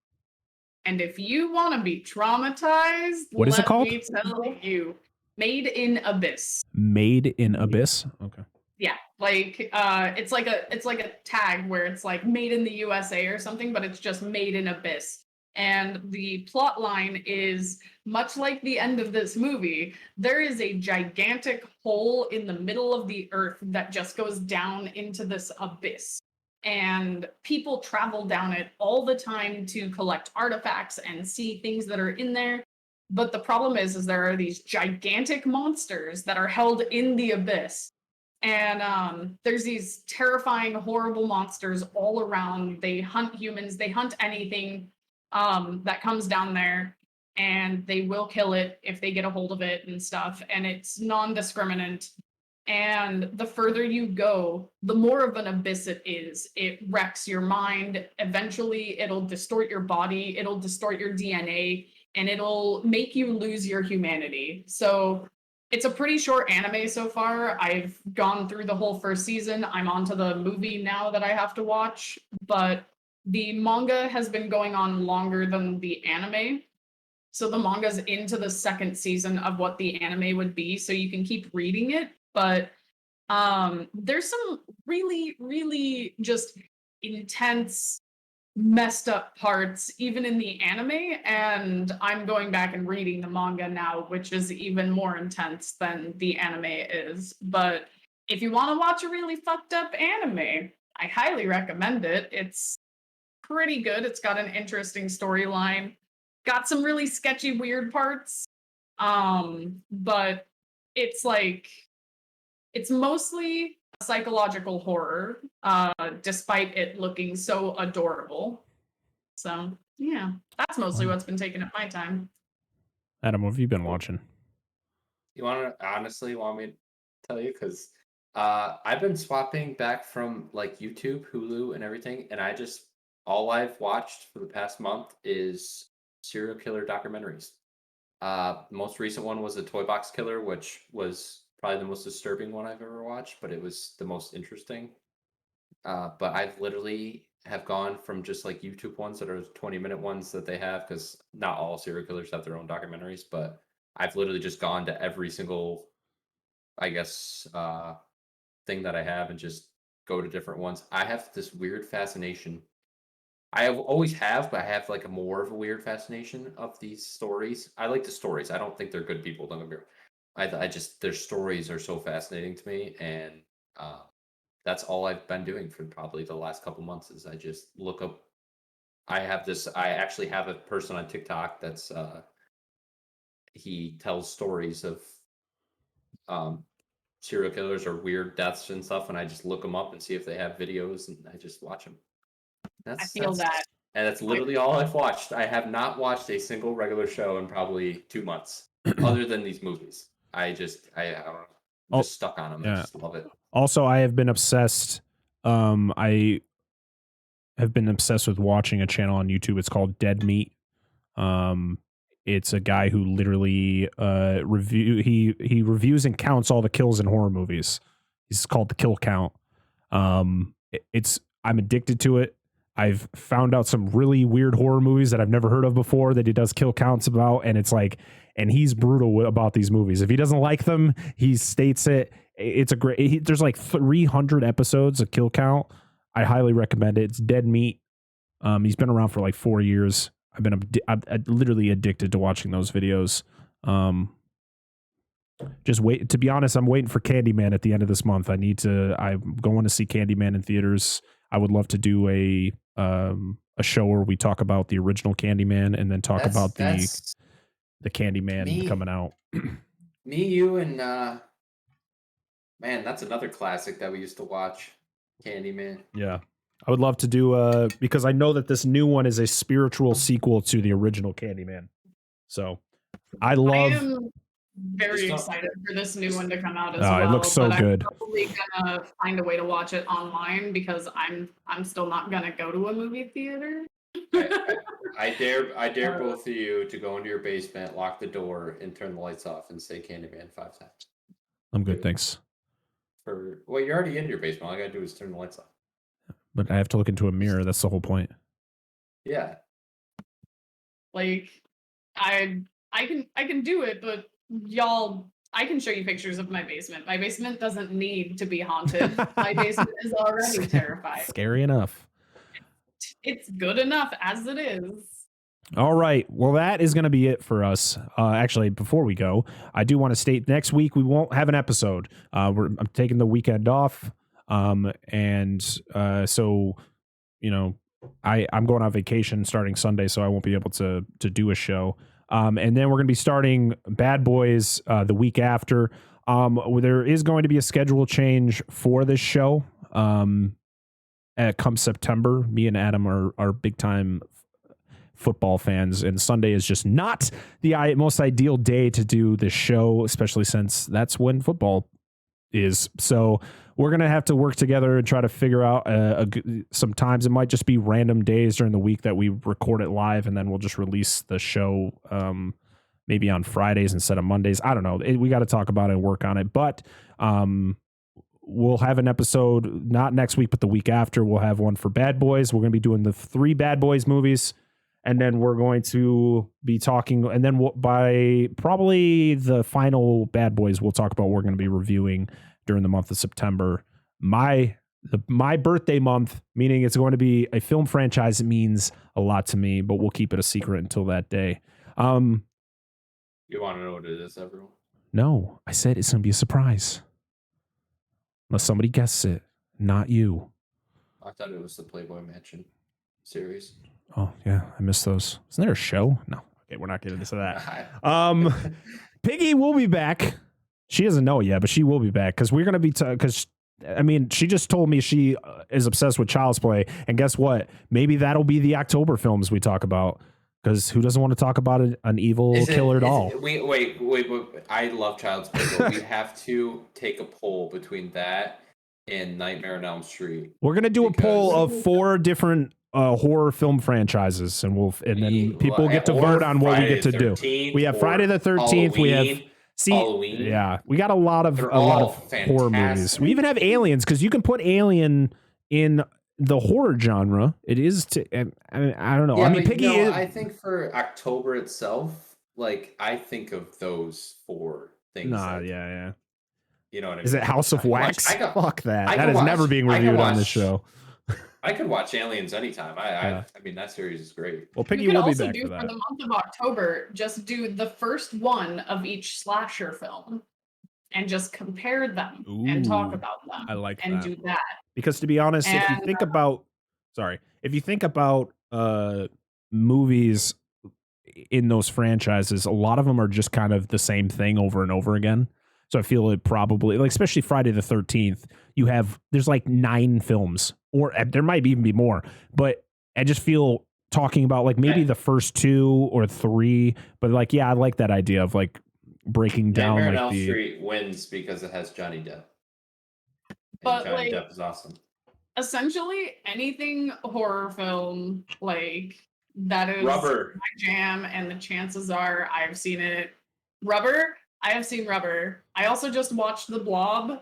And if you want to be traumatized,
what is it called?
Let me tell you, Made in Abyss.
Made in Abyss. Okay.
Yeah, like it's like a tag where it's like made in the USA or something, but it's just Made in Abyss. And the plot line is much like the end of this movie. There is a gigantic hole in the middle of the earth that just goes down into this abyss. And people travel down it all the time to collect artifacts and see things that are in there. But the problem is there are these gigantic monsters that are held in the abyss. And there's these terrifying, horrible monsters all around. They hunt humans. They hunt anything that comes down there. And they will kill it if they get a hold of it and stuff. And it's non-discriminant. And the further you go, the more of an abyss it is. It wrecks your mind. Eventually, it'll distort your body. It'll distort your DNA. And it'll make you lose your humanity. So it's a pretty short anime so far. I've gone through the whole first season. I'm on to the movie now that I have to watch. But the manga has been going on longer than the anime. So the manga's into the second season of what the anime would be. So you can keep reading it. But there's some really, really just intense, messed up parts, even in the anime. And I'm going back and reading the manga now, which is even more intense than the anime is. But if you want to watch a really fucked up anime, I highly recommend it. It's pretty good. It's got an interesting storyline. Got some really sketchy, weird parts. But it's like... It's mostly psychological horror, despite it looking so adorable. So, yeah, that's mostly what's been taking up my time.
Adam, what have you been watching?
You honestly want me to tell you? Because I've been swapping back from like YouTube, Hulu, and everything, and all I've watched for the past month is serial killer documentaries. Most recent one was the Toy Box Killer, which was probably the most disturbing one I've ever watched, but it was the most interesting. But I've literally have gone from just like YouTube ones that are 20-minute ones that they have, because not all serial killers have their own documentaries, but I've literally just gone to every single, I guess, thing that I have and just go to different ones. I have this weird fascination. I always have, but I have like more of a weird fascination of these stories. I like the stories. I don't think they're good people. Don't get me wrong. I just, their stories are so fascinating to me, and that's all I've been doing for probably the last couple months is I just look up. I actually have a person on TikTok that's he tells stories of serial killers or weird deaths and stuff, and I just look them up and see if they have videos, and I just watch them.
I feel that.
And that's literally all I've watched. I have not watched a single regular show in probably 2 months, other than these movies. I don't know. I'm just stuck on them.
Yeah.
I just love it.
Also, I have been obsessed. I have been obsessed with watching a channel on YouTube. It's called Dead Meat. It's a guy who literally he reviews and counts all the kills in horror movies. He's called The Kill Count. I'm addicted to it. I've found out some really weird horror movies that I've never heard of before that he does kill counts about, and it's like, and he's brutal about these movies. If he doesn't like them, he states it. It's a great. There's like 300 episodes of Kill Count. I highly recommend it. It's Dead Meat. He's been around for like 4 years. I'm literally addicted to watching those videos. Just wait. To be honest, I'm waiting for Candyman at the end of this month. I'm going to see Candyman in theaters. I would love to do a show where we talk about the original Candyman and then talk about the Candyman coming out.
Me, you, and man, that's another classic that we used to watch. Candyman.
Yeah. I would love to do because I know that this new one is a spiritual sequel to the original Candyman. So I
am very excited for this new one to come out as well.
It looks so good.
I'm probably gonna find a way to watch it online because I'm still not gonna go to a movie theater.
I dare both of you to go into your basement, lock the door, and turn the lights off and say Candyman 5 times.
I'm good, thanks.
You're already in your basement. All I gotta do is turn the lights off.
But I have to look into a mirror. That's the whole point.
Yeah.
Like, I can do it, but y'all, I can show you pictures of my basement. My basement doesn't need to be haunted. My basement is already terrifying.
Scary enough.
It's good enough as it is.
All right. Well, that is going to be it for us. Actually, before we go, I do want to state next week we won't have an episode. I'm taking the weekend off. So, you know, I'm going on vacation starting Sunday, so I won't be able to do a show. And then we're going to be starting Bad Boys the week after. There is going to be a schedule change for this show. Come September, me and Adam are big time football fans, and Sunday is just not the most ideal day to do this show, especially since that's when football is. So we're going to have to work together and try to figure out sometimes it might just be random days during the week that we record it live, and then we'll just release the show maybe on Fridays instead of Mondays. I don't know. We got to talk about it and work on it, but we'll have an episode not next week, but the week after. We'll have one for Bad Boys. We're going to be doing the 3 Bad Boys movies, and then we're going to be talking, and then by probably the final Bad Boys, we'll talk about what we're going to be reviewing during the month of September. My birthday month, meaning it's going to be a film franchise. It means a lot to me, but we'll keep it a secret until that day.
You want to know what it is, everyone?
No, I said it's going to be a surprise. Unless somebody guesses it, not you.
I thought it was the Playboy Mansion series.
Oh, yeah, I missed those. Isn't there a show? No. Okay, we're not getting into that. Piggy will be back. She doesn't know yet, but she will be back because we're going to be because she just told me she is obsessed with Child's Play, and guess what? Maybe that'll be the October films we talk about, because who doesn't want to talk about an evil killer doll?
Wait. I love Child's Play, but we have to take a poll between that and Nightmare on Elm Street.
We're going to do a poll of 4 different horror film franchises, and then people get to vote on what we get to do. We have Friday the 13th. We have
Halloween.
Yeah, we got a lot of horror movies. We even have Aliens, because you can put Alien in the horror genre. It is I don't know.
Yeah,
Piggy is.
I think for October itself, like I think of those 4 things.
Yeah.
You know what I mean?
Is it House of Wax? Fuck that. That is never being reviewed on this show.
I could watch Aliens anytime. I mean, that series is great.
Well, Piggy will be back
for that. For the month of October, just do the first one of each slasher film and just compare them and talk about them.
I like
and
that.
do that.
Because to be honest, if you think about movies in those franchises, a lot of them are just kind of the same thing over and over again. So I feel it probably, like, especially Friday the 13th, there's like 9 films, or there might even be more, but I just feel talking about like maybe the first 2 or 3, but like, yeah, I like that idea of like breaking down
Nightmare on
like
Elm
the
Street wins because it has Johnny Depp. And
But,
Johnny
like,
Depp is awesome.
essentially anything horror film like that is
Rubber.
my jam, and the chances are I've seen it. Rubber, I have seen Rubber. I also just watched The Blob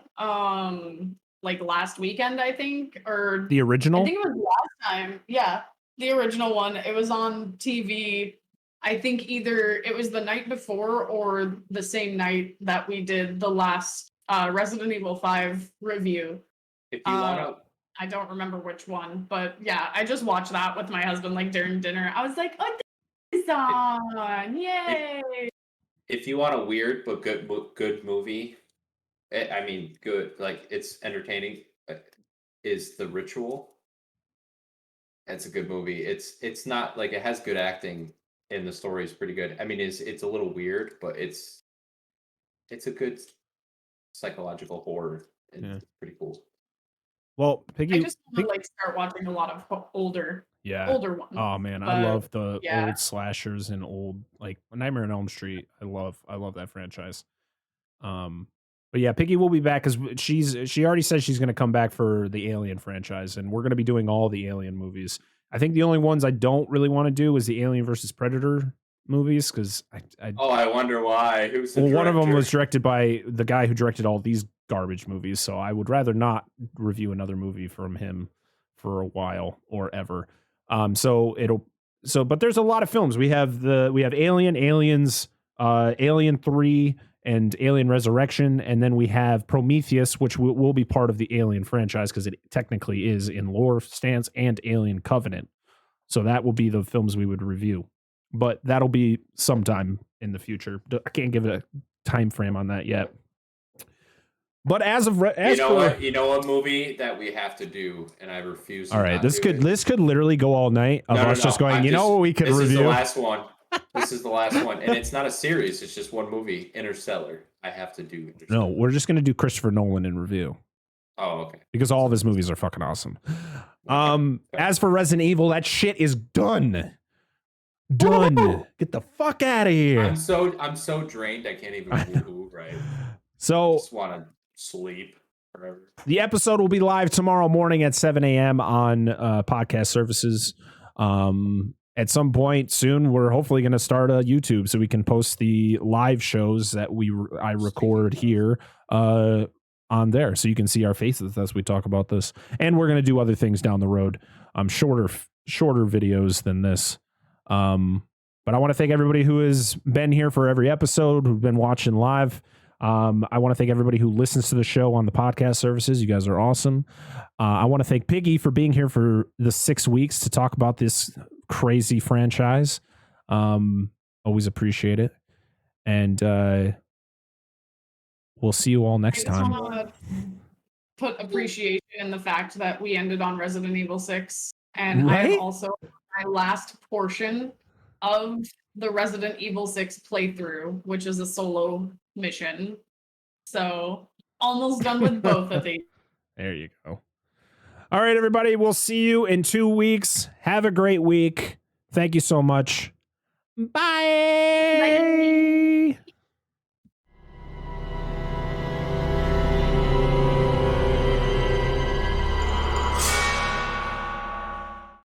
like last weekend, I think, or
the
I
original.
think it was last time. Yeah, the original one. It was on TV. I think either it was the night before or the same night that we did the last Resident Evil 5 review.
If you want to,
I don't remember which one, but yeah, I just watched that with my husband like during dinner. I was like, "Oh, this is on! Yay!"
if you want a weird but good movie, I mean, good, like it's entertaining. Is The Ritual? It's a good movie. It's not like it has good acting and the story is pretty good. I mean, it's a little weird, but it's a good psychological horror. It's pretty cool.
Well,
I
Piggy.
just want to like start watching a lot of older ones.
Oh man, I
But,
love the
yeah.
old slashers and old like Nightmare on Elm Street. I love that franchise. But yeah, Piggy will be back because she already said she's going to come back for the Alien franchise, and we're going to be doing all the Alien movies. I think the only ones I don't really want to do is the Alien versus Predator movies because I
wonder why. Who's the
one of them
director?
was directed by the guy who directed all these garbage movies, so I would rather not review another movie from him for a while or ever. But there's a lot of films. We have Alien, Aliens, Alien 3, and Alien Resurrection, and then we have Prometheus, which will be part of the Alien franchise because it technically is in lore stance, and Alien Covenant. So that will be the films we would review, but that'll be sometime in the future. I can't give it a time frame on that yet. But
you know what movie that we have to do, and I refuse.
All right, this could literally go all night of us just going. What we could review.
This is the last one. This is the last one, and it's not a series. It's just one movie, Interstellar. I have to do Interstellar.
No, we're just gonna do Christopher Nolan in review.
Oh, okay.
Because all of his movies are fucking awesome. As for Resident Evil, that shit is done. Done. Woo-hoo! Get the fuck out of here.
I'm so drained. I can't even move. Right.
So
I just want to sleep forever.
The episode will be live tomorrow morning at 7 a.m. on podcast services. At some point soon, we're hopefully going to start a YouTube so we can post the live shows that I record here on there, so you can see our faces as we talk about this. And we're going to do other things down the road. Shorter videos than this. But I want to thank everybody who has been here for every episode, who've been watching live. I want to thank everybody who listens to the show on the podcast services. You guys are awesome. I want to thank Piggy for being here for the 6 weeks to talk about this crazy franchise. Always appreciate it. And we'll see you all next time.
I just want to put appreciation in the fact that we ended on Resident Evil 6. And
Right?
I have also my last portion of the Resident Evil 6 playthrough, which is a solo mission. So almost done with both of these.
There you go. All right, everybody. We'll see you in 2 weeks. Have a great week. Thank you so much. Bye.
Bye.